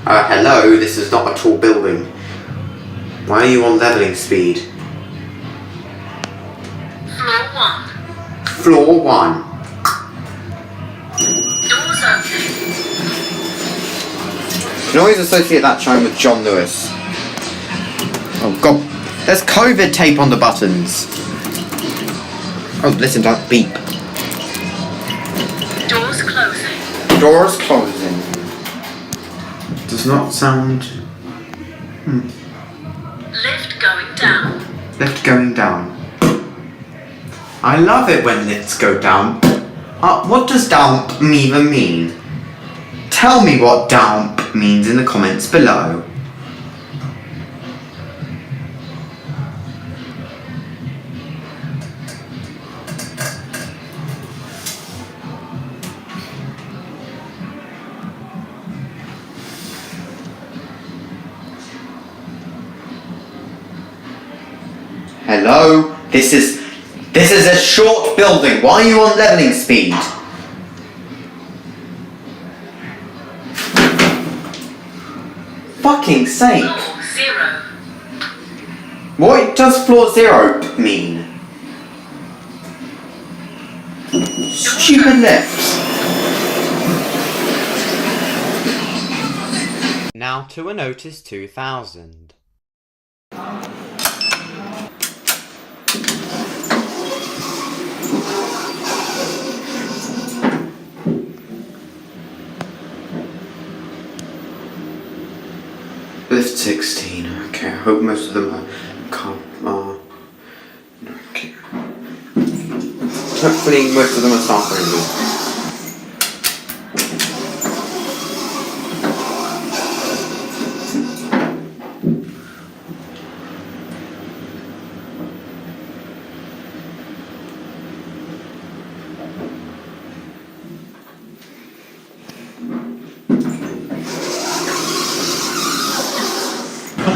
Hello, this is not a tall building. Why are you on leveling speed? Floor 1. Doors opening. You can always associate that chime with John Lewis. Oh god, there's COVID tape on the buttons. Oh, listen to that beep. Doors closing. Doors closing. Does not sound... Lift going down. Lift going down. I love it when lifts go down. What does down even mean? Tell me what down means in the comments below. Hello? This is a short building. Why are you on leveling speed? Fucking sake. Floor 0. What does floor 0 mean? Stupid lifts. Now to an Otis 2000. lift 16. Okay, I hope most of them are okay. Hopefully most of them are staff friendly.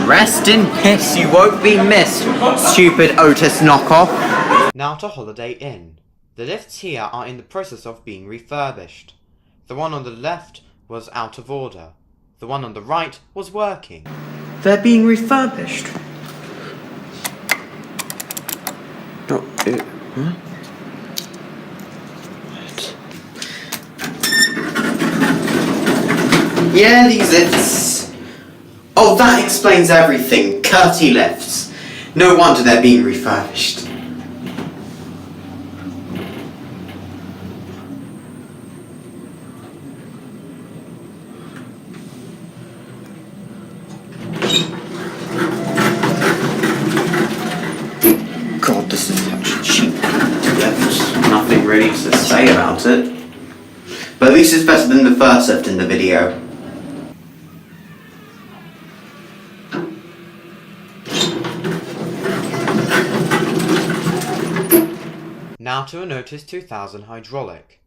Rest in piss, you won't be missed, stupid Otis knockoff. Now to Holiday Inn. The lifts here are in the process of being refurbished. The one on the left was out of order. The one on the right was working. They're being refurbished. What? Yeah, these lifts. Oh, that explains everything. Curty lifts. No wonder they're being refurbished. God, this is such a cheap lift. Nothing really to say about it. But at least it's better than the first lift in the video. Now to a Otis 2000 hydraulic.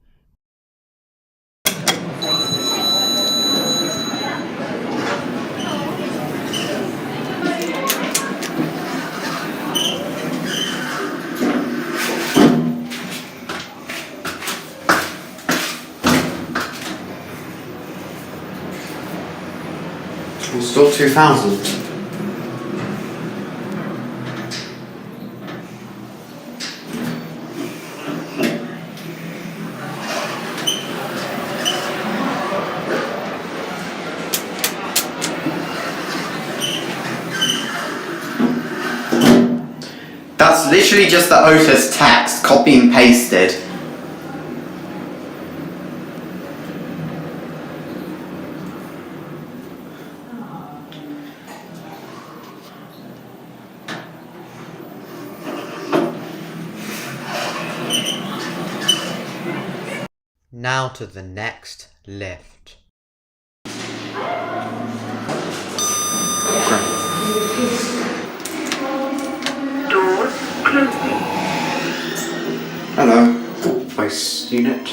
Install 2000. That's literally just the Otis text, copy and pasted. Now to the next lift. Doors closing. Hello, voice unit.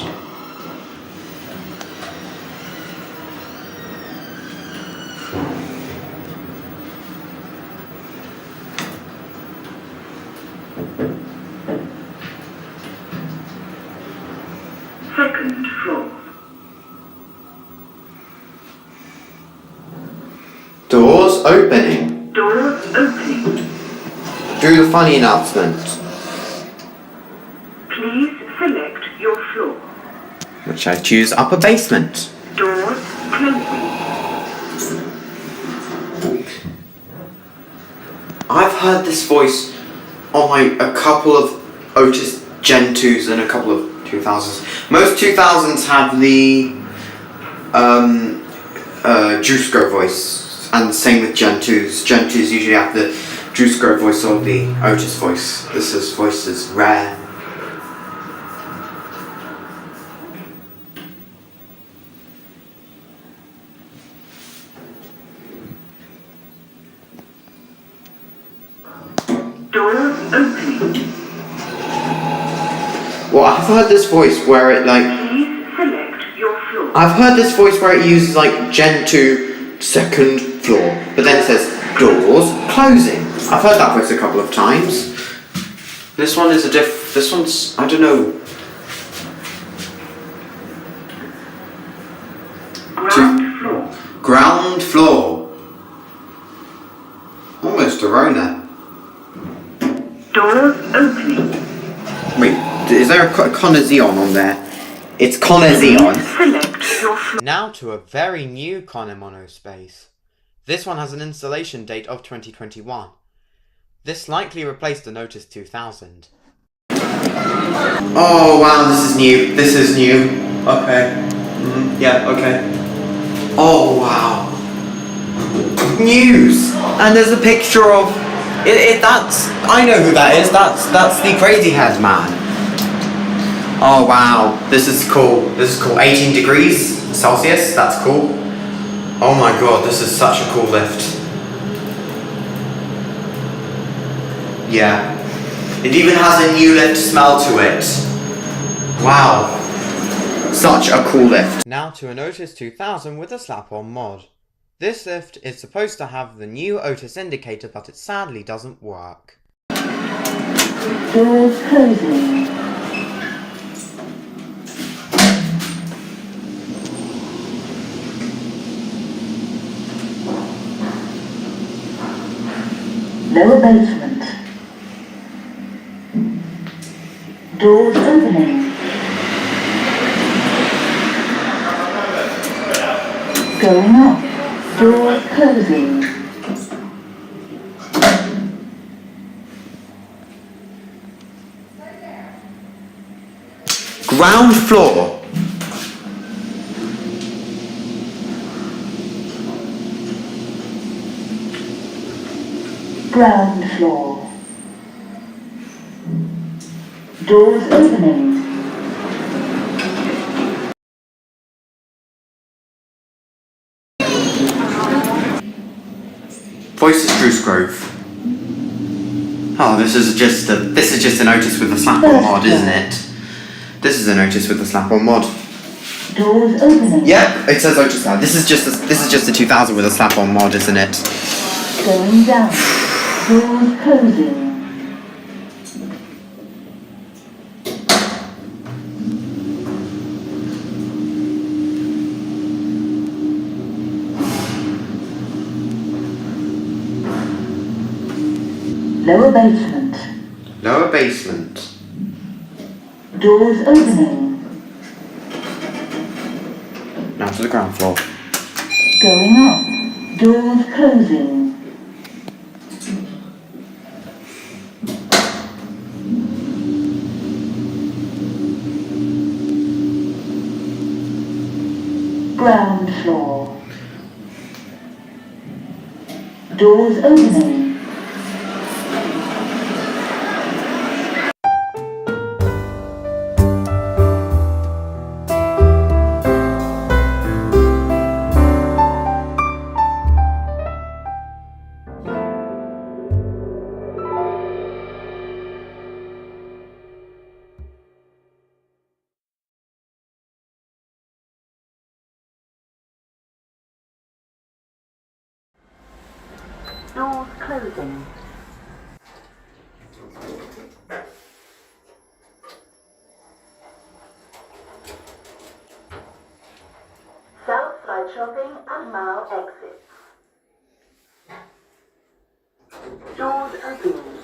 Second floor. Doors opening. Doors opening. Do the funny announcement. Please select your floor. Which I choose upper basement. Doors closing. I've heard this voice on like a couple of Otis Gen 2s and a couple of 2000s. Most 2000s have the Juice Grow voice, and same with Gen 2s. Gen 2s usually have the Juice Grow voice or the Otis voice. This voice is rare. Doors opening. Well, I've heard this voice where it like... Please select your floor. I've heard this voice where it uses like Gen 2 second floor, but then it says doors closing. I've heard that voice a couple of times. This one is this one's, I don't know. Ground floor. Ground floor. Almost a Rona. Doors opening. Wait, is there a Connor Xeon on there? It's Connor Xeon. Select your floor. Now to a very new Connor monospace. This one has an installation date of 2021. This likely replaced the Otis 2000. Oh wow, this is new. This is new. Okay. Yeah, okay. Oh wow. news, and there's a picture of that's, I know who that is. That's the crazy haired man. Oh wow, this is cool. This is cool. 18 degrees Celsius. That's cool. Oh my god, this is such a cool lift. Yeah. It even has a new lift smell to it. Wow. Such a cool lift. Now to an Otis 2000 with a slap-on mod. This lift is supposed to have the new Otis indicator, but it sadly doesn't work. Doors closing. Lower basement. Doors opening. Going up. Doors closing. Ground floor. Ground floor. Doors opening. Voices Spruce Grove. Oh, this is just an Otis with a slap-on mod, isn't it? This is an Otis with a slap-on mod. Doors opening. Yep, it says Otis now. This is just a 2000 with a slap-on mod, isn't it? Going down. Doors closing. Lower basement. Lower basement. Doors opening. Now to the ground floor. Going up. Doors closing. Ground floor. Doors opening. Doors closing. Southside Shopping and Mall exits. Doors opening.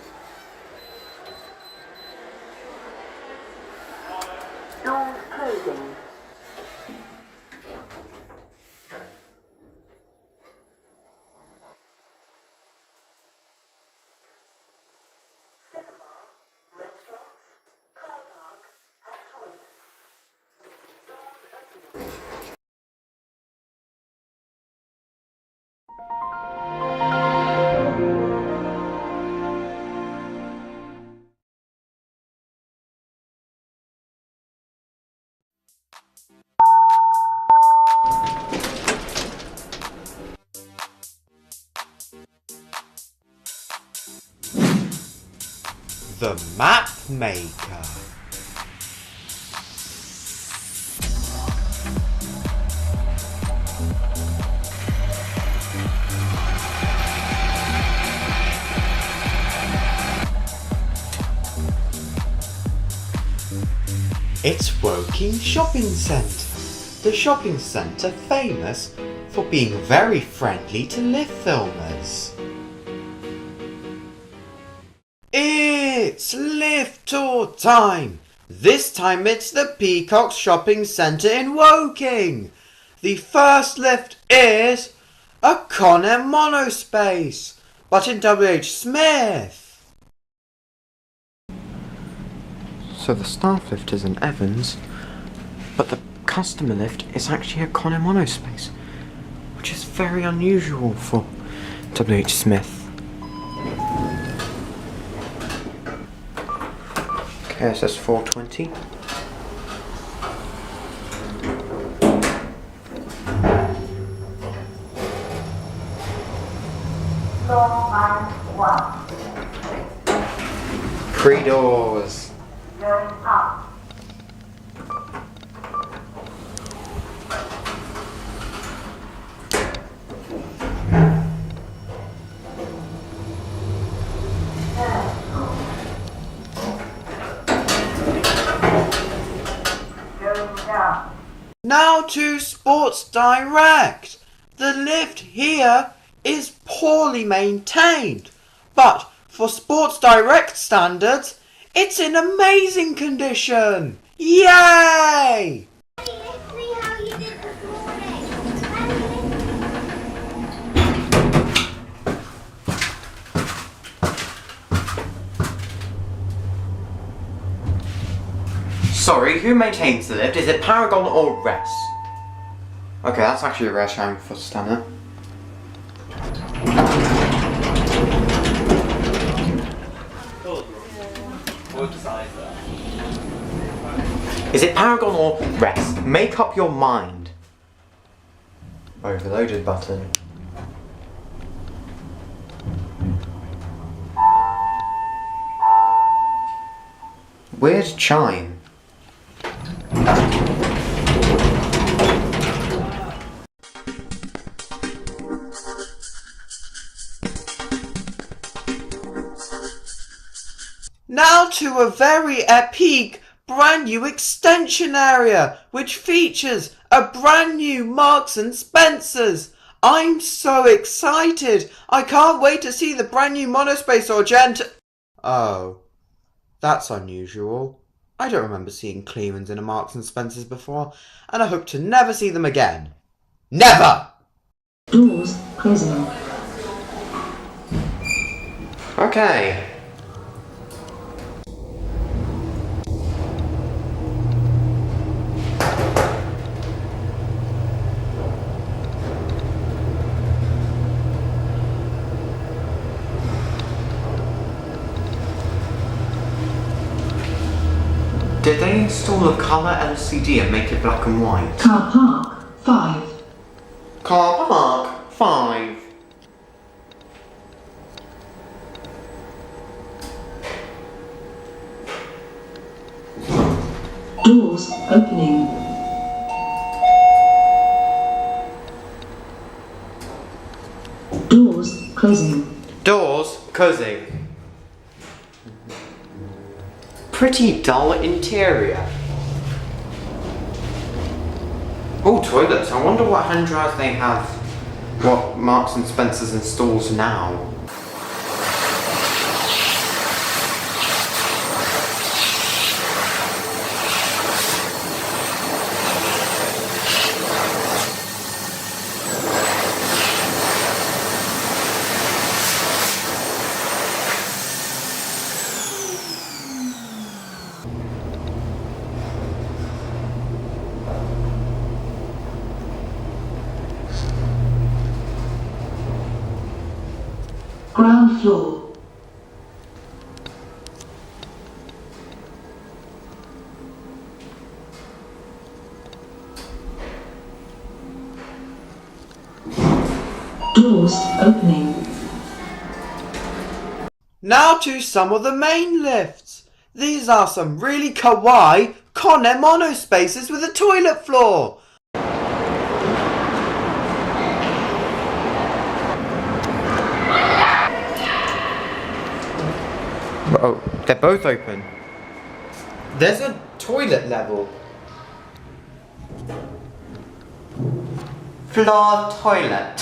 Doors closing. The Map Maker. It's Woking Shopping Centre. The shopping centre famous for being very friendly to lift filmers. It's lift tour time! This time it's the Peacock Shopping Centre in Woking. The first lift is a Conair monospace, but in WH Smith. So the staff lift is in Evans, but the customer lift is actually a Conair monospace, which is very unusual for W.H. Smith. KSS 420. Three doors. Going up. Now to Sports Direct. The lift here is poorly maintained, but for Sports Direct standards, it's in amazing condition. Yay! Sorry, who maintains the lift? Is it Paragon or Res? Okay, that's actually a rare showing for stamina. Is it Paragon or Res? Make up your mind. Overloaded button. Weird chime. Now to a very epic brand new extension area which features a brand new Marks and Spencer's. I'm so excited. I can't wait to see the brand new Monospace Argent. Oh, that's unusual. I don't remember seeing Clemens in a Marks and Spencer's before, and I hope to never see them again. Never! Doors closing. Okay. Did they install a colour LCD and make it black and white? Car park 5. Car park 5. Doors opening. Doors closing. Doors closing. Pretty dull interior. Oh, toilets. I wonder what hand dryers they have. What Marks and Spencer's installs now. Ground floor. Doors opening. Now to some of the main lifts. These are some really kawaii Con-Air monospaces with a toilet floor. Oh, they're both open. There's a toilet level. Floor toilet.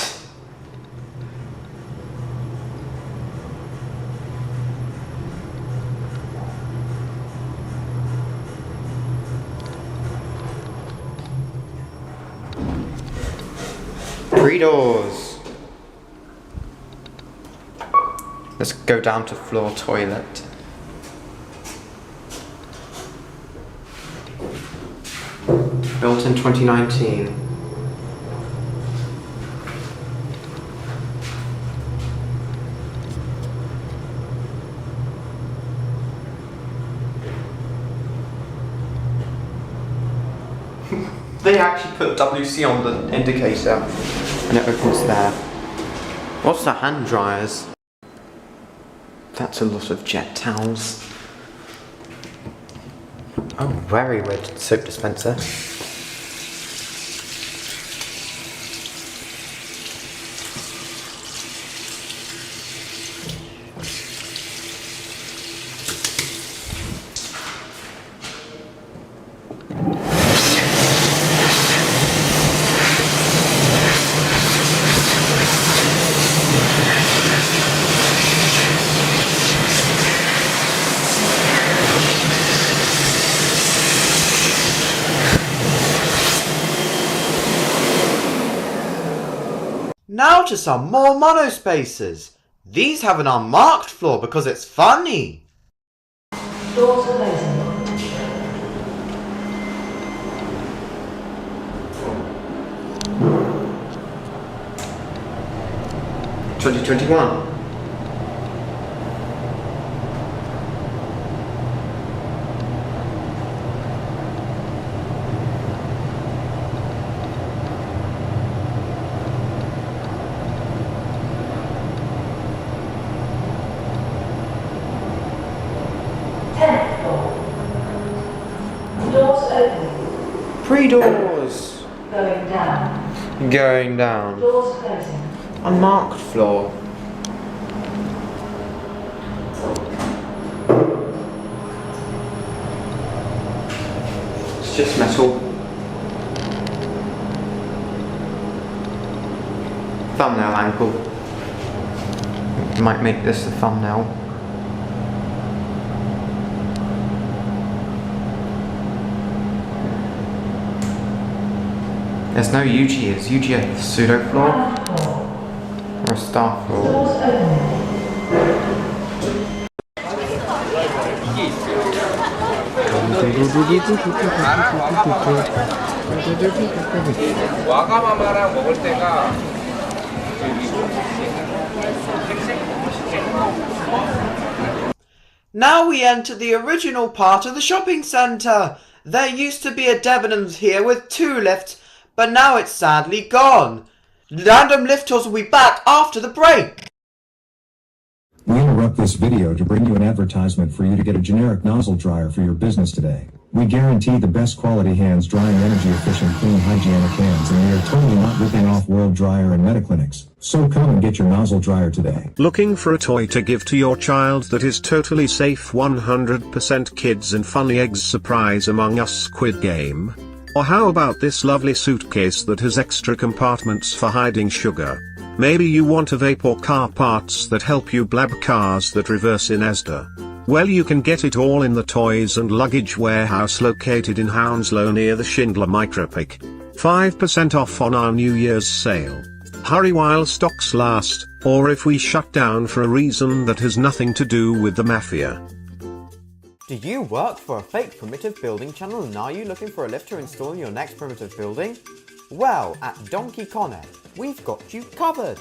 Three doors. Let's go down to floor toilet. Built in 2019. WC on the indicator and it opens there. What's the hand dryers? That's a lot of jet towels. Oh, very weird soap dispenser. Now to some more monospaces. These have an unmarked floor because it's funny. Doors closing. 2021. Doors opening. Pre-doors. Going down. Going down. Doors closing. Unmarked floor. It's just metal. Thumbnail angle. Might make this the thumbnail. There's no UG, is UG a pseudo floor? Or a star floor? 와가마마랑 먹을 때가 Now we enter the original part of the shopping centre. There used to be a Debenhams here with 2 lifts, but now it's sadly gone. Random lift tours will be back after the break. We interrupt this video to bring you an advertisement for you to get a generic nozzle dryer for your business today. We guarantee the best quality hands drying energy efficient, clean, hygienic hands, and we are totally not ripping off World Dryer and Mediclinics. So come and get your nozzle dryer today. Looking for a toy to give to your child that is totally safe, 100% kids and funny eggs surprise Among Us Squid Game? Or how about this lovely suitcase that has extra compartments for hiding sugar? Maybe you want a vape or car parts that help you blab cars that reverse in ESDA. Well, you can get it all in the Toys and Luggage Warehouse located in Hounslow near the Schindler Micropic. 5% off on our New Year's sale. Hurry while stocks last, or if we shut down for a reason that has nothing to do with the mafia. Do you work for a fake primitive building channel and are you looking for a lift to install in your next primitive building? Well, at Donkey Connor, we've got you covered.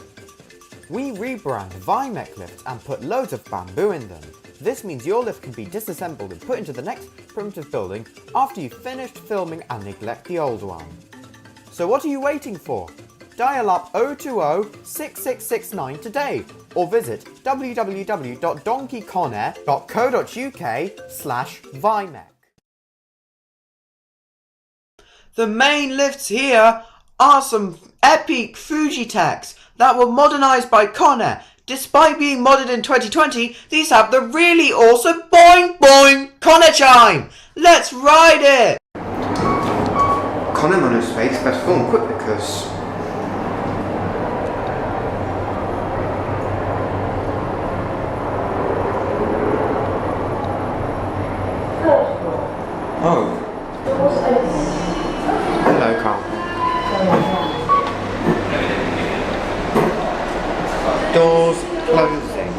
We rebrand Vimec lifts and put loads of bamboo in them. This means your lift can be disassembled and put into the next primitive building after you've finished filming and neglect the old one. So what are you waiting for? Dial up 020-6669 today or visit www.donkeyconair.co.uk/Vimec. The main lifts here are some epic Fujitechs that were modernised by Conair. Despite being modded in 2020, these have the really awesome boing boing Conair chime. Let's ride it! Connor Monospace better film quick because oh. Hello, Carl. Doors closing.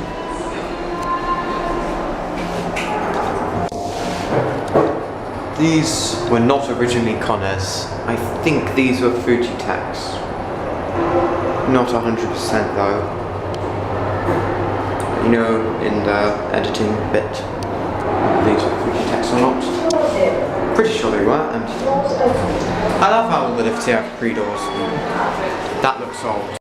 These were not originally Connors. I think these were Fujitechs. Not 100% though. You know, in the editing bit, these were Fujitechs or not. Pretty sure they were, and I love how all the lifts here have 3 doors. That looks old.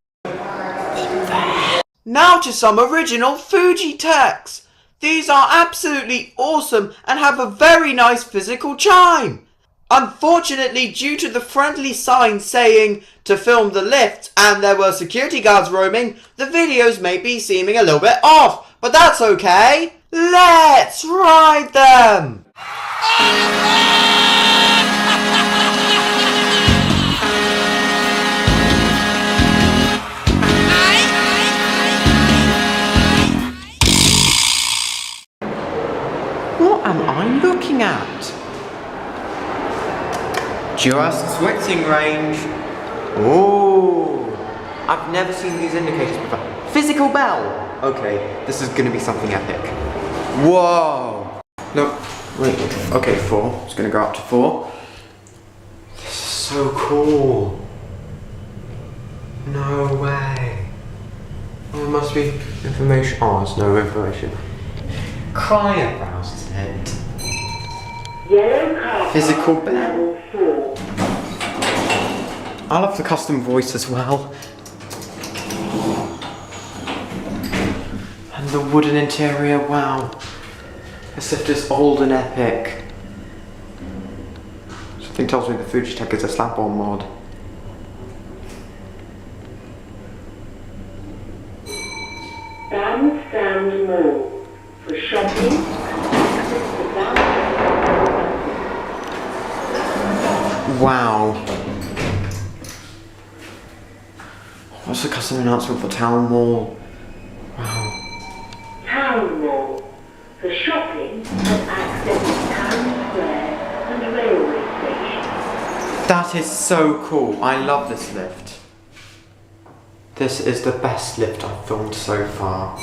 Now to some original Fuji techs. These are absolutely awesome and have a very nice physical chime. Unfortunately, due to the friendly sign saying to film the lift and there were security guards roaming, the videos may be seeming a little bit off, but that's okay. Let's ride them! What am I looking at? Just switching range. Oh, I've never seen these indicators before. Physical bell. Okay, this is gonna be something epic. Whoa. No, wait. Okay, 4. It's gonna go up to 4. This is so cool. No way. Oh, there must be information. Oh, there's no information. Cryo browse it. Yellow car. Physical bell. Level 4. I love the custom voice as well. And the wooden interior, wow. As if it's old and epic. Something tells me the Fujitech is a slap-on mod. Bandstand Mall. For shopping, access the bandstand. Wow. What's the custom announcement for Town Mall? Wow. Town Mall. For shopping and access to Town Square and railway station. That is so cool. I love this lift. This is the best lift I've filmed so far.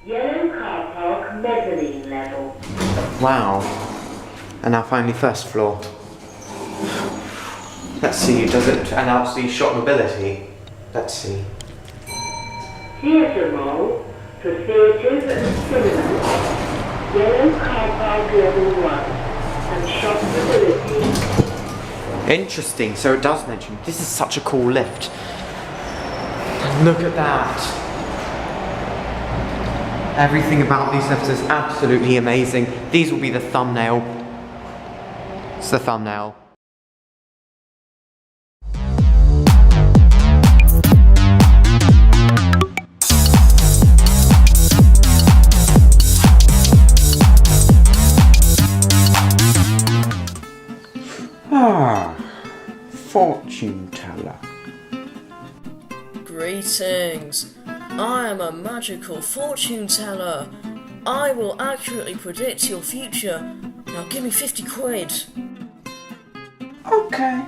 Yellow car park mezzanine level. Wow. And now finally first floor. Let's see, does it announce the shop mobility? Let's see. Theatre Mall. For theatres and cinemas. Yellow car park level 1. And shop mobility. Interesting, so it does mention, this is such a cool lift. Look at that. Everything about these lifts is absolutely amazing. These will be the thumbnail. It's the thumbnail. Fortune teller. Greetings. I am a magical fortune teller. I will accurately predict your future. Now give me 50 quid. Okay.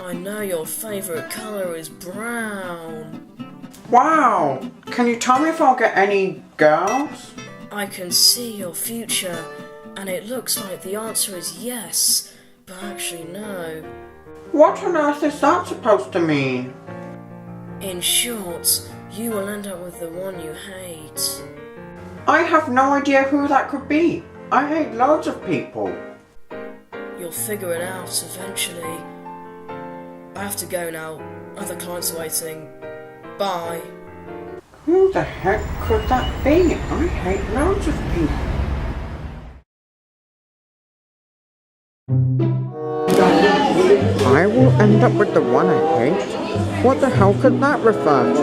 I know your favourite colour is brown. Wow. Can you tell me if I'll get any girls? I can see your future, and it looks like the answer is yes, but actually no. What on earth is that supposed to mean? In short, you will end up with the one you hate. I have no idea who that could be. I hate loads of people. You'll figure it out eventually. I have to go now. Other clients are waiting. Bye. Who the heck could that be? I hate loads of people. I will end up with the one I hate? What the hell could that refer to?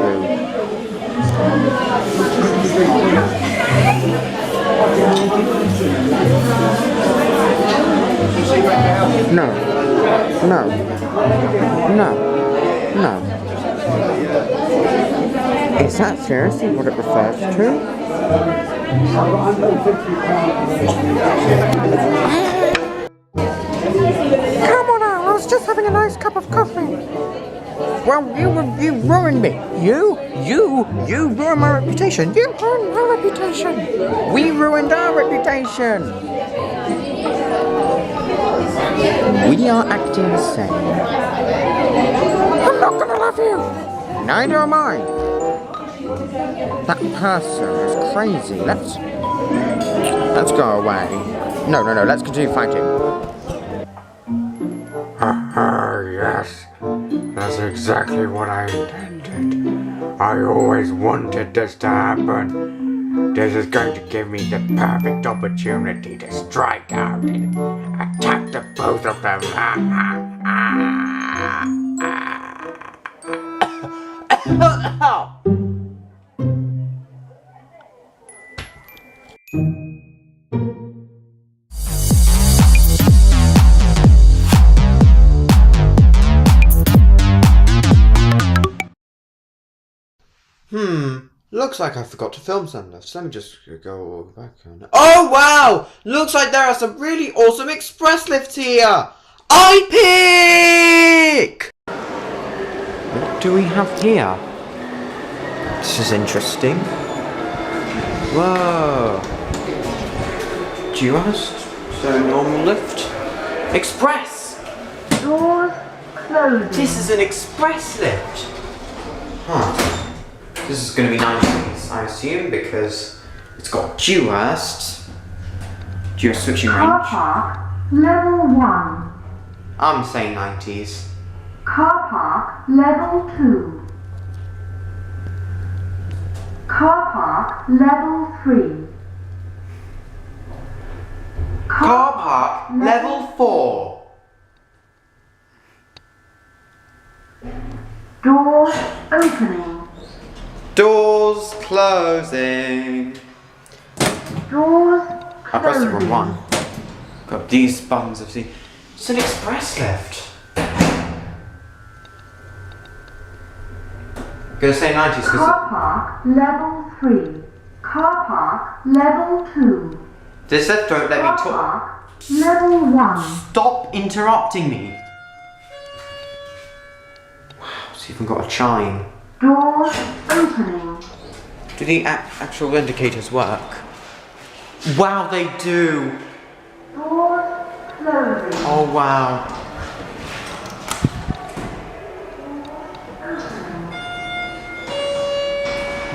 No. No. No. No. Is that seriously what it refers to? Come on out, I was just having a nice cup of coffee. Well, you ruined me. You ruined my reputation. You ruined my reputation. We ruined our reputation. We are acting insane. I'm not gonna love you. Neither am I. That person is crazy. Let's go away. No, let's continue fighting. Yes. That's exactly what I intended. I always wanted this to happen. This is going to give me the perfect opportunity to strike out and attack the both of them. Looks like I forgot to film some left, so let me just go back on. Oh wow! Looks like there are some really awesome express lifts here! I pick! What do we have here? This is interesting. Whoa. Just so normal lift. Express! Doors closing. This is an express lift. Huh. This is going to be 90s, I assume, because it's got Dewhurst switching range. Car park, level 1. I'm saying 90s. Car park, level 2. Car park, level 3. Car park, level 4. Doors opening. Doors closing. Doors I pressed the wrong one. Got these buttons of the. It's an express lift. Gonna say 90s because. Car park, level 3. Car park, level 2. This lift don't let me talk. Car park, level 1. Stop interrupting me. Wow, it's even got a chime. Doors opening. Do the actual indicators work? Wow, they do. Doors closing. Oh wow.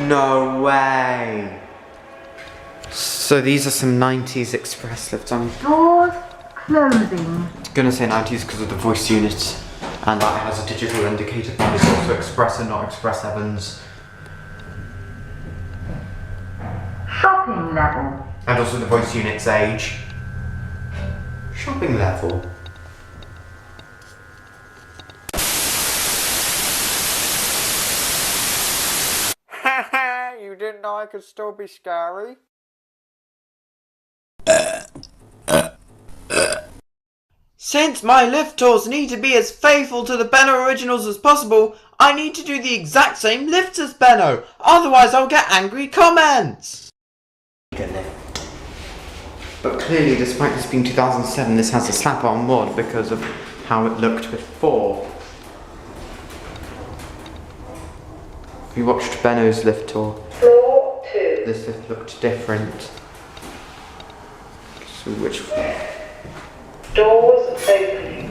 No way. So these are some 90s express lifts. I'm Doors closing. gonna say 90s because of the voice unit. And that has a digital indicator, but it's also express and not express Evans. Shopping level. And also the voice unit's age. Shopping level. Haha, you didn't know I could still be scary? Since my lift tours need to be as faithful to the Benno originals as possible, I need to do the exact same lifts as Benno, otherwise I'll get angry comments! But clearly, despite this being 2007, this has a slap-on mod because of how it looked before. If you watched Benno's lift tour, Floor 2. this lift looked different. So which floor? Doors opening.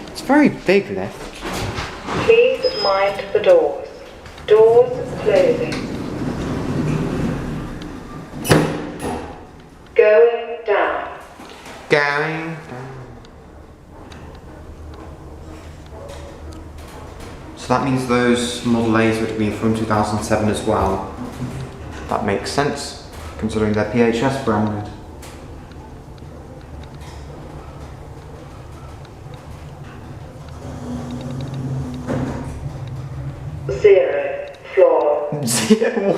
It's a very big lift. Please mind the doors. Doors closing. Going down. Going down. So that means those Model A's would have been from 2007 as well. That makes sense, considering they're PHS branded. Zero. Floor. Zero?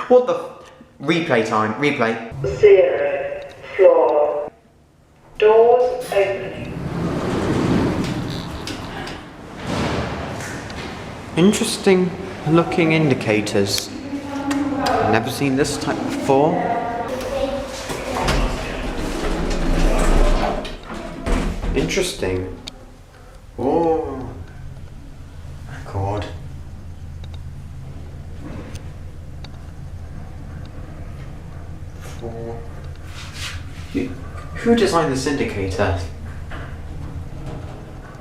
What the? Replay time. Replay. 0. Floor. Doors opening. Interesting looking indicators. I've never seen this type before. Interesting. Oh. Record. Who designed this indicator?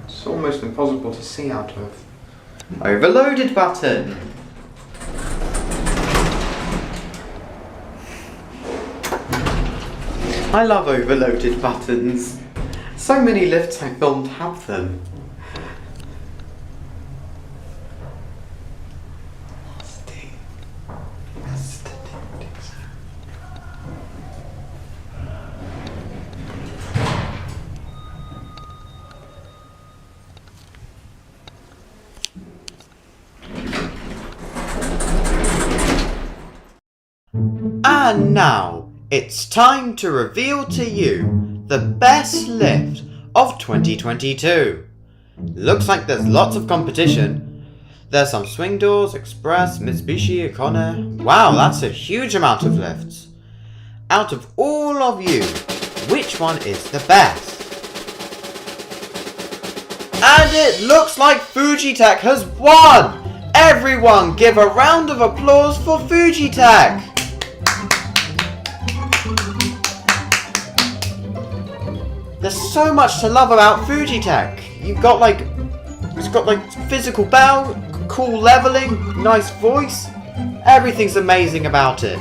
It's almost impossible to see out of. Overloaded button! I love overloaded buttons. So many lifts I filmed have them. And now, it's time to reveal to you the best lift of 2022. Looks like there's lots of competition. There's some swing doors, express, Mitsubishi, Econo. Wow, that's a huge amount of lifts. Out of all of you, which one is the best? And it looks like Fujitech has won! Everyone give a round of applause for Fujitech! There's so much to love about Fujitech. You've got it's got physical bow, cool leveling, nice voice. Everything's amazing about it.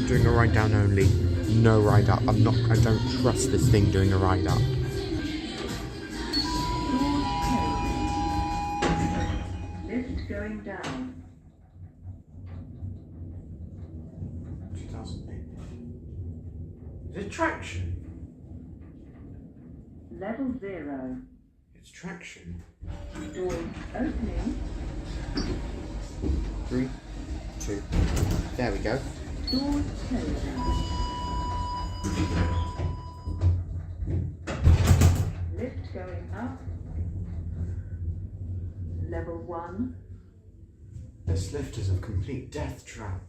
Doing a ride down only, no ride up. I don't trust this thing doing a ride up. Lift going down. 2008. Is it traction? Level 0. It's traction. Doors opening. 3, 2. There we go. Doors closing. Lift going up. Level 1. This lift is a complete death trap.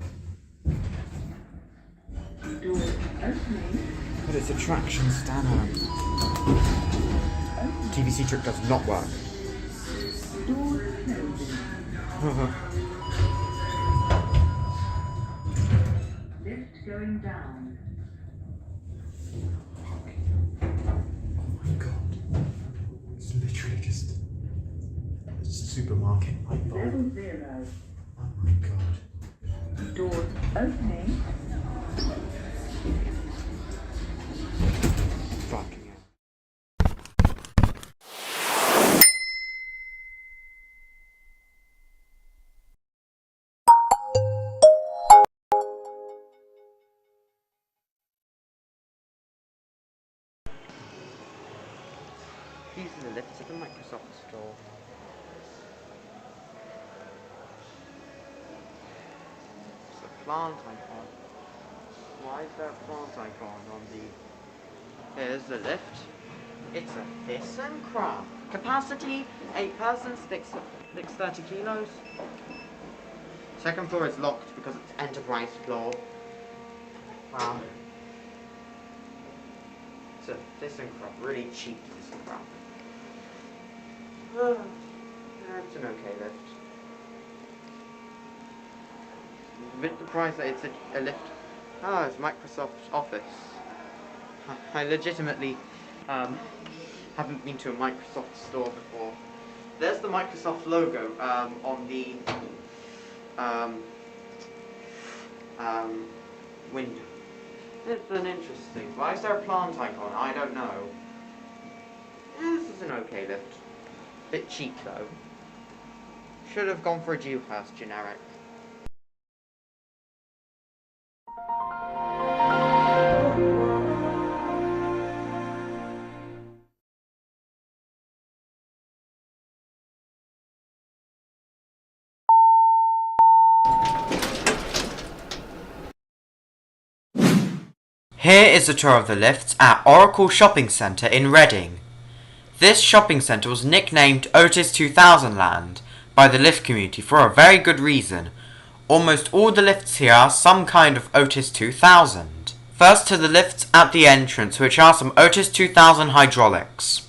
Doors opening. But it's a traction stanner. TVC trick does not work. Doors closing. Lift going down. Oh my god. It's literally just a supermarket light bulb. Level 0. Oh my god. Doors opening. Fucking hell. These are the lifts at the Microsoft store. It's a plant I have. Why is there a plant icon on the... Here's the lift. It's a Thyssenkrupp. Capacity, 8 persons, fixed 30 kilos. Second floor is locked because it's enterprise floor. Wow. It's a Thyssenkrupp, really cheap Thyssenkrupp. It's an okay lift. I'm a bit surprised that it's a lift. Oh, it's Microsoft Office. I legitimately haven't been to a Microsoft store before. There's the Microsoft logo on the window. It's an interesting. Why is there a plant icon? I don't know. This is an okay lift. Bit cheap though. Should have gone for a Dewhurst generic. Here is a tour of the lifts at Oracle Shopping Centre in Reading. This shopping centre was nicknamed Otis 2000 Land by the lift community for a very good reason. Almost all the lifts here are some kind of Otis 2000. First to the lifts at the entrance, which are some Otis 2000 hydraulics.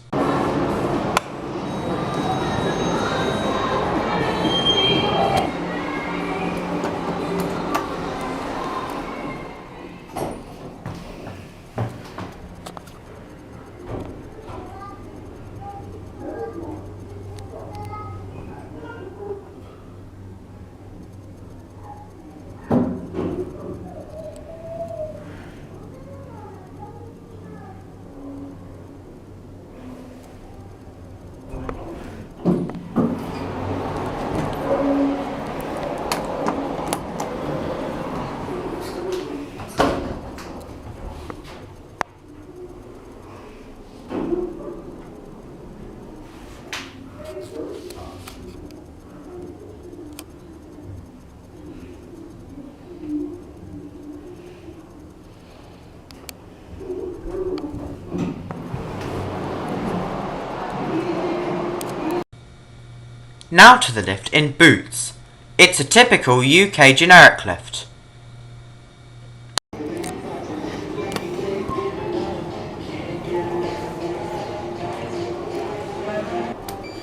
Now to the lift in Boots. It's a typical UK generic lift.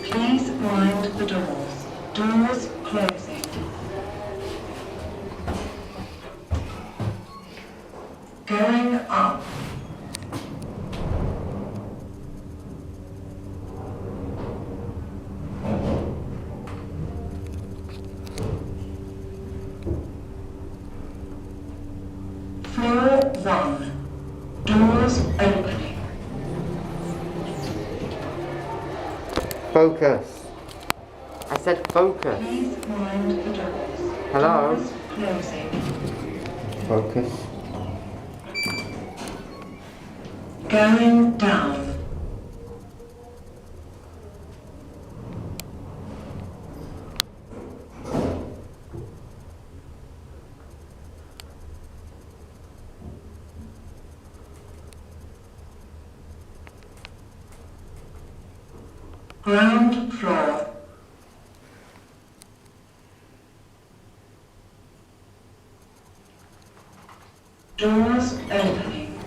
Please mind the doors. Doors closing. Going up. Floor 1. Doors opening. Focus. I said focus. Please mind the doors. Hello? Doors closing. Focus. Going down. Ground floor. Doors opening.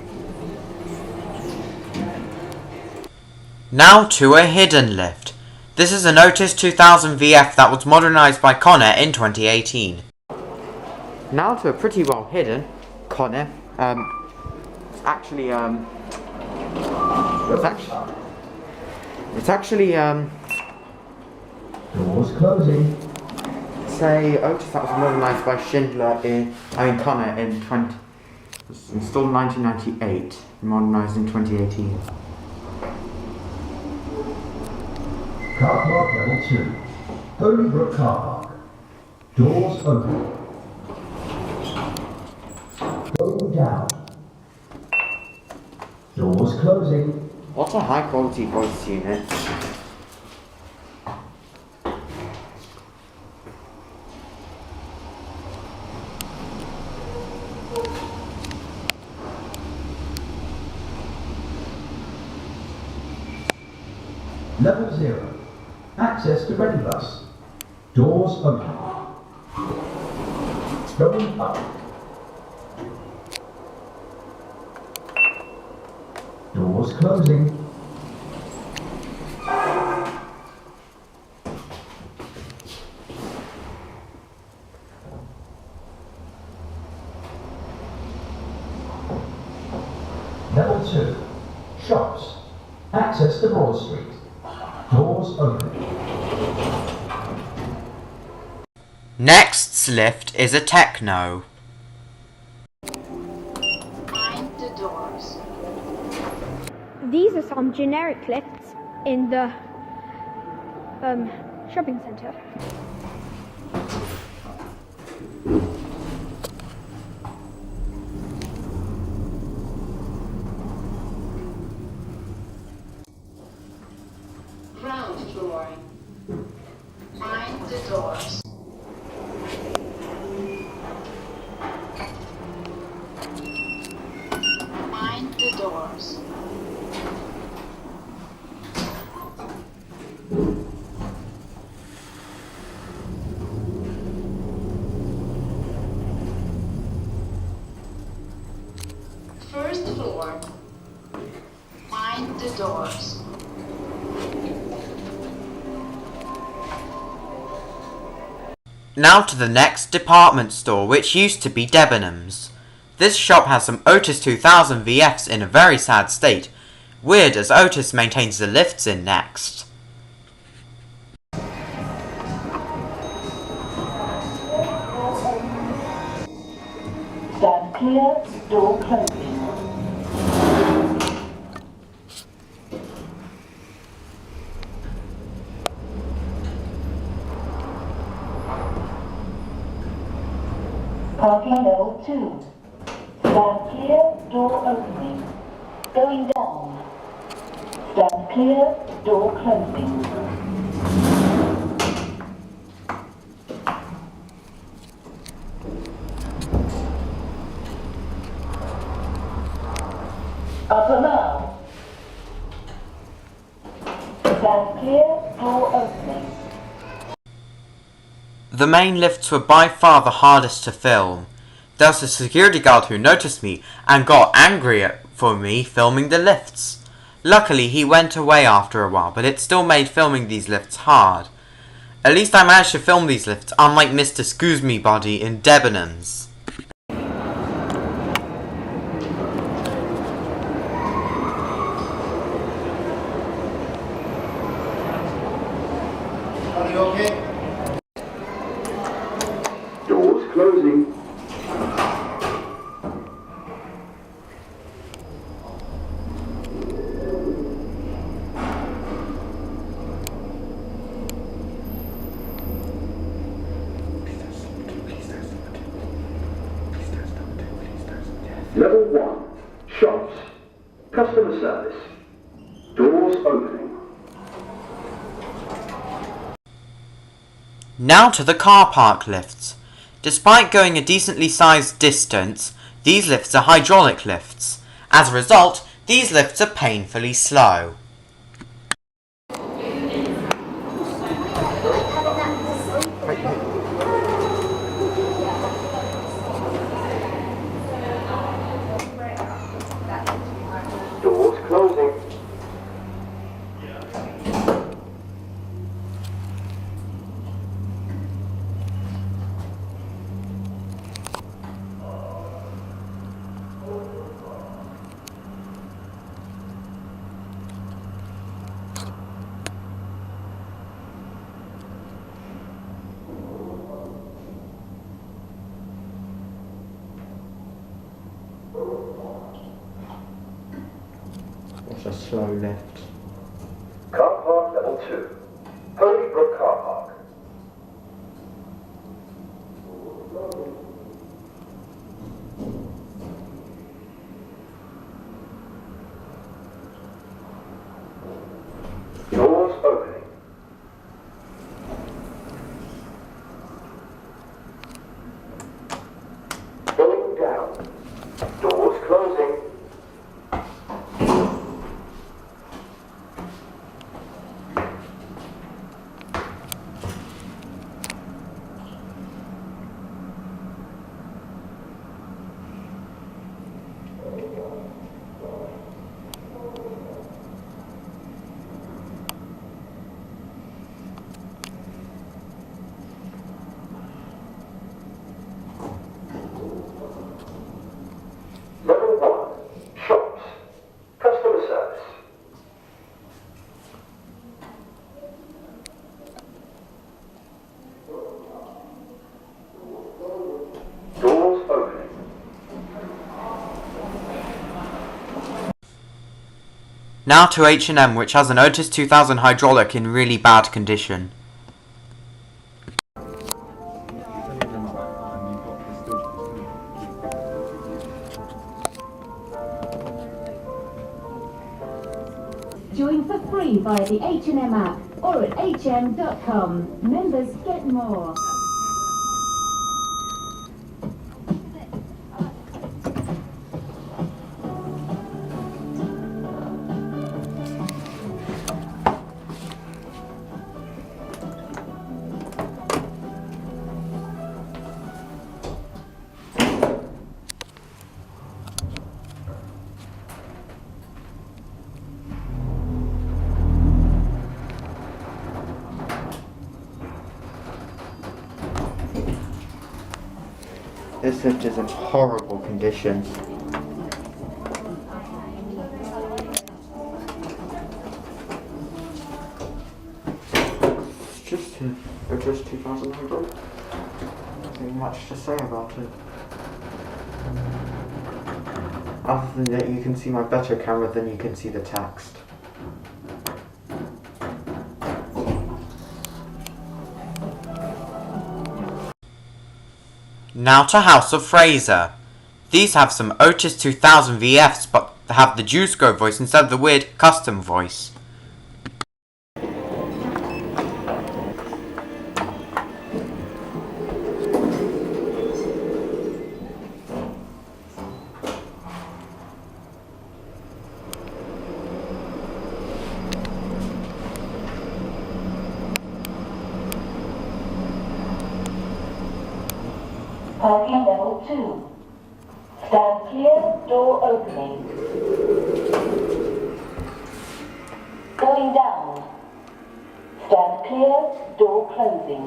Now to a hidden lift. This is an Otis 2000 VF that was modernised by Connor in 2018. Now to a pretty well hidden Connor. It's actually Doors closing. Say Otis that was modernised by Connor in 20. It was installed in 1998, modernised in 2018. Car park level 2. Holybrook car park. Doors open. Going down. Doors closing. What a high quality voice unit. Level 0. Access to ready bus. Doors open. Going up. Doors closing. Level 2. Shops. Access to Broad Street. Doors open. Next's lift is a techno. Mind the doors. These are some generic lifts in the shopping centre. Ground floor. Mind the doors. Mind the doors. First floor. Mind the doors. Now to the next department store, which used to be Debenhams. This shop has some Otis 2000 VFs in a very sad state. Weird, as Otis maintains the lifts in Next. Stand clear, door closing. Parking level 2. Stand clear, door opening. Going down. Stand clear, door closing. Upper now. Stand clear, door opening. The main lifts were by far the hardest to film. There was a security guard who noticed me and got angry for me filming the lifts. Luckily he went away after a while, but it still made filming these lifts hard. At least I managed to film these lifts, unlike Mr. Excuse Me Body in Debenhams. Are you okay? Doors closing. Level 1. Shops. Customer service. Doors opening. Now to the car park lifts. Despite going a decently sized distance, these lifts are hydraulic lifts. As a result, these lifts are painfully slow. Doors closing. It's a slow lift. Car park level 2. Holybrook car park. Doors opening. Going down. Doors closing. Now to H&M, which has an Otis 2000 hydraulic in really bad condition. Join for free via the H&M app or at hm.com. Members get more. This lift is in horrible condition. It's just a Otis 2000 hydraulic. Nothing much to say about it. Other than that, you can see my better camera than you can see the text. Now to House of Fraser. These have some Otis 2000 VFs, but have the Juice Go voice instead of the weird custom voice. Parking level 2. Stand clear, door opening. Going down. Stand clear, door closing.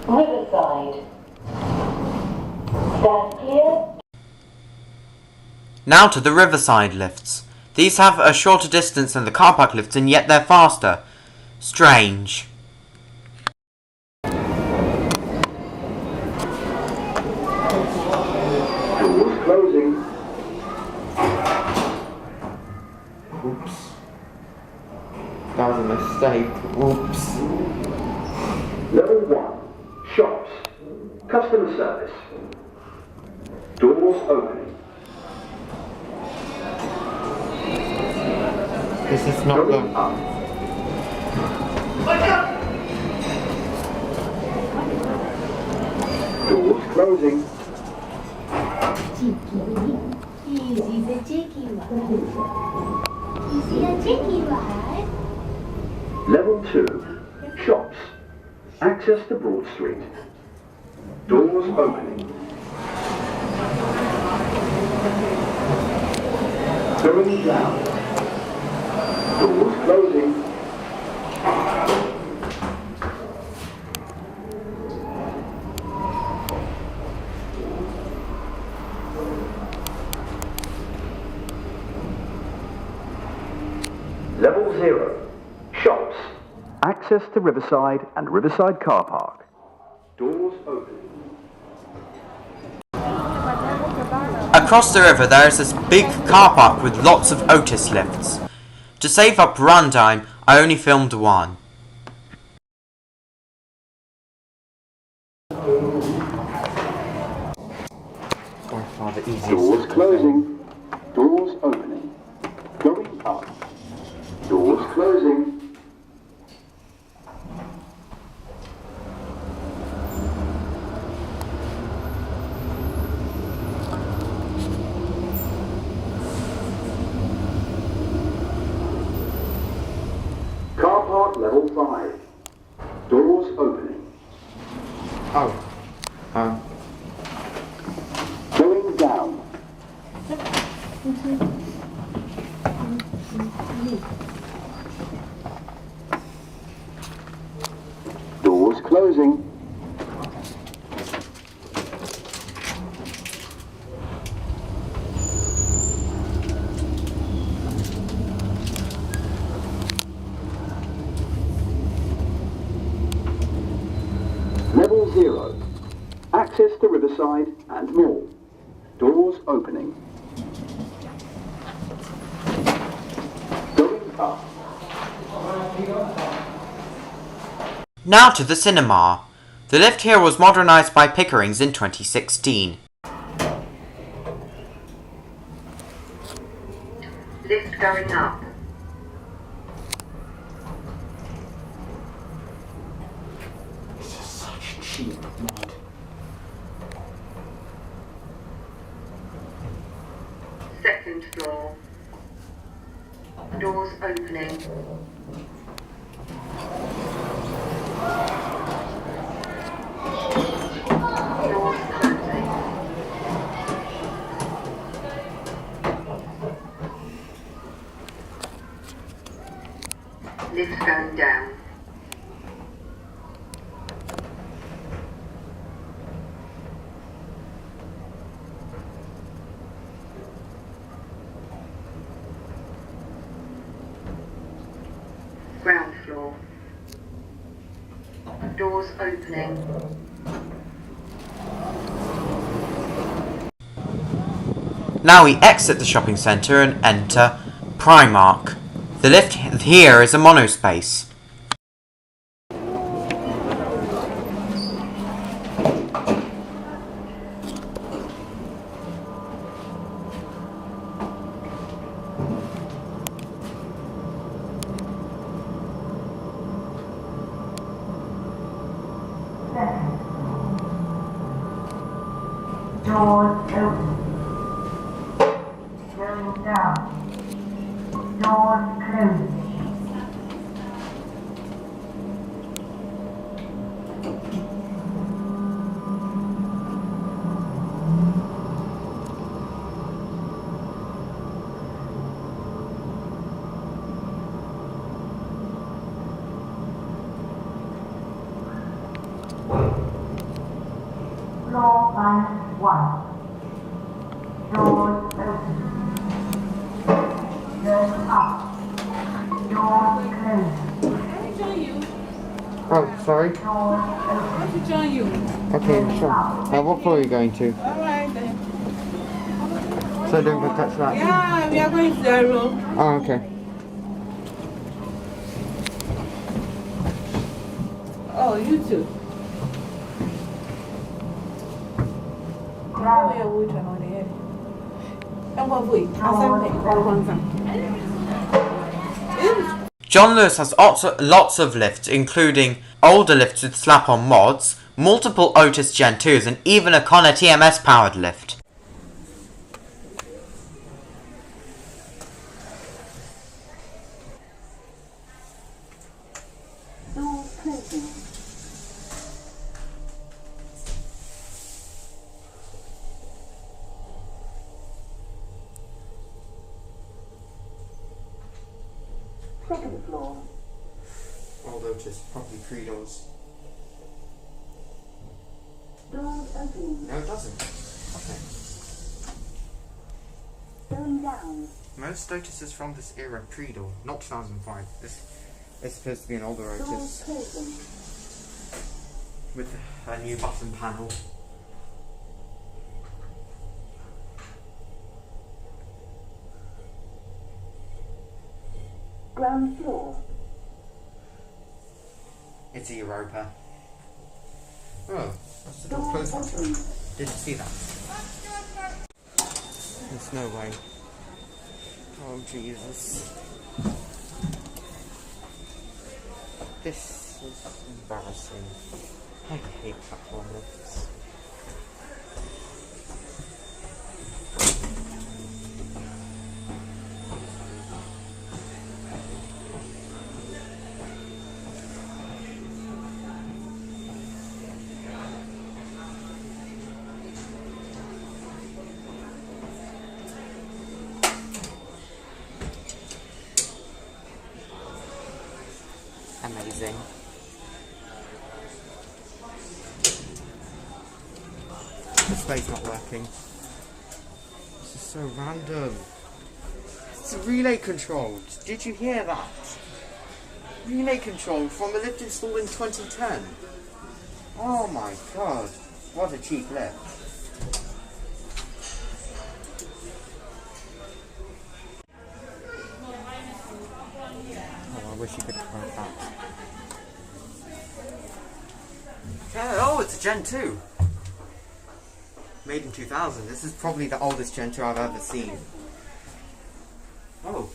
Riverside. Stand clear. Now to the Riverside lifts. These have a shorter distance than the car park lifts, and yet they're faster. Strange. Doors closing. Oops. That was a mistake. Oops. Level 1. Shops. Customer service. Doors opening. This is not the... Doors closing. Easy the cheeky one. Easy a cheeky one. Level 2. Shops. Access to Broad Street. Doors opening. Going down. Doors closing. Level 0. Shops. Access to Riverside and Riverside Car Park. Doors open. Across the river there is this big car park with lots of Otis lifts. To save up runtime, I only filmed one. Doors closing. Doors opening. Going up. Doors closing. Car park level 5. Doors opening. Oh. Going down. Doors closing. to Riverside and more. Doors opening. Going up. Now to the cinema. The lift here was modernised by Pickering's in 2016. Lift going up. This is such cheap mod. Second floor. Doors opening. Doors closing. Lift going down. Ground floor. Doors opening. Now we exit the shopping centre and enter Primark. The lift here is a monospace. Doors open. Going down. Doors closing. Floor -1. Doors open. Going up. Doors closing. Oh, sorry. Doors open. to join you. Okay, sure. What floor are you going to? Alright then. So don't go touch that. Yeah, we are going to the room. Oh, okay. Oh, you too. John Lewis has lots of lifts, including older lifts with slap-on mods, multiple Otis Gen 2s, and even a Connor TMS powered lift. Second floor. Old Otis, probably Creedles. Doors opening. No, it doesn't. Okay. Going down. Most Otises from this era Creedle, not 2005. This is supposed to be an older Doors Otis closing. with a new button panel. Ground floor. It's a Europa. Oh, that's the door closed back. Didn't see that. There's no way. Oh Jesus. This is embarrassing. I hate platform lifts. Amazing. Display's not working. This is so random. It's relay controlled. Did you hear that? Relay control from a lift installed in 2010. Oh my god. What a cheap lift. Oh, I wish you could try that. Oh, it's a Gen 2. Made in 2000. This is probably the oldest Gen 2 I've ever seen. Oh.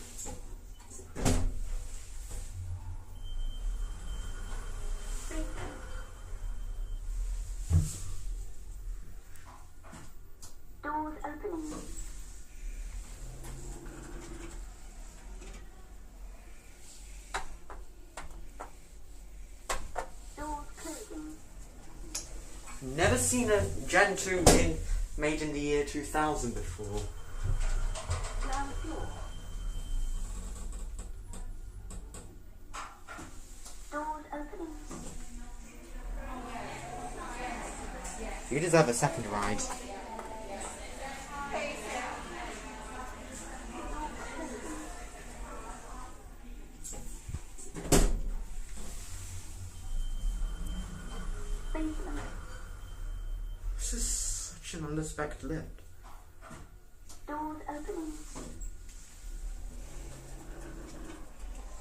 Doors opening. Doors closing. Never seen a Gen 2 made in the year 2000 before. Ground floor. Doors opening. You deserve a second ride. Basement. This is such an unexpected lift. Doors opening.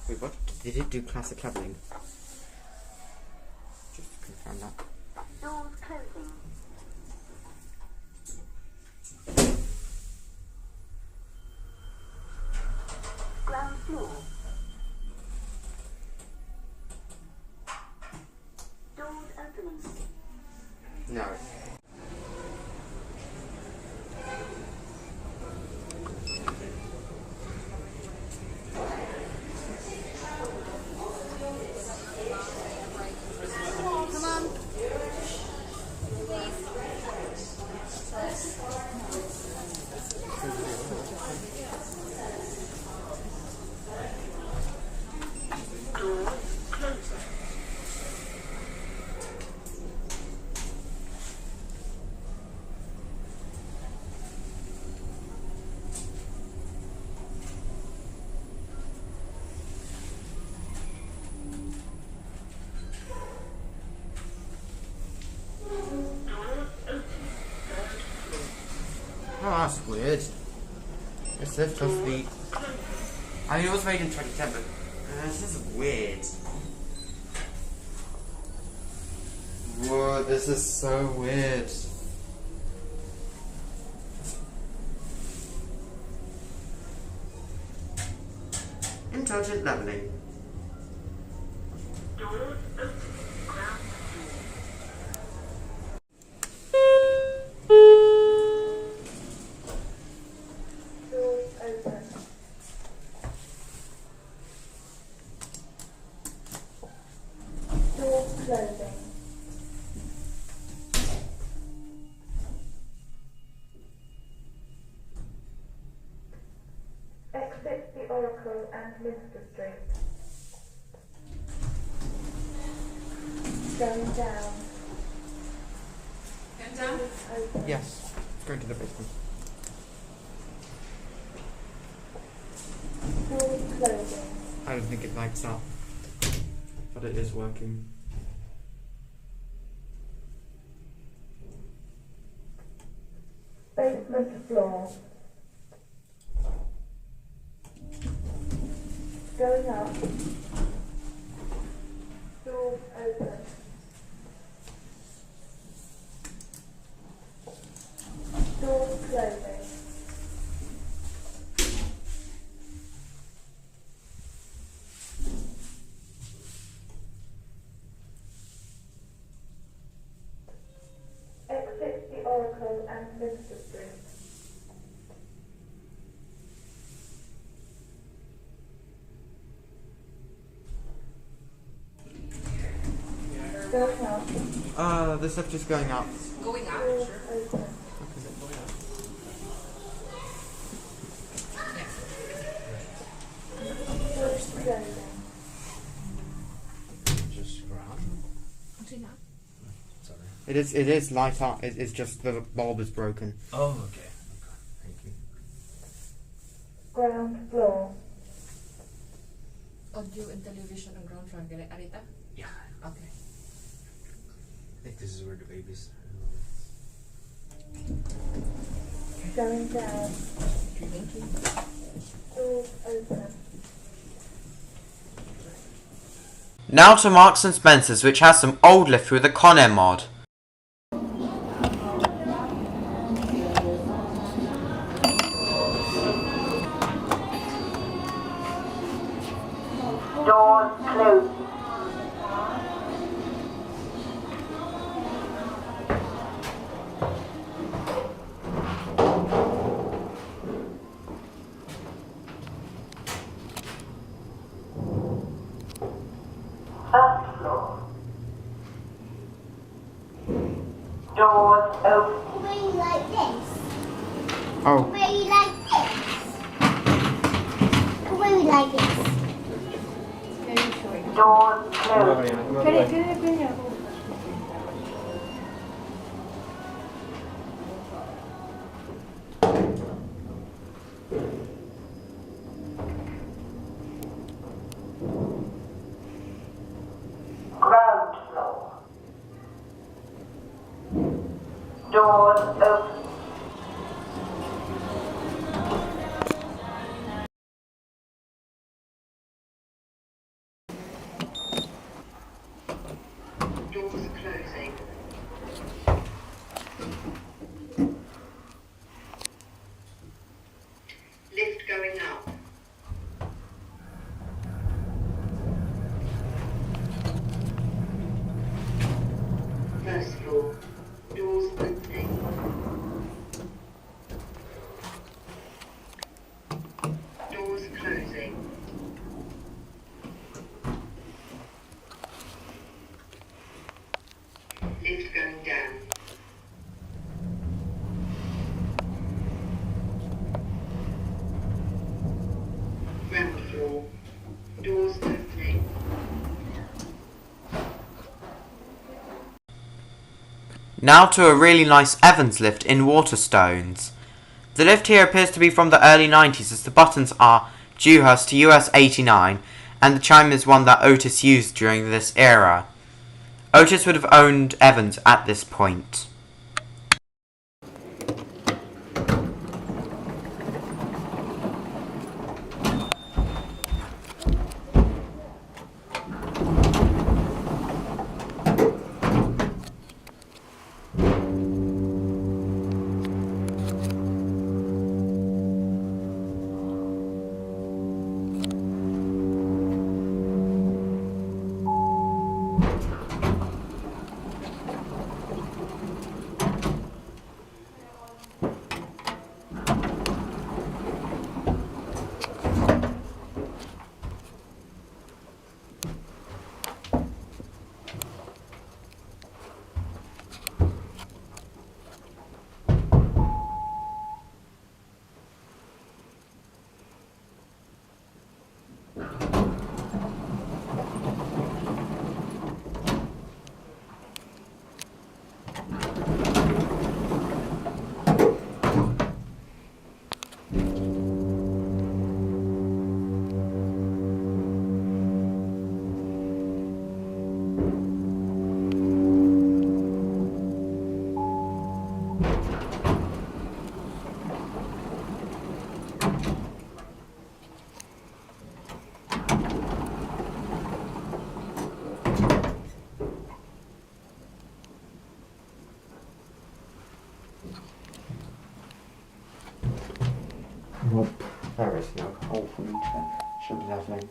Wait, what? Did it do classic leveling? Just to confirm that. Doors closing. Ground floor. Doors opening. No. Come on. Doors closing. Oh, that's weird. This lift must be... I mean, it was made in 2010, but this is weird. Whoa, this is so weird. Intelligent leveling. Doors opening. Ground floor. Doors open. Doors closing. Exit the Oracle and Minster Street. Going down. Going down? Open. Yes, going to the basement. Doors closing. I don't think it lights up, but it is working. Basement floor. Going up. Doors open. Doors closing. Exit the Oracle and Minster Street. Going up. This lift is going up. Going up, Doors sure. open. Doors closing. Just ground. Until now. Sorry. It is light up. It's just the bulb is broken. Oh, okay. Thank you. Ground floor. Audio and television on ground floor. Arita? Yeah. Okay. I think this is where the babies. Going down. Doors open. Now to Marks & Spencer's, which has some old lift with a Con Air mod. Doors closed. First floor. Doors open. Where you like this? Oh. Where you like this? Where you like this? Doors closed. Ground floor. Doors open. Doors closing. Lift going up. First floor. Doors opening. Doors closing. Lift going down. Ground floor. Doors opening. Now to a really nice Evans lift in Waterstones. The lift here appears to be from the early 90s, as the buttons are Dewhurst to US 89 and the chime is one that Otis used during this era. Otis would have owned Evans at this point. Nope, there is no hole for me to should be leveling.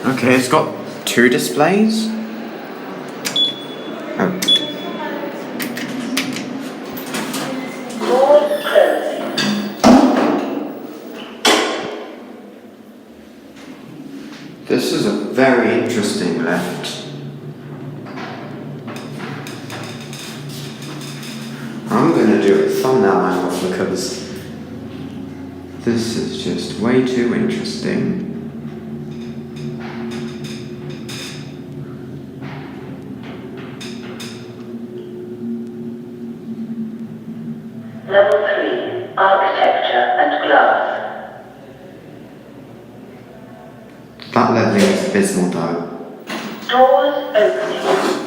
Okay, it's got two displays. Oh. Doors closing. This is a very interesting lift. I'm gonna do a thumbnail now because this is just way too interesting. Level 3, Architecture and Glass. That leveling is abysmal though. Doors opening.